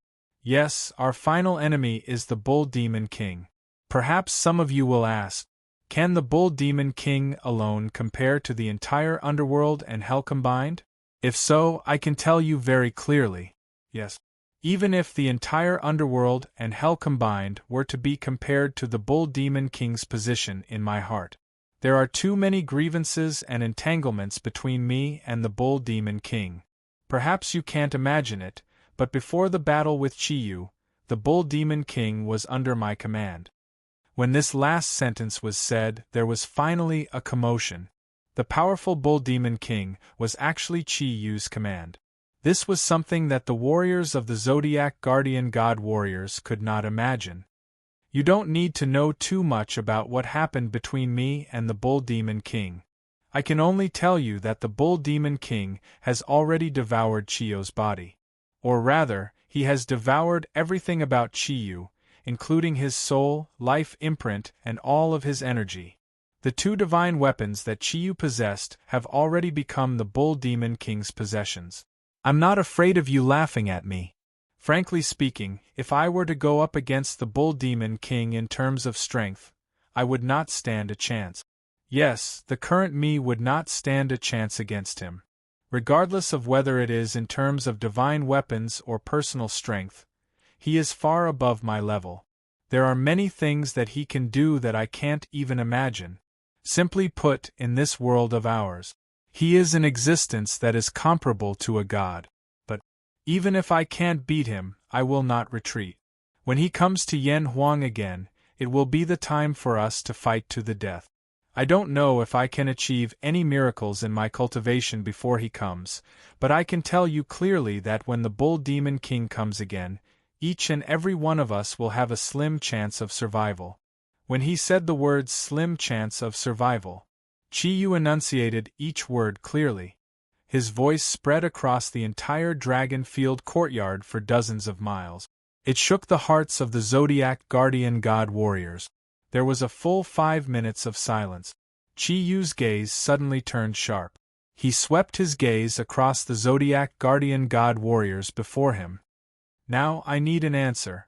Yes, our final enemy is the Bull Demon King. Perhaps some of you will ask, can the Bull Demon King alone compare to the entire underworld and Hell combined? If so, I can tell you very clearly, yes. Even if the entire underworld and Hell combined were to be compared to the Bull Demon King's position in my heart, there are too many grievances and entanglements between me and the Bull Demon King. Perhaps you can't imagine it, but before the battle with Qi Yu, the Bull Demon King was under my command." When this last sentence was said, there was finally a commotion. The powerful Bull Demon King was actually Qi Yu's command. This was something that the warriors of the Zodiac Guardian God Warriors could not imagine. You don't need to know too much about what happened between me and the Bull Demon King. I can only tell you that the Bull Demon King has already devoured Qi Yu's body. Or rather, he has devoured everything about Qi Yu, including his soul, life imprint, and all of his energy. The 2 divine weapons that Qi Yu possessed have already become the Bull Demon King's possessions. I'm not afraid of you laughing at me. Frankly speaking, if I were to go up against the Bull Demon King in terms of strength, I would not stand a chance. Yes, the current me would not stand a chance against him. Regardless of whether it is in terms of divine weapons or personal strength, he is far above my level. There are many things that he can do that I can't even imagine. Simply put, in this world of ours, he is an existence that is comparable to a god. But, even if I can't beat him, I will not retreat. When he comes to Yen Huang again, it will be the time for us to fight to the death. I don't know if I can achieve any miracles in my cultivation before he comes, but I can tell you clearly that when the Bull Demon King comes again, each and every one of us will have a slim chance of survival. When he said the words slim chance of survival, Qi Yu enunciated each word clearly. His voice spread across the entire Dragon Field courtyard for dozens of miles. It shook the hearts of the Zodiac Guardian God Warriors. There was a full 5 minutes of silence. Chi Yu's gaze suddenly turned sharp. He swept his gaze across the Zodiac guardian god warriors before him. Now I need an answer.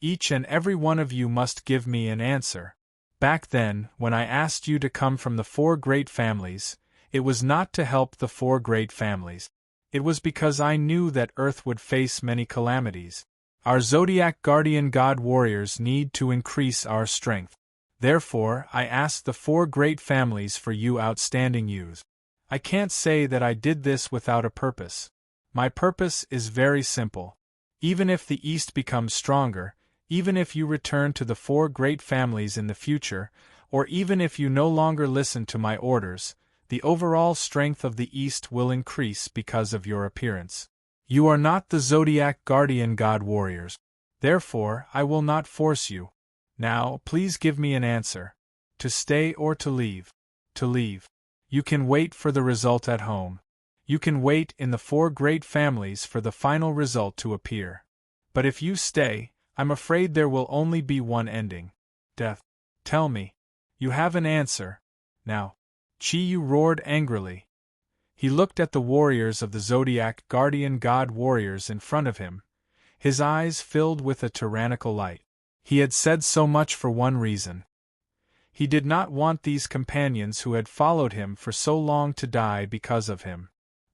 Each and every one of you must give me an answer. Back then, when I asked you to come from the 4 great families, it was not to help the 4 great families. It was because I knew that Earth would face many calamities. Our Zodiac guardian god warriors need to increase our strength. Therefore, I asked the 4 great families for you outstanding youths. I can't say that I did this without a purpose. My purpose is very simple. Even if the East becomes stronger, even if you return to the 4 great families in the future, or even if you no longer listen to my orders, the overall strength of the East will increase because of your appearance. You are not the Zodiac guardian god warriors. Therefore, I will not force you. Now, please give me an answer. To stay or to leave? To leave. You can wait for the result at home. You can wait in the 4 great families for the final result to appear. But if you stay, I'm afraid there will only be one ending. Death. Tell me. You have an answer. Now. Chi Yu roared angrily. He looked at the warriors of the Zodiac guardian god warriors in front of him, his eyes filled with a tyrannical light. He had said so much for one reason. He did not want these companions who had followed him for so long to die because of him.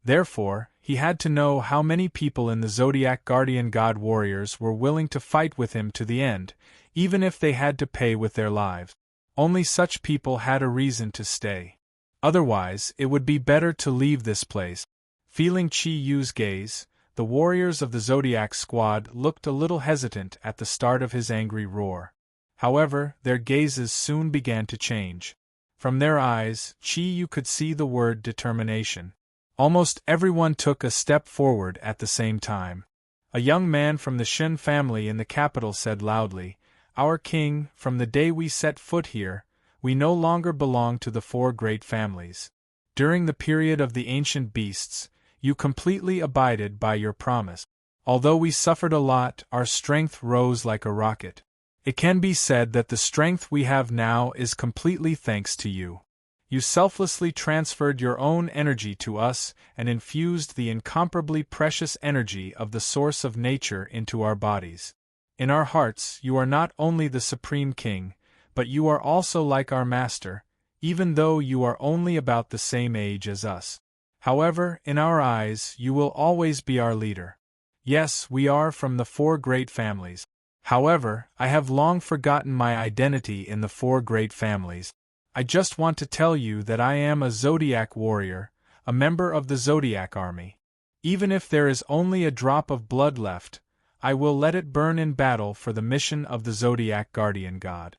Therefore, he had to know how many people in the Zodiac guardian god warriors were willing to fight with him to the end, even if they had to pay with their lives. Only such people had a reason to stay. Otherwise, it would be better to leave this place. Feeling Chi Yu's gaze, the warriors of the Zodiac squad looked a little hesitant at the start of his angry roar. However, their gazes soon began to change. From their eyes, Chi Yu could see the word determination. Almost everyone took a step forward at the same time. A young man from the Shen family in the capital said loudly, "Our king, from the day we set foot here, we no longer belong to the 4 great families. During the period of the ancient beasts, you completely abided by your promise. Although we suffered a lot, our strength rose like a rocket. It can be said that the strength we have now is completely thanks to you. You selflessly transferred your own energy to us and infused the incomparably precious energy of the source of nature into our bodies. In our hearts, you are not only the supreme king, but you are also like our master, even though you are only about the same age as us. However, in our eyes, you will always be our leader. Yes, we are from the 4 great families. However, I have long forgotten my identity in the 4 great families. I just want to tell you that I am a Zodiac warrior, a member of the Zodiac army. Even if there is only a drop of blood left, I will let it burn in battle for the mission of the Zodiac guardian god."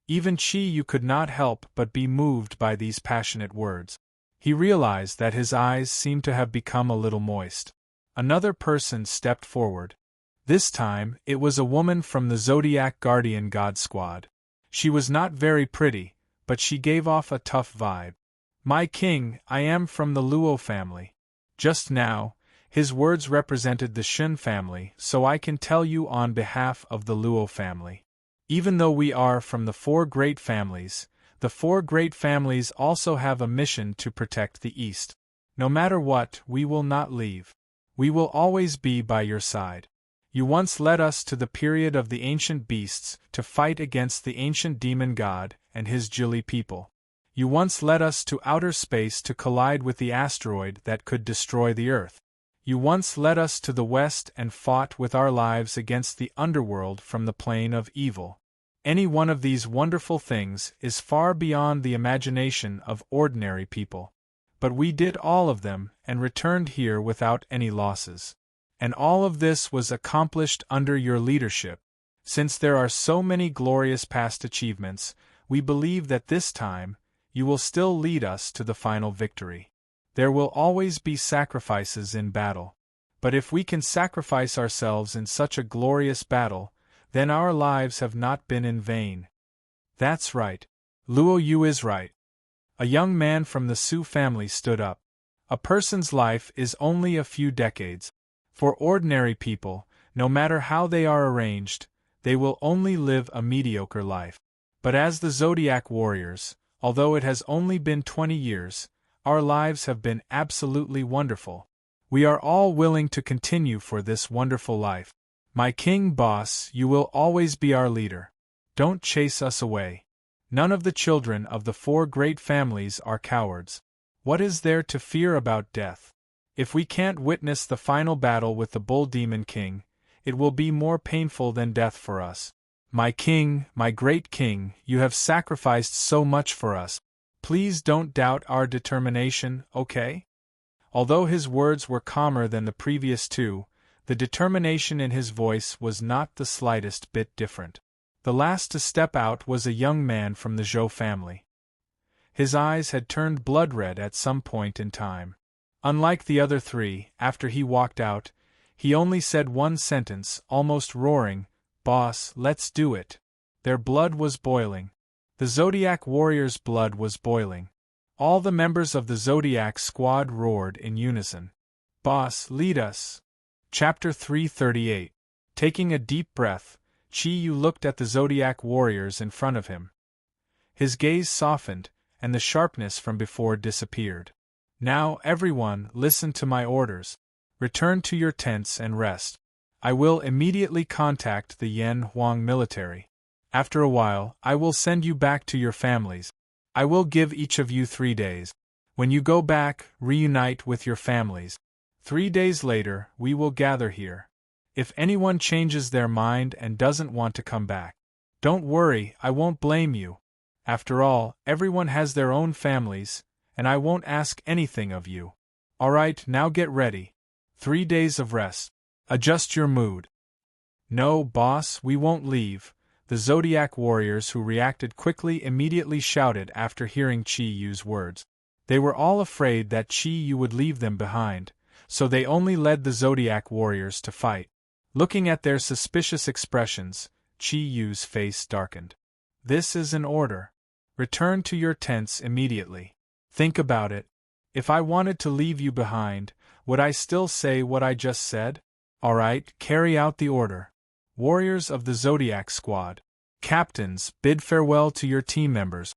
Even Chi Yu could not help but be moved by these passionate words. He realized that his eyes seemed to have become a little moist. Another person stepped forward. This time, it was a woman from the Zodiac guardian god squad. She was not very pretty, but she gave off a tough vibe. "My king, I am from the Luo family." Just now, his words represented the Shen family, so I can tell you on behalf of the Luo family. Even though we are from the 4 great families, the 4 great families also have a mission to protect the East. No matter what, we will not leave. We will always be by your side. You once led us to the period of the ancient beasts to fight against the ancient demon god and his Jili people. You once led us to outer space to collide with the asteroid that could destroy the Earth. You once led us to the west and fought with our lives against the underworld from the plane of evil. Any one of these wonderful things is far beyond the imagination of ordinary people. But we did all of them and returned here without any losses. And all of this was accomplished under your leadership. Since there are so many glorious past achievements, we believe that this time, you will still lead us to the final victory. There will always be sacrifices in battle. But if we can sacrifice ourselves in such a glorious battle, then our lives have not been in vain. That's right. Luo Yu is right. A young man from the Su family stood up. A person's life is only a few decades. For ordinary people, no matter how they are arranged, they will only live a mediocre life. But as the Zodiac warriors, Although it has only been 20 years, our lives have been absolutely wonderful. We are all willing to continue for this wonderful life. My king boss, you will always be our leader. Don't chase us away. None of the children of the 4 great families are cowards. What is there to fear about death? If we can't witness the final battle with the Bull Demon King, it will be more painful than death for us. My king, my great king, you have sacrificed so much for us. Please don't doubt our determination, okay? Although his words were calmer than the previous 2, the determination in his voice was not the slightest bit different. The last to step out was a young man from the Zhou family. His eyes had turned blood red at some point in time. Unlike the other 3, after he walked out, he only said one sentence, almost roaring, "Boss, let's do it." Their blood was boiling. The Zodiac warriors' blood was boiling. All the members of the Zodiac squad roared in unison. "Boss, lead us." Chapter 338. Taking a deep breath, Chi Yu looked at the Zodiac warriors in front of him. His gaze softened, and the sharpness from before disappeared. "Now, everyone, listen to my orders. Return to your tents and rest. I will immediately contact the Yan Huang military. After a while, I will send you back to your families. I will give each of you 3 days. When you go back, reunite with your families. 3 days later, we will gather here. If anyone changes their mind and doesn't want to come back, don't worry, I won't blame you. After all, everyone has their own families, and I won't ask anything of you. Alright, now get ready. 3 days of rest. Adjust your mood." "No, boss, we won't leave," the Zodiac warriors who reacted quickly immediately shouted after hearing Chi Yu's words. They were all afraid that Chi Yu would leave them behind, so they only led the Zodiac warriors to fight. Looking at their suspicious expressions, Chi Yu's face darkened. "This is an order. Return to your tents immediately. Think about it. If I wanted to leave you behind, would I still say what I just said? Alright, carry out the order. Warriors of the Zodiac squad. Captains, bid farewell to your team members."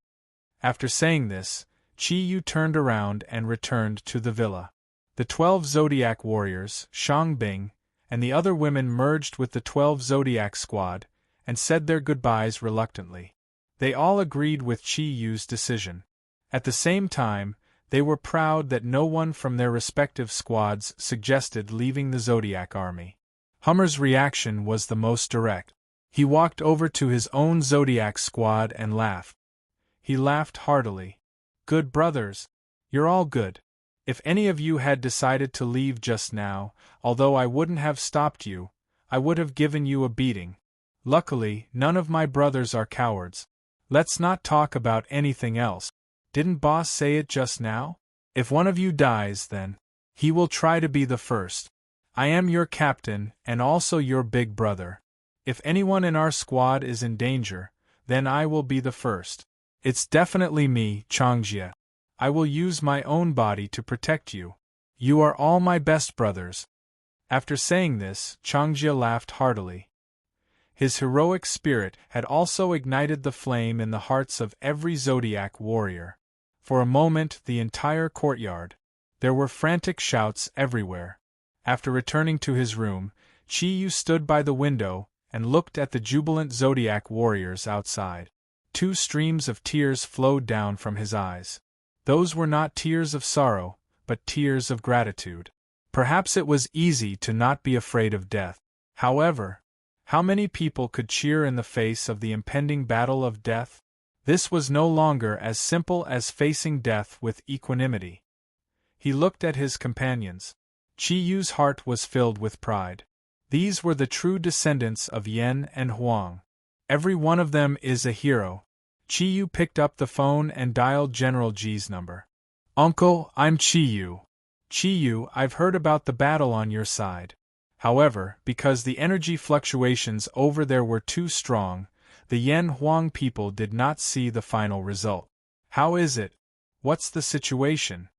After saying this, Chi Yu turned around and returned to the villa. The 12 Zodiac warriors, Shang Bing, and the other women merged with the 12 Zodiac squad, and said their goodbyes reluctantly. They all agreed with Chi Yu's decision. At the same time, they were proud that no one from their respective squads suggested leaving the Zodiac army. Hummer's reaction was the most direct. He walked over to his own Zodiac squad and laughed. He laughed heartily. "Good brothers. You're all good. If any of you had decided to leave just now, although I wouldn't have stopped you, I would have given you a beating. Luckily, none of my brothers are cowards. Let's not talk about anything else. Didn't boss say it just now? If one of you dies, then he will try to be the first. I am your captain and also your big brother. If anyone in our squad is in danger, then I will be the first. It's definitely me, Changjie. I will use my own body to protect you. You are all my best brothers." After saying this, Changjie laughed heartily. His heroic spirit had also ignited the flame in the hearts of every Zodiac warrior. For a moment, the entire courtyard. There were frantic shouts everywhere. After returning to his room, Chi Yu stood by the window and looked at the jubilant Zodiac warriors outside. 2 streams of tears flowed down from his eyes. Those were not tears of sorrow, but tears of gratitude. Perhaps it was easy to not be afraid of death. However, how many people could cheer in the face of the impending battle of death? This was no longer as simple as facing death with equanimity. He looked at his companions. Chi Yu's heart was filled with pride. These were the true descendants of Yan and Huang. Every one of them is a hero. Chi Yu picked up the phone and dialed General Ji's number. "Uncle, I'm Chi Yu. Chi Yu, I've heard about the battle on your side. However, because the energy fluctuations over there were too strong, the Yan Huang people did not see the final result. How is it? What's the situation?"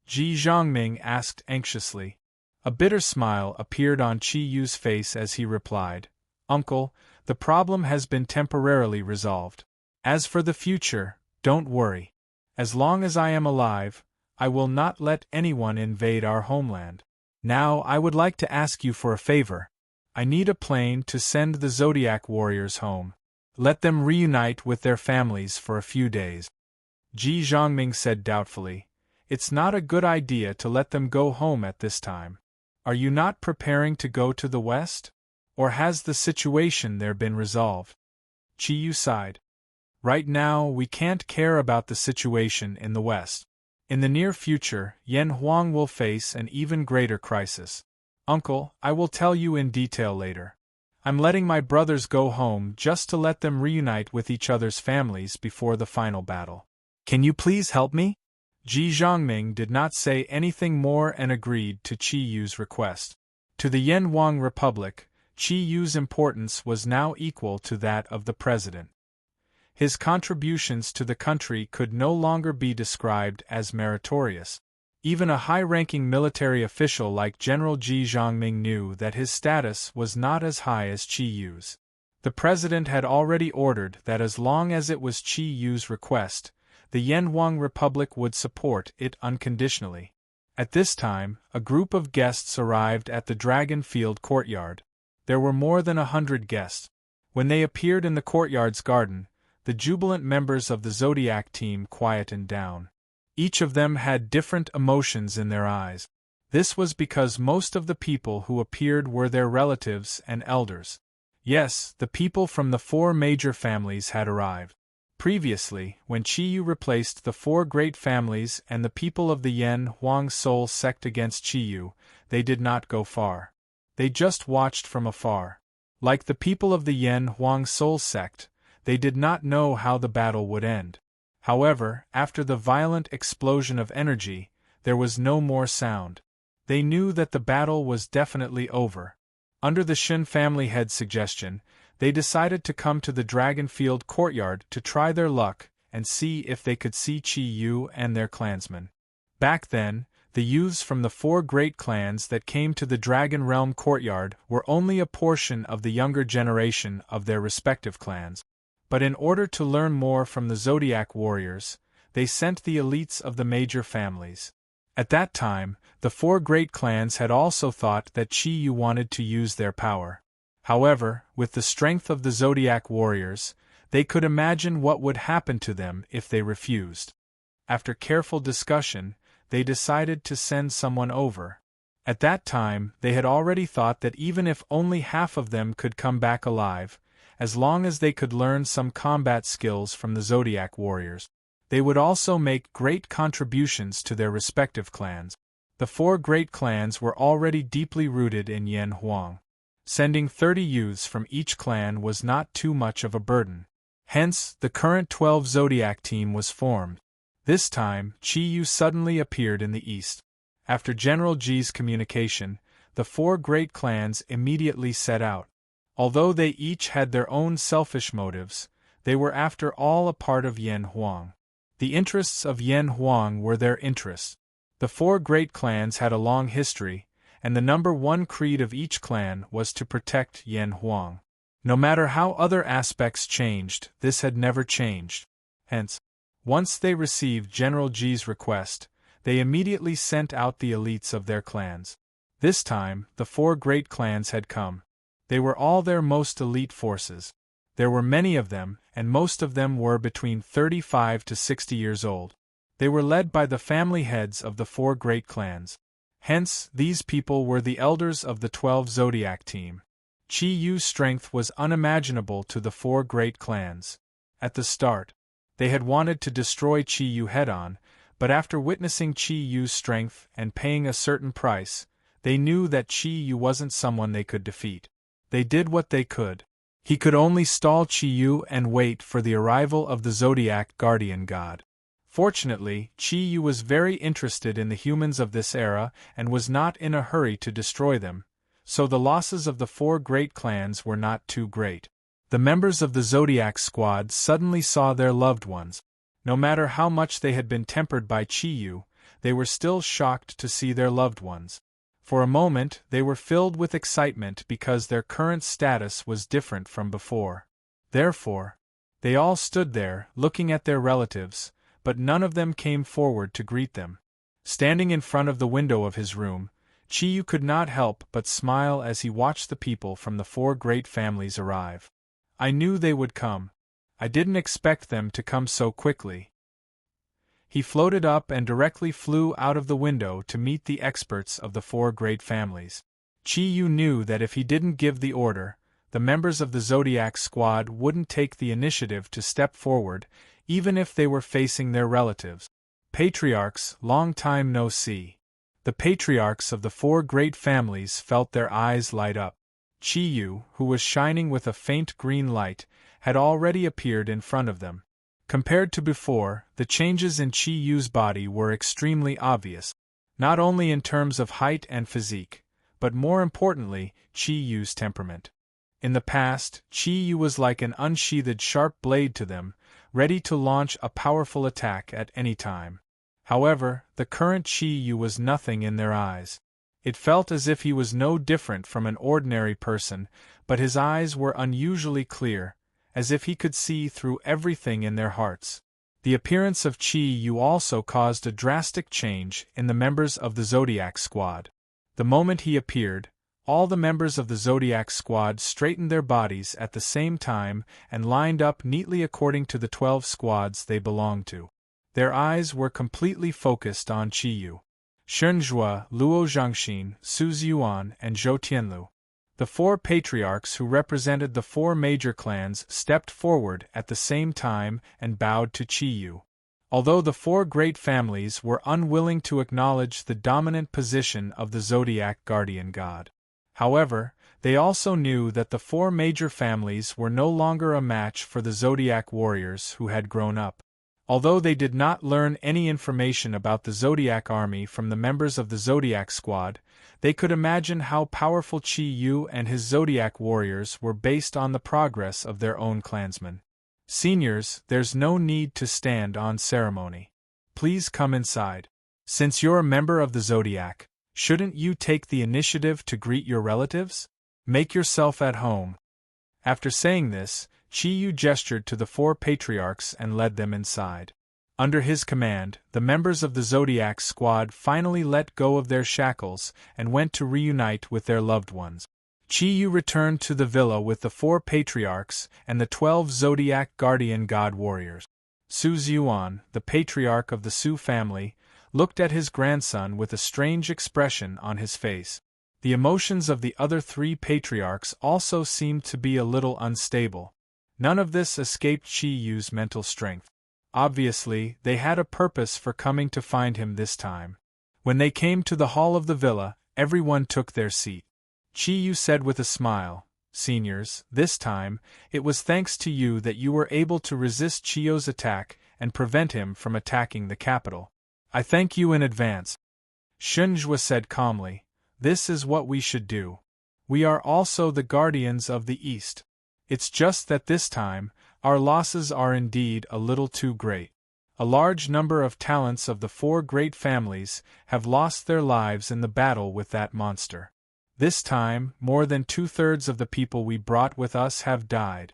Ji Zhongming asked anxiously. A bitter smile appeared on Chi Yu's face as he replied, "Uncle, the problem has been temporarily resolved. As for the future, don't worry. As long as I am alive, I will not let anyone invade our homeland. Now I would like to ask you for a favor. I need a plane to send the Zodiac warriors home. Let them reunite with their families for a few days. Ji Zhongming said doubtfully, It's not a good idea to let them go home at this time. Are you not preparing to go to the west? Or has the situation there been resolved? Chi Yu sighed. Right now, we can't care about the situation in the west. In the near future, Yan Huang will face an even greater crisis. Uncle, I will tell you in detail later. I'm letting my brothers go home just to let them reunite with each other's families before the final battle. Can you please help me? Ji Zhongming did not say anything more and agreed to Qi Yu's request. To the Yan Huang Republic, Qi Yu's importance was now equal to that of the president. His contributions to the country could no longer be described as meritorious. Even a high-ranking military official like General Ji Zhongming knew that his status was not as high as Qi Yu's. The president had already ordered that as long as it was Qi Yu's request, the Yan Huang Republic would support it unconditionally. At this time, a group of guests arrived at the Dragon Field courtyard. There were more than 100 guests. When they appeared in the courtyard's garden, the jubilant members of the Zodiac team quietened down. Each of them had different emotions in their eyes. This was because most of the people who appeared were their relatives and elders. Yes, the people from the 4 major families had arrived. Previously, when Qi Yu replaced the 4 great families and the people of the Yan Huang Soul sect against Qi Yu, they did not go far. They just watched from afar. Like the people of the Yan Huang Soul sect, they did not know how the battle would end. However, after the violent explosion of energy, there was no more sound. They knew that the battle was definitely over. Under the Shin family head's suggestion, they decided to come to the Dragonfield courtyard to try their luck and see if they could see Qi Yu and their clansmen. Back then, the youths from the 4 great clans that came to the Dragon Realm courtyard were only a portion of the younger generation of their respective clans. But in order to learn more from the Zodiac warriors, they sent the elites of the major families. At that time, the 4 great clans had also thought that Qi Yu wanted to use their power. However, with the strength of the Zodiac warriors, they could imagine what would happen to them if they refused. After careful discussion, they decided to send someone over. At that time, they had already thought that even if only half of them could come back alive, as long as they could learn some combat skills from the Zodiac warriors, they would also make great contributions to their respective clans. The 4 great clans were already deeply rooted in Yan Huang. Sending 30 youths from each clan was not too much of a burden. Hence, the current 12 Zodiac team was formed. This time, Qi Yu suddenly appeared in the east. After General Ji's communication, the 4 great clans immediately set out. Although they each had their own selfish motives, they were after all a part of Yan Huang. The interests of Yan Huang were their interests. The 4 great clans had a long history, and the number 1 creed of each clan was to protect Yan Huang. No matter how other aspects changed, this had never changed. Hence, once they received General Ji's request, they immediately sent out the elites of their clans. This time, the 4 great clans had come. They were all their most elite forces. There were many of them, and most of them were between 35 to 60 years old. They were led by the family heads of the 4 great clans. Hence, these people were the elders of the 12 Zodiac team. Qi Yu's strength was unimaginable to the 4 great clans. At the start, they had wanted to destroy Qi Yu head-on, but after witnessing Qi Yu's strength and paying a certain price, they knew that Qi Yu wasn't someone they could defeat. They did what they could. He could only stall Qi Yu and wait for the arrival of the Zodiac guardian god. Fortunately, Qi Yu was very interested in the humans of this era and was not in a hurry to destroy them, so the losses of the 4 great clans were not too great. The members of the Zodiac squad suddenly saw their loved ones. No matter how much they had been tempered by Qi Yu, they were still shocked to see their loved ones. For a moment, they were filled with excitement because their current status was different from before. Therefore, they all stood there, looking at their relatives, but none of them came forward to greet them. Standing in front of the window of his room, Chiyu could not help but smile as he watched the people from the 4 great families arrive. I knew they would come. I didn't expect them to come so quickly. He floated up and directly flew out of the window to meet the experts of the 4 great families. Chiyu knew that if he didn't give the order, the members of the Zodiac squad wouldn't take the initiative to step forward, even if they were facing their relatives. Patriarchs, long time no see. The patriarchs of the 4 great families felt their eyes light up. Chiyu, who was shining with a faint green light, had already appeared in front of them. Compared to before, the changes in Chiyu's body were extremely obvious, not only in terms of height and physique, but more importantly, Chiyu's temperament. In the past, Chiyu was like an unsheathed sharp blade to them, ready to launch a powerful attack at any time. However, the current Chiyu was nothing in their eyes. It felt as if he was no different from an ordinary person, but his eyes were unusually clear, as if he could see through everything in their hearts. The appearance of Chiyu also caused a drastic change in the members of the Zodiac squad. The moment he appeared, all the members of the Zodiac squad straightened their bodies at the same time and lined up neatly according to the 12 squads they belonged to. Their eyes were completely focused on Chiyu. Shenzhua, Luo Zhangxin, Su Ziyuan, and Zhou Tianlu. The 4 patriarchs who represented the 4 major clans stepped forward at the same time and bowed to Chiyu. Although the 4 great families were unwilling to acknowledge the dominant position of the Zodiac guardian god. However, they also knew that the 4 major families were no longer a match for the Zodiac warriors who had grown up. Although they did not learn any information about the Zodiac army from the members of the Zodiac squad, they could imagine how powerful Chiyu and his Zodiac warriors were based on the progress of their own clansmen. Seniors, there's no need to stand on ceremony. Please come inside. Since you're a member of the Zodiac, shouldn't you take the initiative to greet your relatives? Make yourself at home. After saying this, Chiyu gestured to the 4 patriarchs and led them inside. Under his command, the members of the Zodiac squad finally let go of their shackles and went to reunite with their loved ones. Chiyu returned to the villa with the 4 patriarchs and the 12 Zodiac guardian god warriors. Su Ziyuan, the patriarch of the Su family, looked at his grandson with a strange expression on his face. The emotions of the other 3 patriarchs also seemed to be a little unstable. None of this escaped Chiyu's mental strength. Obviously, they had a purpose for coming to find him this time. When they came to the hall of the villa, everyone took their seat. Chiyu said with a smile, "Seniors, this time, it was thanks to you that you were able to resist Chiyo's attack and prevent him from attacking the capital. I thank you in advance." Shenzhua said calmly, "This is what we should do. We are also the guardians of the East. It's just that this time, our losses are indeed a little too great. A large number of talents of the 4 great families have lost their lives in the battle with that monster. This time, more than 2/3 of the people we brought with us have died."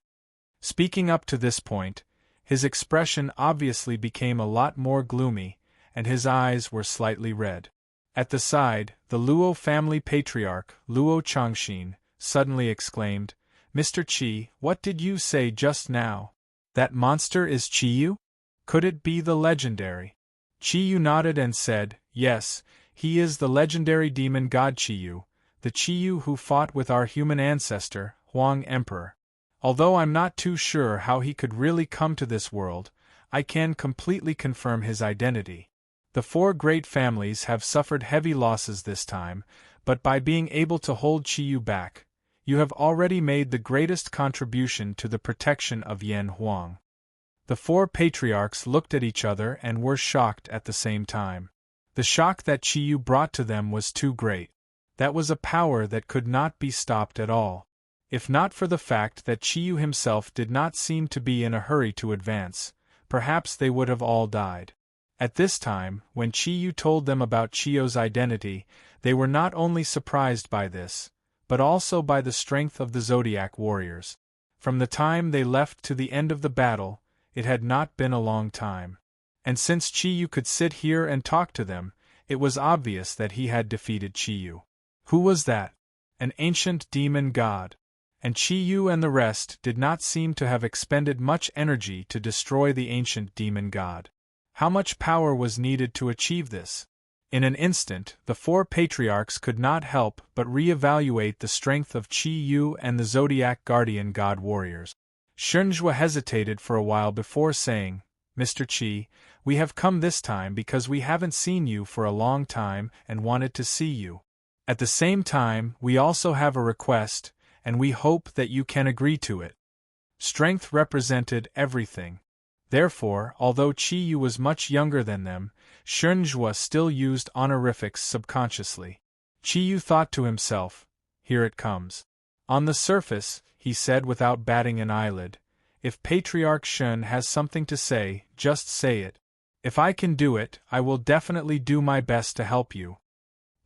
Speaking up to this point, his expression obviously became a lot more gloomy, and his eyes were slightly red. At the side, the Luo family patriarch, Luo Changxin, suddenly exclaimed, "Mr. Qi, what did you say just now? That monster is Chiyu? Could it be the legendary?" Chiyu nodded and said, "Yes, he is the legendary demon god Chiyu, the Chiyu who fought with our human ancestor, Huang Emperor. Although I'm not too sure how he could really come to this world, I can completely confirm his identity. The 4 great families have suffered heavy losses this time, but by being able to hold Chiyu back, you have already made the greatest contribution to the protection of Yan Huang." The 4 patriarchs looked at each other and were shocked at the same time. The shock that Chiyu brought to them was too great. That was a power that could not be stopped at all. If not for the fact that Chiyu himself did not seem to be in a hurry to advance, perhaps they would have all died. At this time, when Chiyu told them about Chiyo's identity, they were not only surprised by this, but also by the strength of the Zodiac warriors. From the time they left to the end of the battle, it had not been a long time. And since Chi-Yu could sit here and talk to them, it was obvious that he had defeated Chi-Yu. Who was that? An ancient demon god. And Chi-Yu and the rest did not seem to have expended much energy to destroy the ancient demon god. How much power was needed to achieve this? In an instant, the four patriarchs could not help but re-evaluate the strength of Chi-Yu and the Zodiac guardian god warriors. Shunjua hesitated for a while before saying, "Mr. Chi, we have come this time because we haven't seen you for a long time and wanted to see you. At the same time, we also have a request, and we hope that you can agree to it." Strength represented everything. Therefore, although Chi-Yu was much younger than them, Shunjua still used honorifics subconsciously. Chi-Yu thought to himself, "Here it comes." On the surface, he said without batting an eyelid, "If Patriarch Shun has something to say, just say it. If I can do it, I will definitely do my best to help you."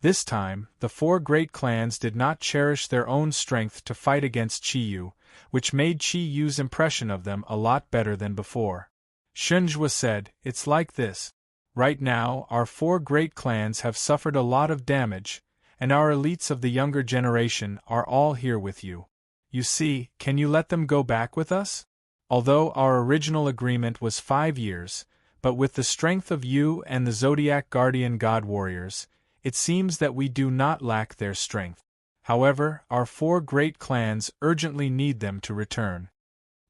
This time, the four great clans did not cherish their own strength to fight against Chi-Yu, which made Chi-Yu's impression of them a lot better than before. Shunjua said, "It's like this. Right now, our four great clans have suffered a lot of damage, and our elites of the younger generation are all here with you. You see, can you let them go back with us? Although our original agreement was 5 years, but with the strength of you and the Zodiac Guardian God Warriors, it seems that we do not lack their strength. However, our four great clans urgently need them to return."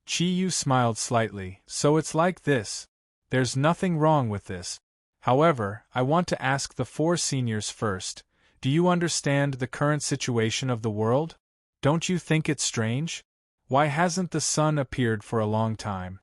Chi-Yu smiled slightly. "So it's like this. There's nothing wrong with this. However, I want to ask the four seniors first, do you understand the current situation of the world? Don't you think it's strange? Why hasn't the sun appeared for a long time?"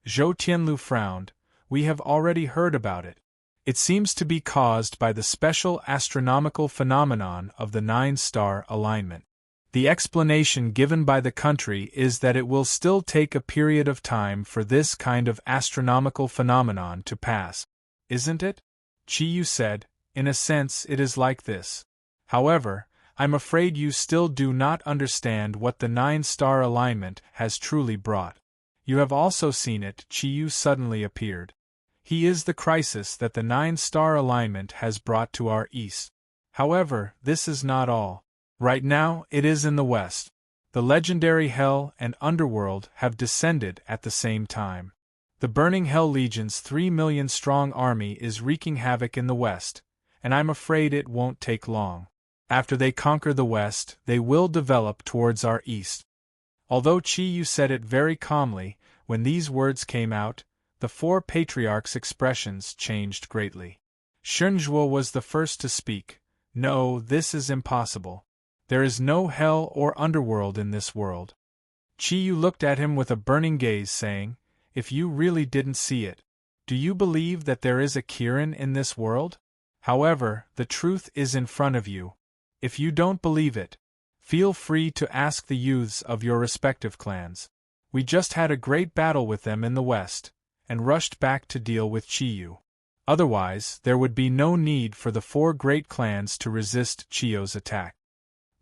Zhou Tianlu frowned. "We have already heard about it. It seems to be caused by the special astronomical phenomenon of the 9-star alignment. The explanation given by the country is that it will still take a period of time for this kind of astronomical phenomenon to pass. Isn't it?" Chi-Yu said, "In a sense it is like this. However, I'm afraid you still do not understand what the 9-star alignment has truly brought. You have also seen it." Chi-Yu suddenly appeared. "He is the crisis that the 9-star alignment has brought to our east. However, this is not all. Right now, it is in the west. The legendary Hell and Underworld have descended at the same time. The Burning Hell Legion's 3 million strong army is wreaking havoc in the west, and I'm afraid it won't take long. After they conquer the west, they will develop towards our east." Although Chi-Yu said it very calmly, when these words came out, the four patriarchs' expressions changed greatly. Shunjua was the first to speak. "No, this is impossible. There is no hell or underworld in this world." Chi-Yu looked at him with a burning gaze, saying, "If you really didn't see it, do you believe that there is a Kirin in this world? However, the truth is in front of you. If you don't believe it, feel free to ask the youths of your respective clans. We just had a great battle with them in the west, and rushed back to deal with Chi-Yu. Otherwise, there would be no need for the four great clans to resist Chi-Yu's attack."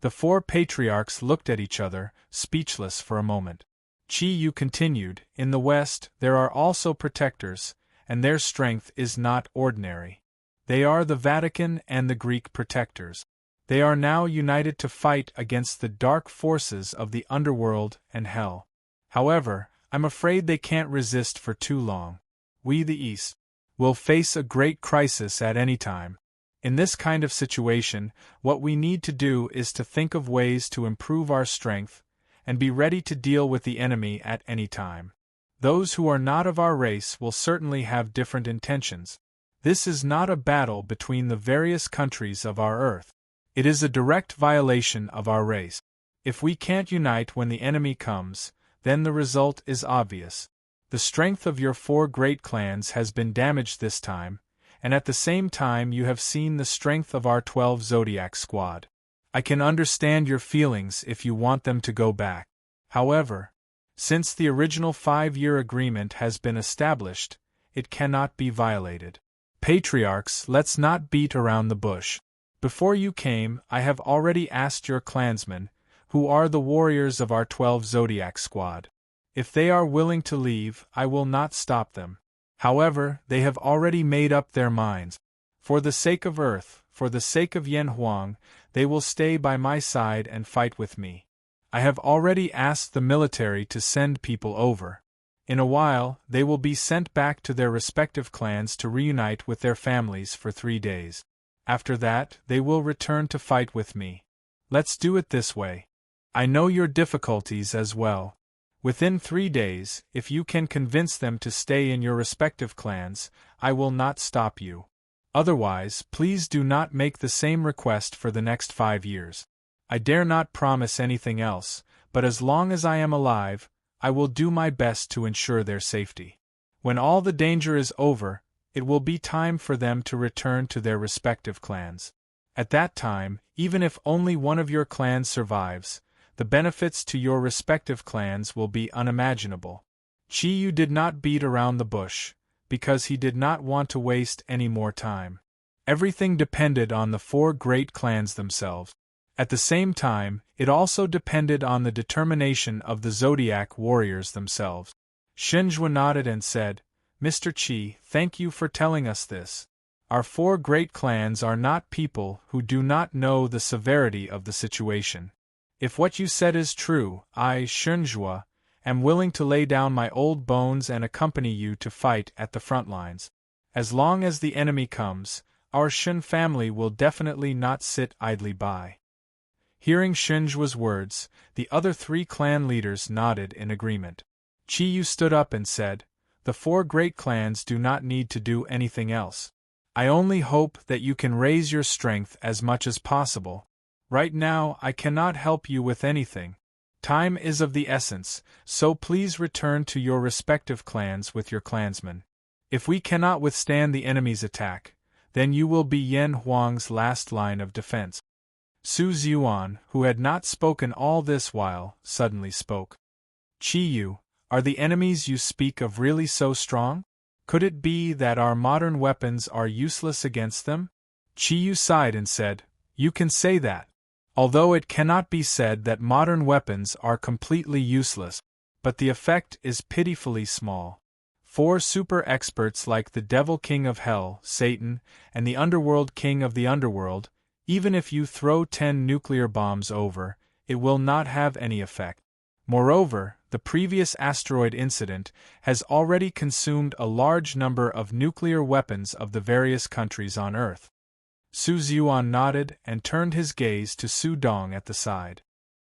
The four patriarchs looked at each other, speechless for a moment. Chi-Yu continued, "In the west, there are also protectors, and their strength is not ordinary. They are the Vatican and the Greek protectors. They are now united to fight against the dark forces of the underworld and hell. However, I'm afraid they can't resist for too long. We, the East, will face a great crisis at any time. In this kind of situation, what we need to do is to think of ways to improve our strength, and be ready to deal with the enemy at any time. Those who are not of our race will certainly have different intentions. This is not a battle between the various countries of our Earth. It is a direct violation of our race. If we can't unite when the enemy comes, then the result is obvious. The strength of your four great clans has been damaged this time, and at the same time you have seen the strength of our 12 Zodiac squad. I can understand your feelings if you want them to go back. However, since the original 5-year agreement has been established, it cannot be violated. Patriarchs, let's not beat around the bush. Before you came, I have already asked your clansmen, who are the warriors of our 12 Zodiac squad. If they are willing to leave, I will not stop them. However, they have already made up their minds. For the sake of Earth, for the sake of Yan Huang, they will stay by my side and fight with me. I have already asked the military to send people over. In a while, they will be sent back to their respective clans to reunite with their families for 3 days. After that, they will return to fight with me. Let's do it this way. I know your difficulties as well. Within 3 days, if you can convince them to stay in your respective clans, I will not stop you. Otherwise, please do not make the same request for the next 5 years. I dare not promise anything else, but as long as I am alive, I will do my best to ensure their safety. When all the danger is over, it will be time for them to return to their respective clans. At that time, even if only one of your clans survives, the benefits to your respective clans will be unimaginable. Chi Yu did not beat around the bush, because he did not want to waste any more time. Everything depended on the 4 great clans themselves. At the same time, it also depended on the determination of the Zodiac warriors themselves. Shenjua nodded and said, Mr. Qi, thank you for telling us this. Our 4 great clans are not people who do not know the severity of the situation. If what you said is true, I, Shenjua, am willing to lay down my old bones and accompany you to fight at the front lines. As long as the enemy comes, our Shen family will definitely not sit idly by. Hearing Shenjua's words, the other 3 clan leaders nodded in agreement. Qi Yu stood up and said, The 4 great clans do not need to do anything else. I only hope that you can raise your strength as much as possible. Right now, I cannot help you with anything. Time is of the essence, so please return to your respective clans with your clansmen. If we cannot withstand the enemy's attack, then you will be Yan Huang's last line of defense. Su Zhuan, who had not spoken all this while, suddenly spoke. Qi Yu, are the enemies you speak of really so strong? Could it be that our modern weapons are useless against them? Qi Yu sighed and said, You can say that. Although it cannot be said that modern weapons are completely useless, but the effect is pitifully small. 4 super experts like the Devil King of Hell, Satan, and the Underworld King of the Underworld, even if you throw 10 nuclear bombs over, it will not have any effect. Moreover, the previous asteroid incident has already consumed a large number of nuclear weapons of the various countries on Earth. Su Zhuan nodded and turned his gaze to Su Dong at the side.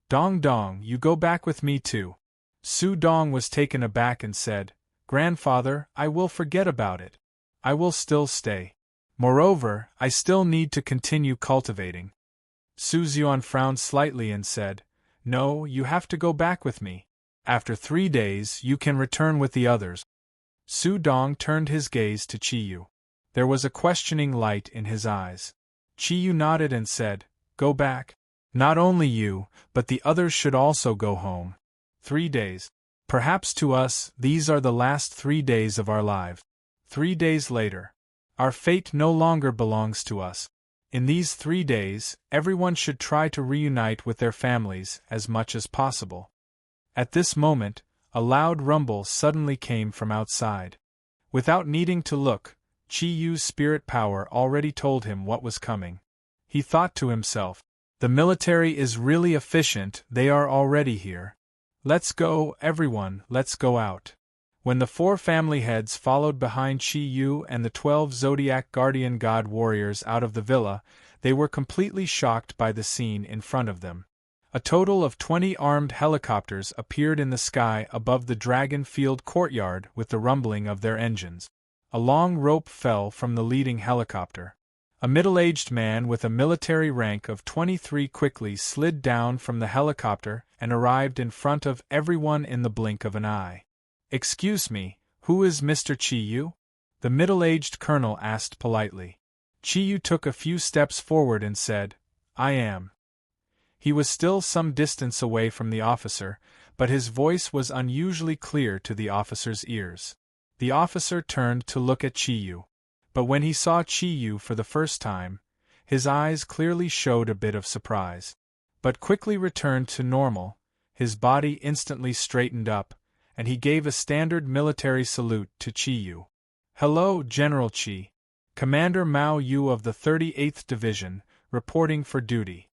Dong Dong, you go back with me too. Su Dong was taken aback and said, Grandfather, I will forget about it. I will still stay. Moreover, I still need to continue cultivating. Su Zhuan frowned slightly and said, No, you have to go back with me. After 3 days, you can return with the others. Su Dong turned his gaze to Qi Yu. There was a questioning light in his eyes. Qi Yu nodded and said, Go back. Not only you, but the others should also go home. 3 days. Perhaps to us, these are the last 3 days of our lives. 3 days later. Our fate no longer belongs to us. In these 3 days, everyone should try to reunite with their families as much as possible. At this moment, a loud rumble suddenly came from outside. Without needing to look, Qi Yu's spirit power already told him what was coming. He thought to himself, The military is really efficient, they are already here. Let's go, everyone, let's go out. When the 4 family heads followed behind Qi Yu and the 12 Zodiac Guardian God warriors out of the villa, they were completely shocked by the scene in front of them. A total of 20 armed helicopters appeared in the sky above the Dragon Field courtyard with the rumbling of their engines. A long rope fell from the leading helicopter. A middle-aged man with a military rank of 23 quickly slid down from the helicopter and arrived in front of everyone in the blink of an eye. Excuse me, who is Mr. Qi Yu? The middle-aged colonel asked politely. Qi Yu took a few steps forward and said, I am. He was still some distance away from the officer, but his voice was unusually clear to the officer's ears. The officer turned to look at Qi Yu. But when he saw Qi Yu for the first time, his eyes clearly showed a bit of surprise. But quickly returned to normal, his body instantly straightened up, and he gave a standard military salute to Qi Yu. Hello, General Qi. Commander Mao Yu of the 38th Division, reporting for duty.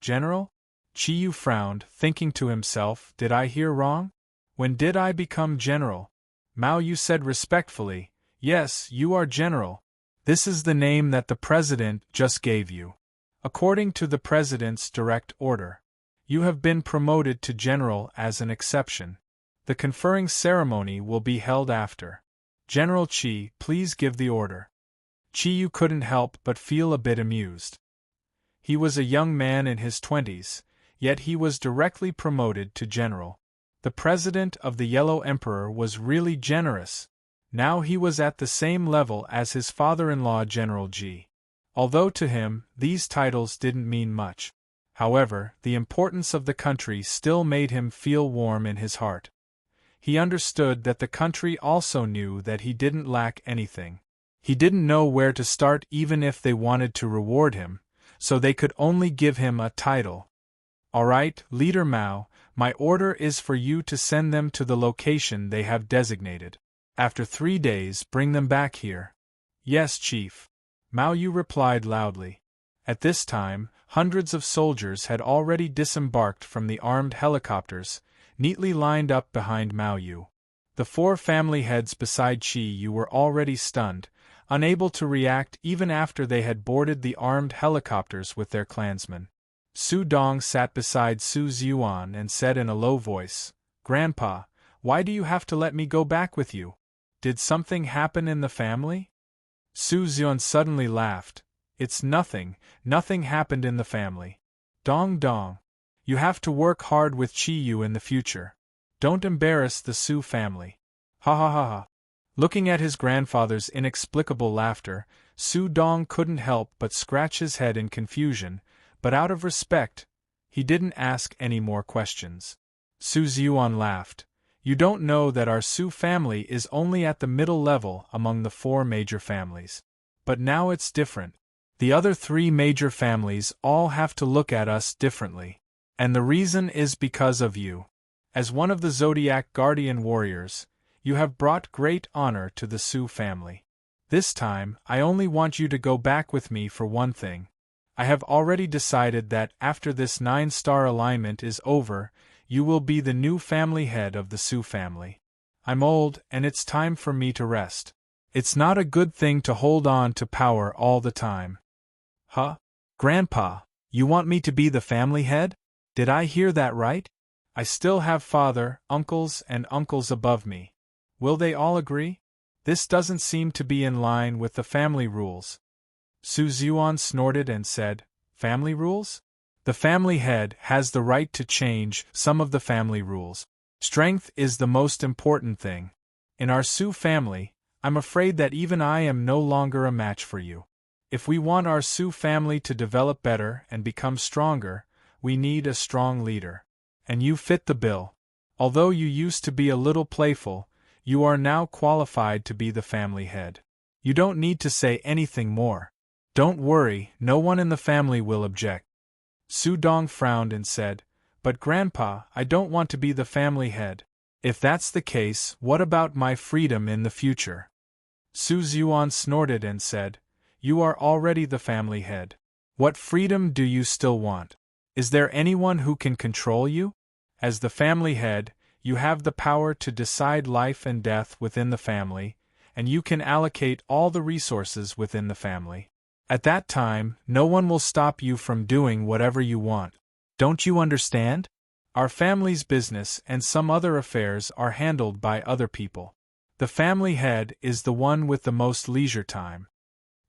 General? Qi Yu frowned, thinking to himself, did I hear wrong? When did I become general? Mao Yu said respectfully, yes, you are general. This is the name that the president just gave you. According to the president's direct order, you have been promoted to general as an exception. The conferring ceremony will be held after. General Qi, please give the order. Qi Yu couldn't help but feel a bit amused. He was a young man in his 20s, yet he was directly promoted to general. The president of the Yellow Emperor was really generous. Now he was at the same level as his father-in-law General Ji. Although to him, these titles didn't mean much. However, the importance of the country still made him feel warm in his heart. He understood that the country also knew that he didn't lack anything. He didn't know where to start even if they wanted to reward him, so they could only give him a title. All right, Leader Mao, my order is for you to send them to the location they have designated. After 3 days, bring them back here. Yes, Chief. Mao Yu replied loudly. At this time, hundreds of soldiers had already disembarked from the armed helicopters, neatly lined up behind Mao Yu. The 4 family heads beside Qi Yu were already stunned, unable to react even after they had boarded the armed helicopters with their clansmen. Su Dong sat beside Su Ziyuan and said in a low voice, Grandpa, why do you have to let me go back with you? Did something happen in the family? Su Ziyuan suddenly laughed. It's nothing happened in the family. Dong Dong. You have to work hard with Qi Yu in the future. Don't embarrass the Su family. Ha ha ha ha. Looking at his grandfather's inexplicable laughter, Su Dong couldn't help but scratch his head in confusion, but out of respect, he didn't ask any more questions. Su Ziyuan laughed. You don't know that our Su family is only at the middle level among the 4 major families. But now it's different. The other 3 major families all have to look at us differently. And the reason is because of you. As one of the Zodiac guardian warriors, you have brought great honor to the Su family. This time, I only want you to go back with me for one thing. I have already decided that after this 9-star alignment is over, you will be the new family head of the Su family. I'm old, and it's time for me to rest. It's not a good thing to hold on to power all the time. Huh? Grandpa, you want me to be the family head? Did I hear that right? I still have father, uncles, and uncles above me. Will they all agree? This doesn't seem to be in line with the family rules. Su Ziyuan snorted and said, Family rules? The family head has the right to change some of the family rules. Strength is the most important thing. In our Su family, I'm afraid that even I am no longer a match for you. If we want our Su family to develop better and become stronger, we need a strong leader. And you fit the bill. Although you used to be a little playful, you are now qualified to be the family head. You don't need to say anything more. Don't worry, no one in the family will object. Su Dong frowned and said, But Grandpa, I don't want to be the family head. If that's the case, what about my freedom in the future? Su Ziyuan snorted and said, You are already the family head. What freedom do you still want? Is there anyone who can control you? As the family head, you have the power to decide life and death within the family, and you can allocate all the resources within the family. At that time, no one will stop you from doing whatever you want. Don't you understand? Our family's business and some other affairs are handled by other people. The family head is the one with the most leisure time.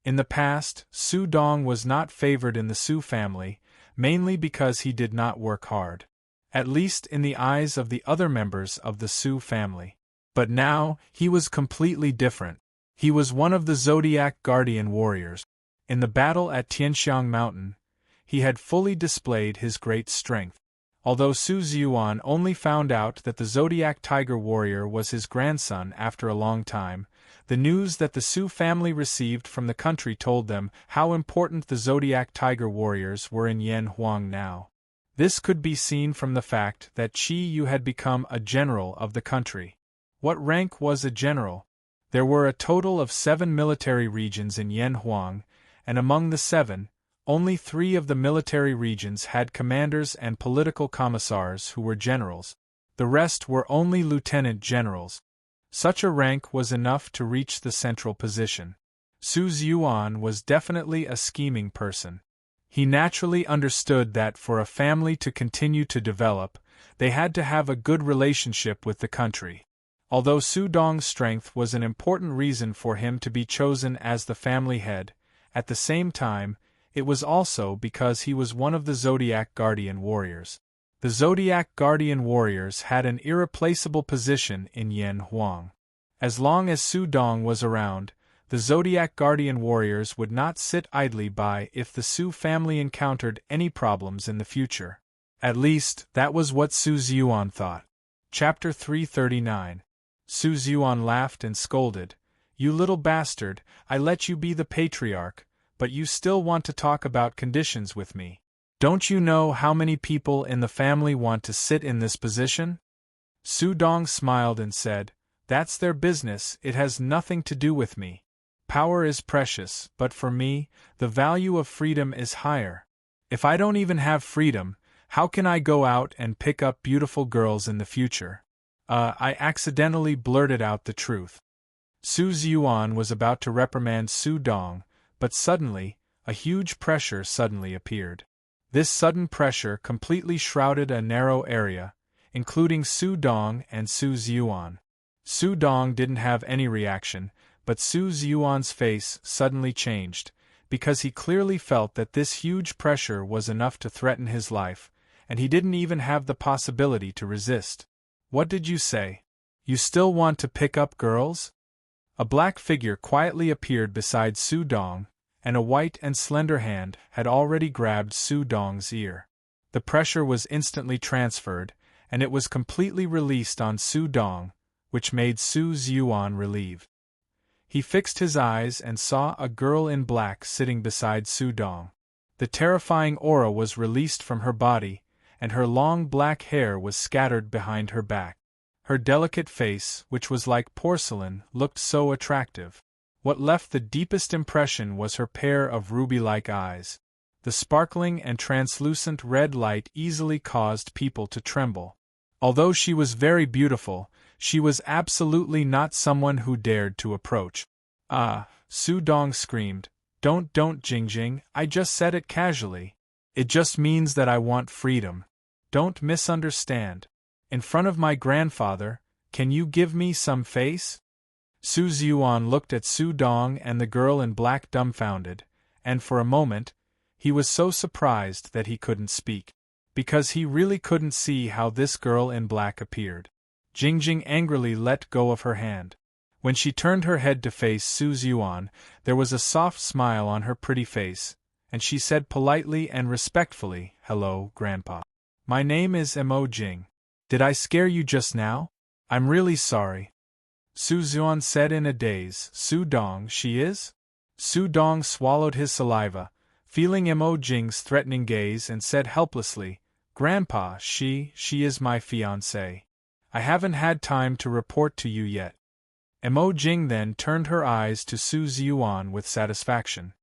In the past, Su Dong was not favored in the Su family, mainly because he did not work hard. At least in the eyes of the other members of the Su family. But now, he was completely different. He was one of the Zodiac guardian warriors. In the battle at Tianxiang Mountain, he had fully displayed his great strength. Although Su Ziyuan only found out that the Zodiac Tiger Warrior was his grandson after a long time, the news that the Su family received from the country told them how important the Zodiac Tiger Warriors were in Yan Huang now. This could be seen from the fact that Qi Yu had become a general of the country. What rank was a general? There were a total of 7 military regions in Yanhuang, and among the 7, only 3 of the military regions had commanders and political commissars who were generals. The rest were only lieutenant generals. Such a rank was enough to reach the central position. Su Ziyuan was definitely a scheming person. He naturally understood that for a family to continue to develop, they had to have a good relationship with the country. Although Su Dong's strength was an important reason for him to be chosen as the family head, at the same time, it was also because he was one of the Zodiac Guardian Warriors. The Zodiac Guardian Warriors had an irreplaceable position in Yanhuang. As long as Su Dong was around, the Zodiac Guardian Warriors would not sit idly by if the Su family encountered any problems in the future. At least, that was what Su Ziyuan thought. Chapter 339. Su Ziyuan laughed and scolded, "You little bastard, I let you be the patriarch, but you still want to talk about conditions with me. Don't you know how many people in the family want to sit in this position?" Su Dong smiled and said, "That's their business, it has nothing to do with me. Power is precious, but for me, the value of freedom is higher. If I don't even have freedom, how can I go out and pick up beautiful girls in the future?" I accidentally blurted out the truth. Su Ziyuan was about to reprimand Su Dong, but suddenly, a huge pressure suddenly appeared. This sudden pressure completely shrouded a narrow area, including Su Dong and Su Ziyuan. Su Dong didn't have any reaction, but Su Ziyuan's face suddenly changed, because he clearly felt that this huge pressure was enough to threaten his life, and he didn't even have the possibility to resist. "What did you say? You still want to pick up girls?" A black figure quietly appeared beside Su Dong, and a white and slender hand had already grabbed Su Dong's ear. The pressure was instantly transferred, and it was completely released on Su Dong, which made Su Ziyuan relieved. He fixed his eyes and saw a girl in black sitting beside Su Dong. The terrifying aura was released from her body, and her long black hair was scattered behind her back. Her delicate face, which was like porcelain, looked so attractive. What left the deepest impression was her pair of ruby-like eyes. The sparkling and translucent red light easily caused people to tremble. Although she was very beautiful, she was absolutely not someone who dared to approach. "Ah!" Su Dong screamed. Don't Jingjing, I just said it casually. It just means that I want freedom. Don't misunderstand. In front of my grandfather, can you give me some face?" Su Ziyuan looked at Su Dong and the girl in black dumbfounded, and for a moment, he was so surprised that he couldn't speak. Because he really couldn't see how this girl in black appeared. Jingjing angrily let go of her hand. When she turned her head to face Su Ziyuan, there was a soft smile on her pretty face, and she said politely and respectfully, "Hello, Grandpa. My name is Mo Jing. Did I scare you just now? I'm really sorry." Su Ziyuan said in a daze, "Su Dong, she is?" Su Dong swallowed his saliva, feeling Mo Jing's threatening gaze, and said helplessly, "Grandpa, she is my fiancée. I haven't had time to report to you yet." Mo Jing then turned her eyes to Su Ziyuan with satisfaction.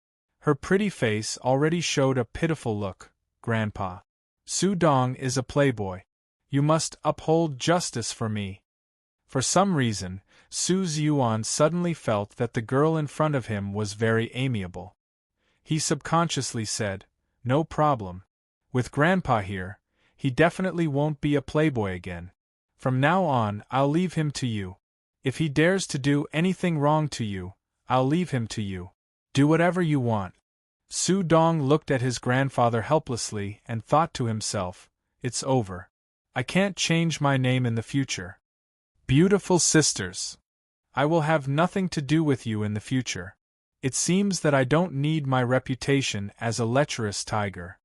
Her pretty face already showed a pitiful look. "Grandpa. Su Dong is a playboy. You must uphold justice for me." For some reason, Su Ziyuan suddenly felt that the girl in front of him was very amiable. He subconsciously said, "No problem. With Grandpa here, he definitely won't be a playboy again. From now on, I'll leave him to you. If he dares to do anything wrong to you, I'll leave him to you. Do whatever you want." Su Dong looked at his grandfather helplessly and thought to himself, "It's over. I can't change my name in the future. Beautiful sisters. I will have nothing to do with you in the future. It seems that I don't need my reputation as a lecherous tiger."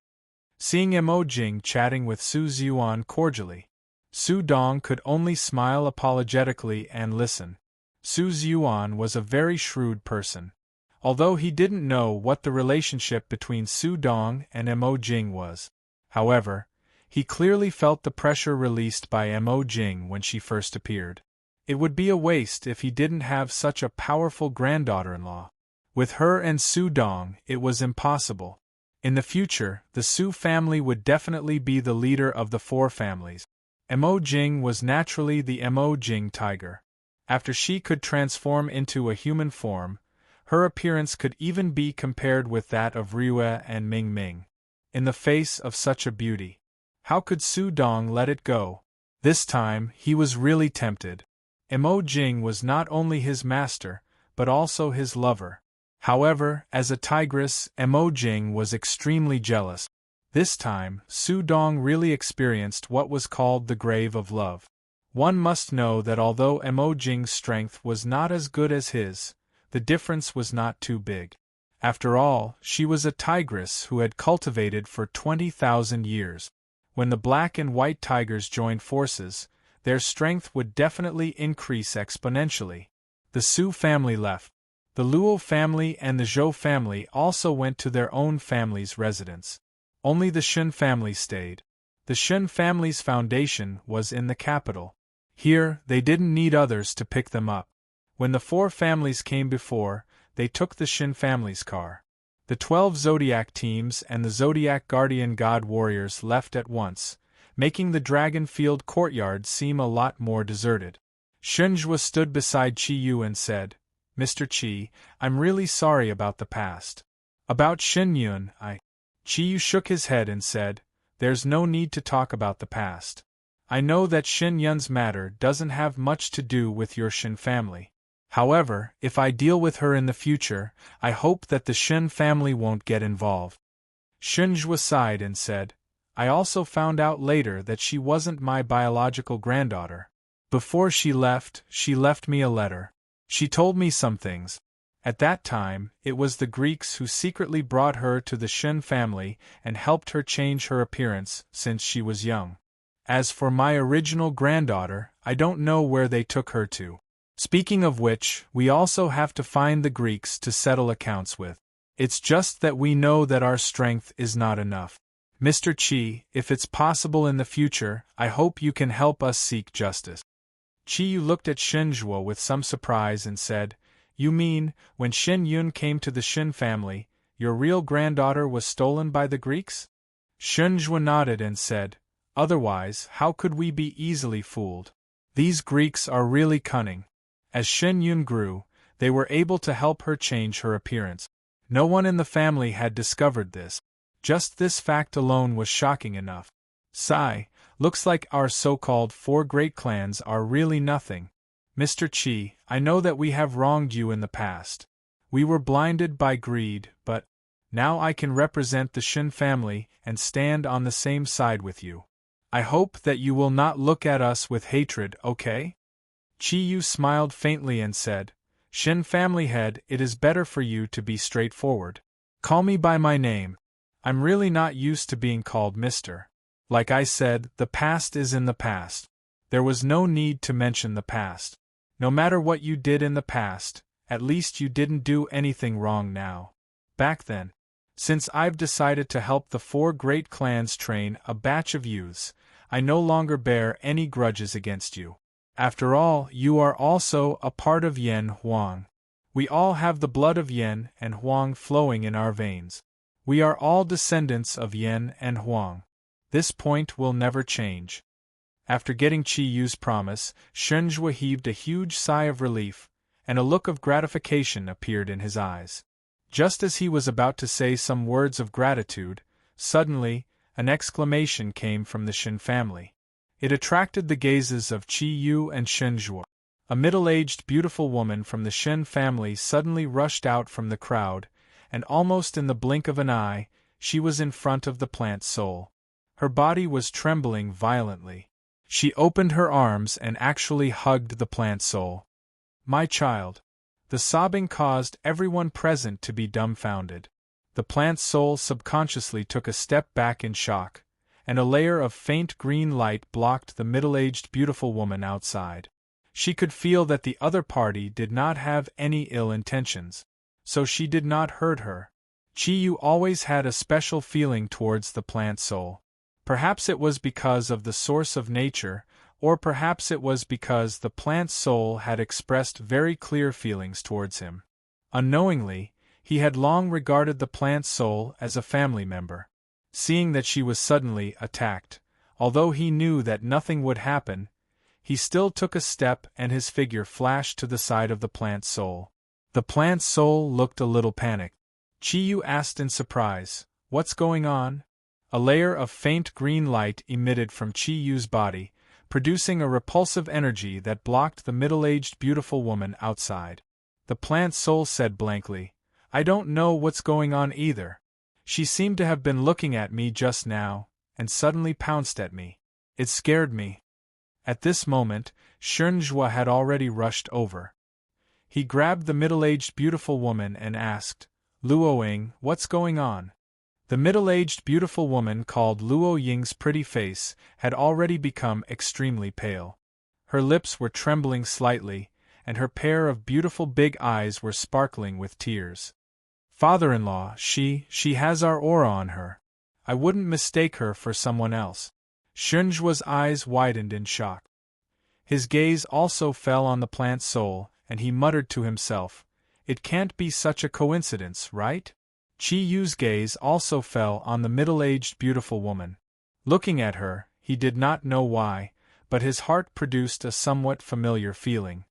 Seeing Mo Jing chatting with Su Ziyuan cordially, Su Dong could only smile apologetically and listen. Su Ziyuan was a very shrewd person. Although he didn't know what the relationship between Su Dong and Mo Jing was. However, he clearly felt the pressure released by Mo Jing when she first appeared. It would be a waste if he didn't have such a powerful granddaughter-in-law. With her and Su Dong, it was impossible. In the future, the Su family would definitely be the leader of the four families. Mo Jing was naturally the Mo Jing tiger. After she could transform into a human form, her appearance could even be compared with that of Ryue and Ming Ming. In the face of such a beauty, how could Su Dong let it go? This time, he was really tempted. Mo Jing was not only his master, but also his lover. However, as a tigress, Mo Jing was extremely jealous. This time, Su Dong really experienced what was called the grave of love. One must know that although Mo Jing's strength was not as good as his, the difference was not too big. After all, she was a tigress who had cultivated for 20,000 years. When the black and white tigers joined forces, their strength would definitely increase exponentially. The Su family left. The Luo family and the Zhou family also went to their own family's residence. Only the Shun family stayed. The Shun family's foundation was in the capital. Here, they didn't need others to pick them up. When the four families came before, they took the Shin family's car. The 12 Zodiac teams and the Zodiac Guardian God warriors left at once, making the Dragon Field courtyard seem a lot more deserted. Shunjua stood beside Qi Yu and said, "Mr. Qi, I'm really sorry about the past. About Shin Yun, Qi Yu shook his head and said, "There's no need to talk about the past. I know that Shin Yun's matter doesn't have much to do with your Shin family. However, if I deal with her in the future, I hope that the Shin family won't get involved." Shunjua sighed and said, "I also found out later that she wasn't my biological granddaughter. Before she left me a letter. She told me some things. At that time, it was the Greeks who secretly brought her to the Shin family and helped her change her appearance since she was young. As for my original granddaughter, I don't know where they took her to. Speaking of which, we also have to find the Greeks to settle accounts with. It's just that we know that our strength is not enough. Mr. Qi, if it's possible in the future, I hope you can help us seek justice." Qi Yu looked at Shunjua with some surprise and said, "You mean, when Shin Yun came to the Shin family, your real granddaughter was stolen by the Greeks?" Shunjua nodded and said, "Otherwise, how could we be easily fooled? These Greeks are really cunning." As Shin Yun grew, they were able to help her change her appearance. No one in the family had discovered this. Just this fact alone was shocking enough. Sigh, looks like our so-called four great clans are really nothing. Mr. Qi, I know that we have wronged you in the past. We were blinded by greed, but now I can represent the Shin family and stand on the same side with you. I hope that you will not look at us with hatred, okay?" Qi Yu smiled faintly and said, "Shin family head, it is better for you to be straightforward. Call me by my name. I'm really not used to being called Mr. Like I said, the past is in the past. There was no need to mention the past. No matter what you did in the past, at least you didn't do anything wrong now. Back then. Since I've decided to help the four great clans train a batch of youths, I no longer bear any grudges against you. After all, you are also a part of Yen Huang. We all have the blood of Yen and Huang flowing in our veins. We are all descendants of Yen and Huang. This point will never change." After getting Qi Yu's promise, Shunjua heaved a huge sigh of relief, and a look of gratification appeared in his eyes. Just as he was about to say some words of gratitude, suddenly, an exclamation came from the Shin family. It attracted the gazes of Qi Yu and Shunjua. A middle-aged beautiful woman from the Shin family suddenly rushed out from the crowd, and almost in the blink of an eye, she was in front of the plant soul. Her body was trembling violently. She opened her arms and actually hugged the plant soul. "My child." The sobbing caused everyone present to be dumbfounded. The plant soul subconsciously took a step back in shock, and a layer of faint green light blocked the middle-aged beautiful woman outside. She could feel that the other party did not have any ill intentions, so she did not hurt her. Qi Yu always had a special feeling towards the plant soul. Perhaps it was because of the source of nature, or perhaps it was because the plant's soul had expressed very clear feelings towards him. Unknowingly, he had long regarded the plant's soul as a family member. Seeing that she was suddenly attacked, although he knew that nothing would happen, he still took a step and his figure flashed to the side of the plant's soul. The plant's soul looked a little panicked. Chiyu asked in surprise, "What's going on?" A layer of faint green light emitted from Chiyu's body, producing a repulsive energy that blocked the middle-aged beautiful woman outside. The plant's soul said blankly, "I don't know what's going on either. She seemed to have been looking at me just now, and suddenly pounced at me. It scared me." At this moment, Shunjua had already rushed over. He grabbed the middle-aged beautiful woman and asked, "Luo Ying, what's going on?" The middle-aged beautiful woman called Luo Ying's pretty face had already become extremely pale. Her lips were trembling slightly, and her pair of beautiful big eyes were sparkling with tears. "Father-in-law, she has our aura on her. I wouldn't mistake her for someone else." Shunjua's eyes widened in shock. His gaze also fell on the plant's soul, and he muttered to himself, "It can't be such a coincidence, right?" Chiyu's gaze also fell on the middle-aged beautiful woman. Looking at her, he did not know why, but his heart produced a somewhat familiar feeling.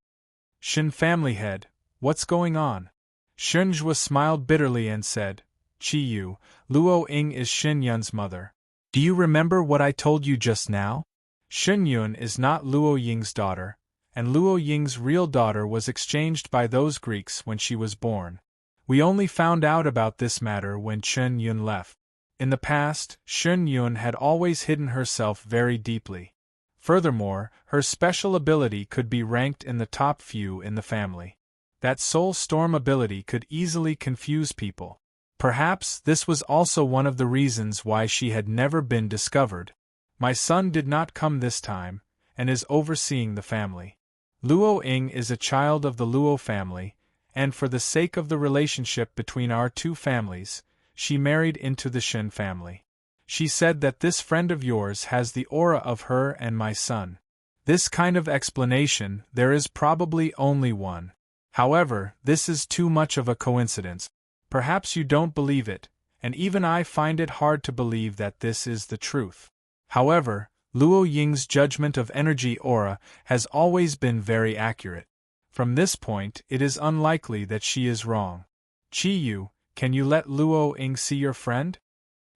"Shin family head, what's going on?" Shunjua smiled bitterly and said, "Chiyu, Luo Ying is Shin Yun's mother. Do you remember what I told you just now? Shin Yun is not Luo Ying's daughter, and Luo Ying's real daughter was exchanged by those Greeks when she was born. We only found out about this matter when Shin Yun left. In the past, Shin Yun had always hidden herself very deeply. Furthermore, her special ability could be ranked in the top few in the family. That soul storm ability could easily confuse people. Perhaps this was also one of the reasons why she had never been discovered. My son did not come this time, and is overseeing the family. Luo Ying is a child of the Luo family, and for the sake of the relationship between our two families, she married into the Shin family. She said that this friend of yours has the aura of her and my son. This kind of explanation, there is probably only one. However, this is too much of a coincidence. Perhaps you don't believe it, and even I find it hard to believe that this is the truth. However, Luo Ying's judgment of energy aura has always been very accurate. From this point, it is unlikely that she is wrong. Chiyu, can you let Luo Ying see your friend?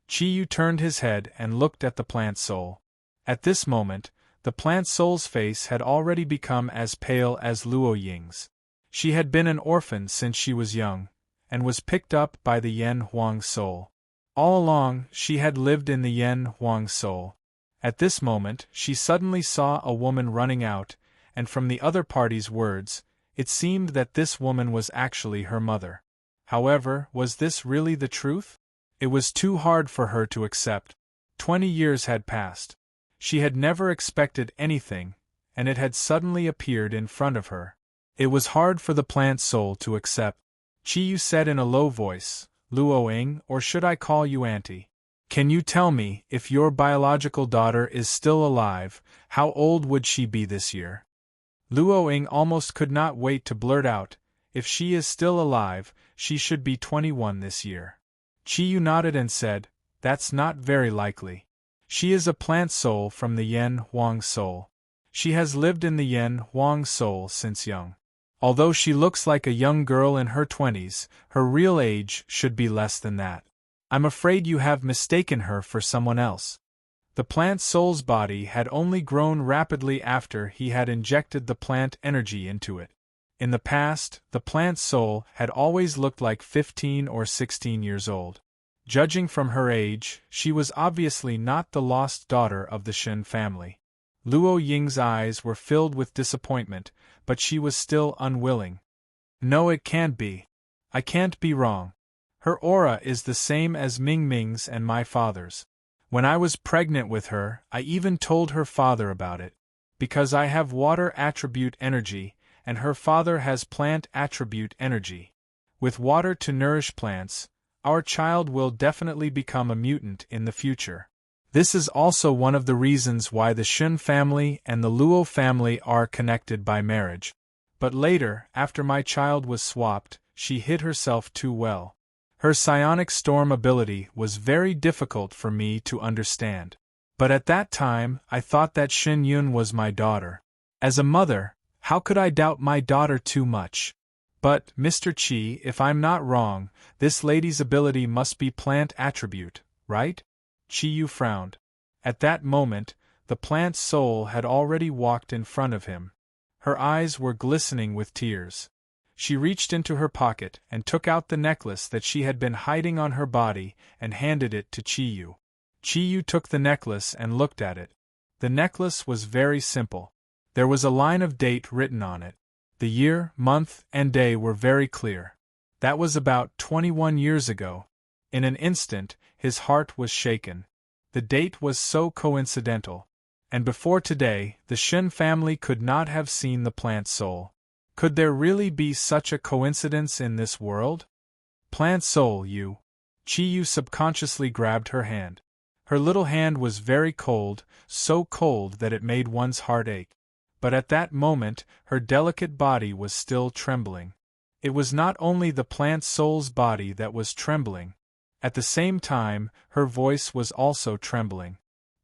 Chiyu turned his head and looked at the plant soul. At this moment, the plant soul's face had already become as pale as Luo Ying's. She had been an orphan since she was young, and was picked up by the Yen Huang soul. All along, she had lived in the Yen Huang soul. At this moment, she suddenly saw a woman running out, and from the other party's words, it seemed that this woman was actually her mother. However, was this really the truth? It was too hard for her to accept. 20 years had passed. She had never expected anything, and it had suddenly appeared in front of her. It was hard for the plant soul to accept. Chiyu said in a low voice, "Luo Ying, or should I call you Auntie? Can you tell me, if your biological daughter is still alive, how old would she be this year?" Luo Ying almost could not wait to blurt out, "If she is still alive, she should be 21 this year." Chiyu nodded and said, "That's not very likely. She is a plant soul from the Yen Huang soul. She has lived in the Yen Huang soul since young. Although she looks like a young girl in her 20s, her real age should be less than that. I'm afraid you have mistaken her for someone else." The plant soul's body had only grown rapidly after he had injected the plant energy into it. In the past, the plant soul had always looked like 15 or 16 years old. Judging from her age, she was obviously not the lost daughter of the Shin family. Luo Ying's eyes were filled with disappointment, but she was still unwilling. "No, it can't be. I can't be wrong. Her aura is the same as Ming Ming's and my father's. When I was pregnant with her, I even told her father about it. Because I have water attribute energy, and her father has plant attribute energy. With water to nourish plants, our child will definitely become a mutant in the future. This is also one of the reasons why the Shun family and the Luo family are connected by marriage. But later, after my child was swapped, she hid herself too well. Her psionic storm ability was very difficult for me to understand. But at that time, I thought that Shin Yun was my daughter. As a mother, how could I doubt my daughter too much? But, Mr. Qi, if I'm not wrong, this lady's ability must be plant attribute, right? Qi Yu frowned. At that moment, the plant soul had already walked in front of him. Her eyes were glistening with tears. She reached into her pocket and took out the necklace that she had been hiding on her body and handed it to Qi Yu. Qi Yu took the necklace and looked at it. The necklace was very simple. There was a line of date written on it. The year, month, and day were very clear. That was about 21 years ago. In an instant, his heart was shaken. The date was so coincidental. And before today, the Shin family could not have seen the plant soul. Could there really be such a coincidence in this world? Plant soul, you. Qi Yu subconsciously grabbed her hand. Her little hand was very cold, so cold that it made one's heart ache. But at that moment, her delicate body was still trembling. It was not only the plant soul's body that was trembling. At the same time, her voice was also trembling.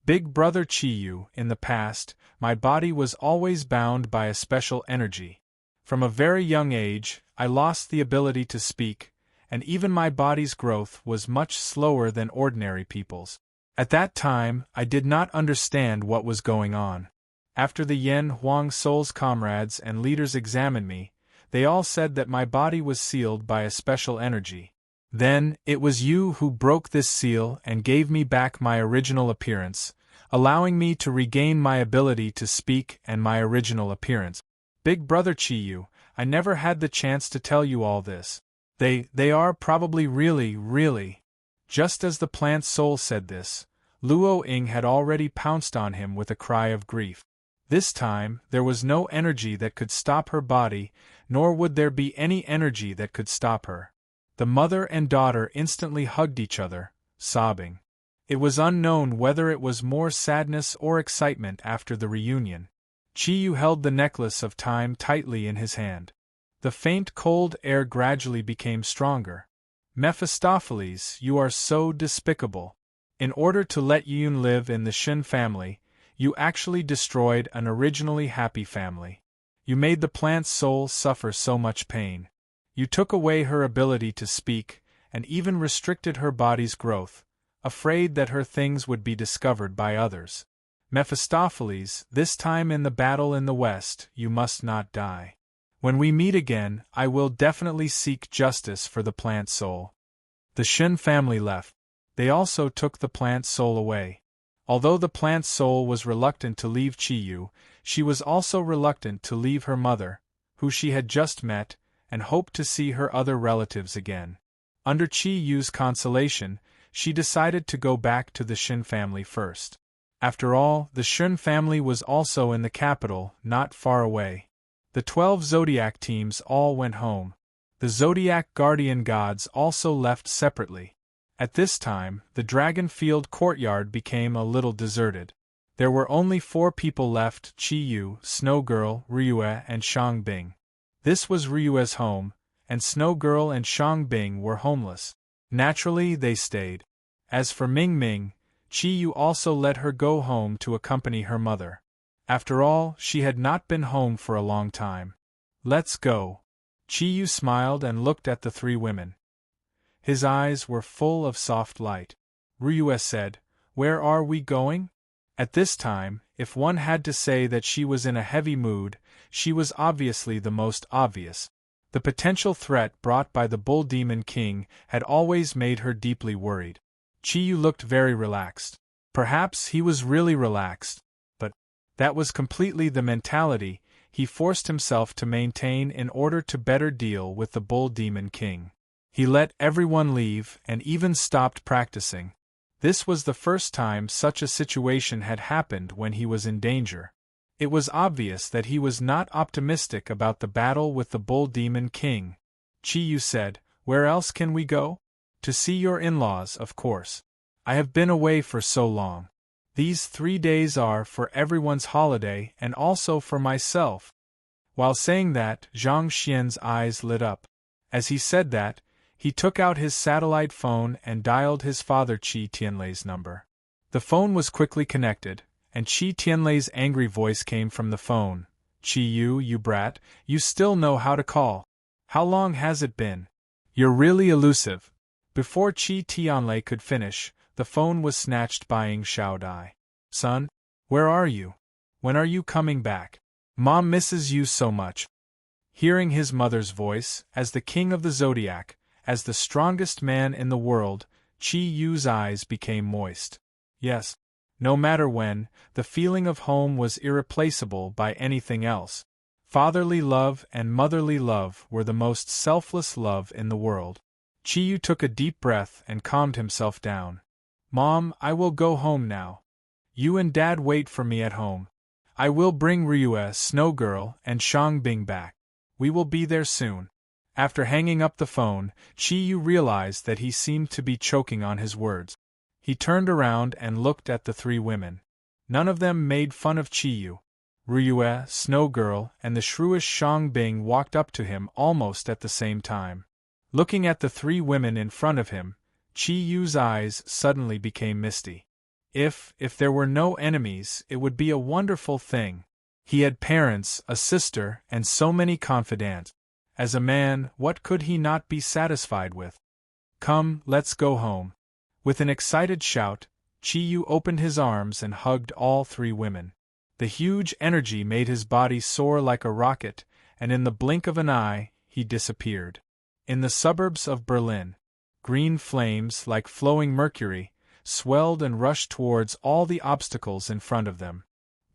Big Brother Qi Yu, in the past, my body was always bound by a special energy. From a very young age, I lost the ability to speak, and even my body's growth was much slower than ordinary people's. At that time, I did not understand what was going on. After the Yen Huang Soul's comrades and leaders examined me, they all said that my body was sealed by a special energy. Then, it was you who broke this seal and gave me back my original appearance, allowing me to regain my ability to speak and my original appearance. Big Brother Qi Yu, I never had the chance to tell you all this. They are probably really. Just as the plant soul said this, Luo Ying had already pounced on him with a cry of grief. This time, there was no energy that could stop her body, nor would there be any energy that could stop her. The mother and daughter instantly hugged each other, sobbing. It was unknown whether it was more sadness or excitement after the reunion. Qi Yu held the necklace of time tightly in his hand. The faint cold air gradually became stronger. Mephistopheles, you are so despicable. In order to let Yun live in the Shin family, you actually destroyed an originally happy family. You made the plant soul suffer so much pain. You took away her ability to speak, and even restricted her body's growth, afraid that her things would be discovered by others. Mephistopheles, this time in the battle in the West, you must not die. When we meet again, I will definitely seek justice for the plant soul. The Shin family left. They also took the plant soul away. Although the plant soul was reluctant to leave Qi Yu, she was also reluctant to leave her mother, who she had just met, and hoped to see her other relatives again. Under Qi Yu's consolation, she decided to go back to the Shin family first. After all, the Shin family was also in the capital, not far away. The 12 Zodiac teams all went home. The Zodiac guardian gods also left separately. At this time, the Dragon Field courtyard became a little deserted. There were only 4 people left: Qi Yu, Snow Girl, Ryue, and Shang Bing. This was Ryue's home, and Snow Girl and Shang Bing were homeless. Naturally, they stayed. As for Ming Ming, Qi Yu also let her go home to accompany her mother. After all, she had not been home for a long time. Let's go. Qi Yu smiled and looked at the 3 women. His eyes were full of soft light. Ryue said, "Where are we going?" At this time, if one had to say that she was in a heavy mood, she was obviously the most obvious. The potential threat brought by the Bull Demon King had always made her deeply worried. Qi Yu looked very relaxed. Perhaps he was really relaxed, but that was completely the mentality he forced himself to maintain in order to better deal with the Bull Demon King. He let everyone leave and even stopped practicing. This was the first time such a situation had happened when he was in danger. It was obvious that he was not optimistic about the battle with the Bull Demon King. Qi Yu said, "Where else can we go?" "To see your in-laws, of course. I have been away for so long. These 3 days are for everyone's holiday and also for myself." While saying that, Zhang Xian's eyes lit up. As he said that, he took out his satellite phone and dialed his father Qi Tianlei's number. The phone was quickly connected, and Qi Tianlei's angry voice came from the phone. "Qi you brat, you still know how to call. How long has it been? You're really elusive." Before Qi Tianlei could finish, the phone was snatched by Ying Xiaodai. "Son, where are you? When are you coming back? Mom misses you so much." Hearing his mother's voice, as the king of the Zodiac, as the strongest man in the world, Qi Yu's eyes became moist. Yes. No matter when, the feeling of home was irreplaceable by anything else. Fatherly love and motherly love were the most selfless love in the world. Qi Yu took a deep breath and calmed himself down. "Mom, I will go home now. You and Dad wait for me at home. I will bring Ryue, Snow Girl, and Shangbing back. We will be there soon." After hanging up the phone, Qi Yu realized that he seemed to be choking on his words. He turned around and looked at the 3 women. None of them made fun of Qi Yu. Ryue, Snow Girl, and the shrewish Shangbing walked up to him almost at the same time. Looking at the 3 women in front of him, Qi Yu's eyes suddenly became misty. If there were no enemies, it would be a wonderful thing. He had parents, a sister, and so many confidants. As a man, what could he not be satisfied with? "Come, let's go home." With an excited shout, Qi Yu opened his arms and hugged all 3 women. The huge energy made his body soar like a rocket, and in the blink of an eye, he disappeared. In the suburbs of Berlin, green flames, like flowing mercury, swelled and rushed towards all the obstacles in front of them.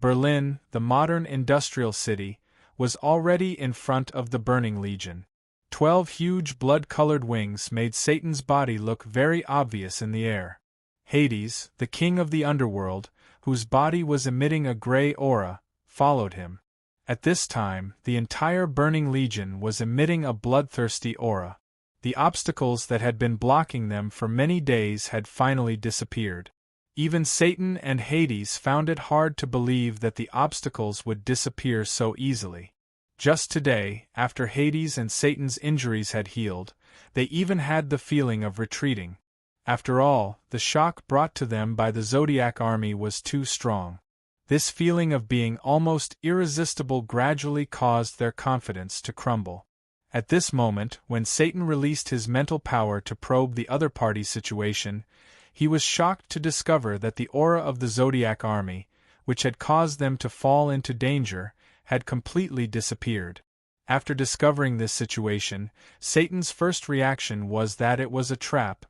Berlin, the modern industrial city, was already in front of the burning legion. 12 huge blood-colored wings made Satan's body look very obvious in the air. Hades, the king of the underworld, whose body was emitting a gray aura, followed him. At this time, the entire burning legion was emitting a bloodthirsty aura. The obstacles that had been blocking them for many days had finally disappeared. Even Satan and Hades found it hard to believe that the obstacles would disappear so easily. Just today, after Hades and Satan's injuries had healed, they even had the feeling of retreating. After all, the shock brought to them by the Zodiac army was too strong. This feeling of being almost irresistible gradually caused their confidence to crumble. At this moment, when Satan released his mental power to probe the other party's situation, he was shocked to discover that the aura of the Zodiac army, which had caused them to fall into danger, had completely disappeared. After discovering this situation, Satan's first reaction was that it was a trap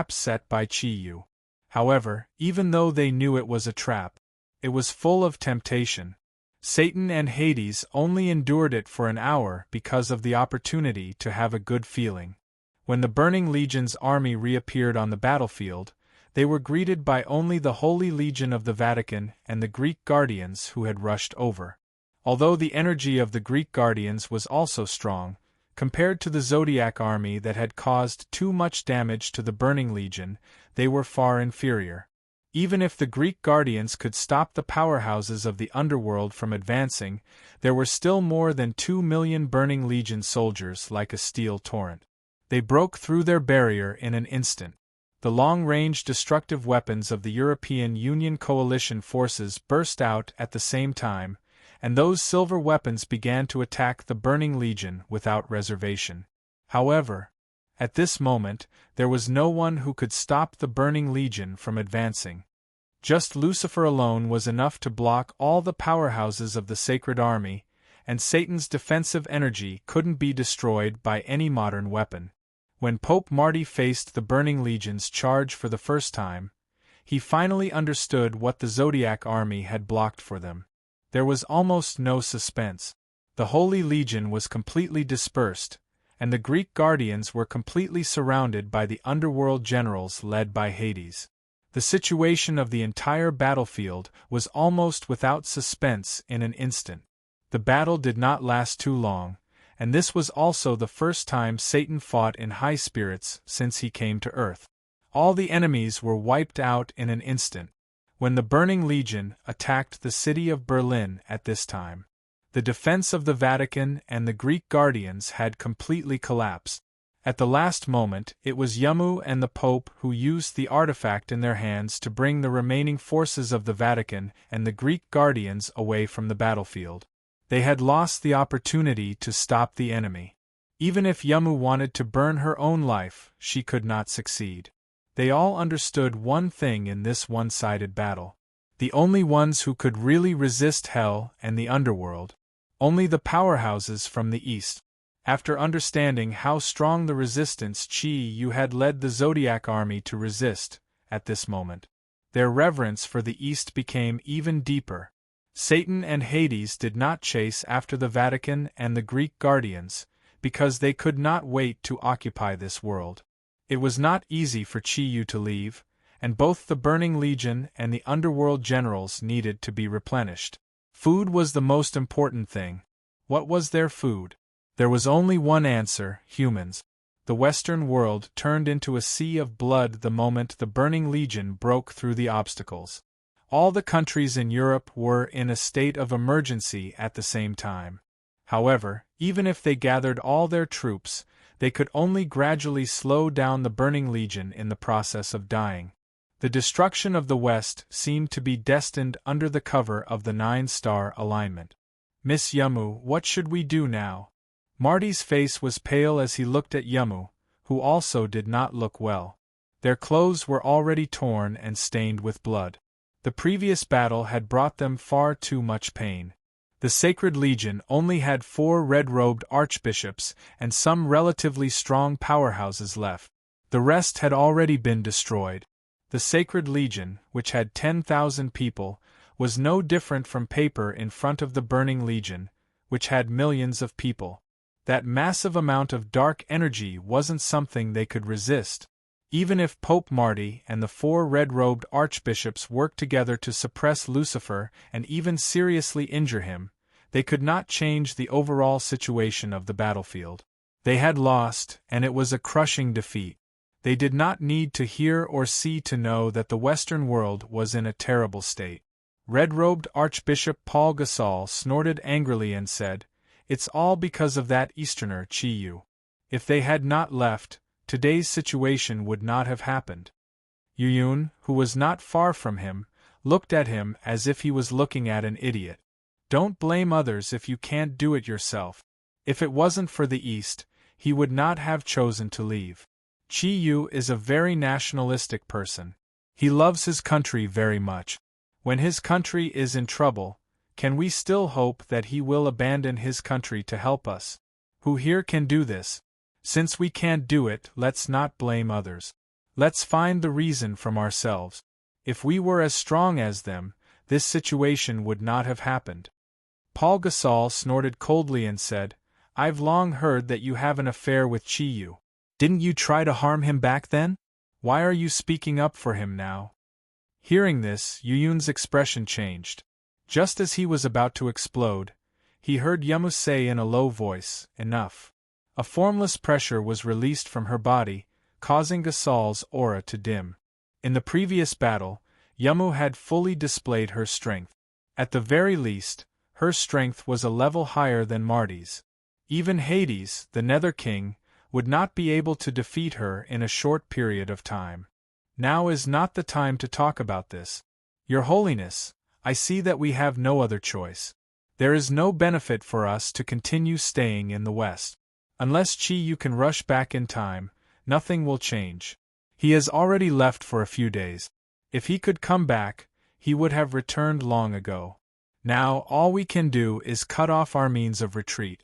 set by Qi Yu. However, even though they knew it was a trap, it was full of temptation. Satan and Hades only endured it for an hour because of the opportunity to have a good feeling. When the Burning Legion's army reappeared on the battlefield, they were greeted by only the Holy Legion of the Vatican and the Greek Guardians who had rushed over. Although the energy of the Greek Guardians was also strong, compared to the Zodiac army that had caused too much damage to the Burning Legion, they were far inferior. Even if the Greek Guardians could stop the powerhouses of the underworld from advancing, there were still more than 2 million Burning Legion soldiers like a steel torrent. They broke through their barrier in an instant. The long-range destructive weapons of the European Union coalition forces burst out at the same time, and those silver weapons began to attack the Burning Legion without reservation. However, at this moment, there was no one who could stop the Burning Legion from advancing. Just Lucifer alone was enough to block all the powerhouses of the Sacred Army, and Satan's defensive energy couldn't be destroyed by any modern weapon. When Pope Marty faced the Burning Legion's charge for the first time, he finally understood what the Zodiac army had blocked for them. There was almost no suspense. The Holy Legion was completely dispersed, and the Greek Guardians were completely surrounded by the underworld generals led by Hades. The situation of the entire battlefield was almost without suspense in an instant. The battle did not last too long, and this was also the first time Satan fought in high spirits since he came to Earth. All the enemies were wiped out in an instant. when the Burning Legion attacked the city of Berlin at this time. The defense of the Vatican and the Greek guardians had completely collapsed. At the last moment, it was Yamu and the Pope who used the artifact in their hands to bring the remaining forces of the Vatican and the Greek guardians away from the battlefield. They had lost the opportunity to stop the enemy. Even if Yamu wanted to burn her own life, she could not succeed. They all understood one thing in this one-sided battle. The only ones who could really resist hell and the underworld. Only the powerhouses from the east. After understanding how strong the resistance Chi-Yu had led the Zodiac army to resist, at this moment, their reverence for the east became even deeper. Satan and Hades did not chase after the Vatican and the Greek guardians, because they could not wait to occupy this world. It was not easy for Chi-Yu to leave, and both the Burning Legion and the underworld generals needed to be replenished. Food was the most important thing. What was their food? There was only one answer: humans. The Western world turned into a sea of blood the moment the Burning Legion broke through the obstacles. All the countries in Europe were in a state of emergency at the same time. However, even if they gathered all their troops, they could only gradually slow down the Burning Legion in the process of dying. The destruction of the West seemed to be destined under the cover of the 9-star alignment. Miss Yamu, what should we do now? Marty's face was pale as he looked at Yamu, who also did not look well. Their clothes were already torn and stained with blood. The previous battle had brought them far too much pain. The Sacred Legion only had 4 red-robed archbishops and some relatively strong powerhouses left. The rest had already been destroyed. The Sacred Legion, which had 10,000 people, was no different from paper in front of the Burning Legion, which had millions of people. That massive amount of dark energy wasn't something they could resist. Even if Pope Marty and the 4 red-robed archbishops worked together to suppress Lucifer and even seriously injure him, they could not change the overall situation of the battlefield. They had lost, and it was a crushing defeat. They did not need to hear or see to know that the Western world was in a terrible state. Red-robed Archbishop Paul Gasol snorted angrily and said, "It's all because of that Easterner Chi-Yu. If they had not left, today's situation would not have happened." Yuyun, who was not far from him, looked at him as if he was looking at an idiot. Don't blame others if you can't do it yourself. If it wasn't for the East, he would not have chosen to leave. Chi-Yu is a very nationalistic person. He loves his country very much. When his country is in trouble, can we still hope that he will abandon his country to help us? Who here can do this? Since we can't do it, let's not blame others. Let's find the reason from ourselves. If we were as strong as them, this situation would not have happened. Paul Gasol snorted coldly and said, "I've long heard that you have an affair with Chi-Yu. Didn't you try to harm him back then? Why are you speaking up for him now?" Hearing this, Yuyun's expression changed. Just as he was about to explode, he heard Yamu say in a low voice, "Enough." A formless pressure was released from her body, causing Gasol's aura to dim. In the previous battle, Yamu had fully displayed her strength. At the very least, her strength was a level higher than Marty's. Even Hades, the Nether King, would not be able to defeat her in a short period of time. Now is not the time to talk about this. Your Holiness, I see that we have no other choice. There is no benefit for us to continue staying in the West. Unless Chi-Yu can rush back in time, nothing will change. He has already left for a few days. If he could come back, he would have returned long ago. Now all we can do is cut off our means of retreat.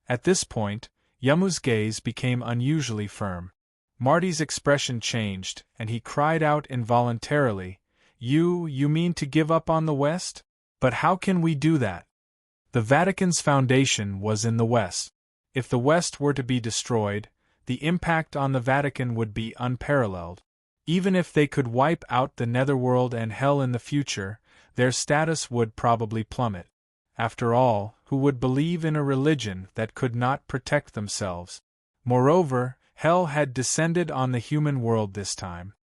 At this point, Yamu's gaze became unusually firm. Marty's expression changed, and he cried out involuntarily, You mean to give up on the West? But how can we do that? The Vatican's foundation was in the West. If the West were to be destroyed, the impact on the Vatican would be unparalleled. Even if they could wipe out the netherworld and hell in the future, their status would probably plummet. After all, who would believe in a religion that could not protect themselves? Moreover, hell had descended on the human world this time.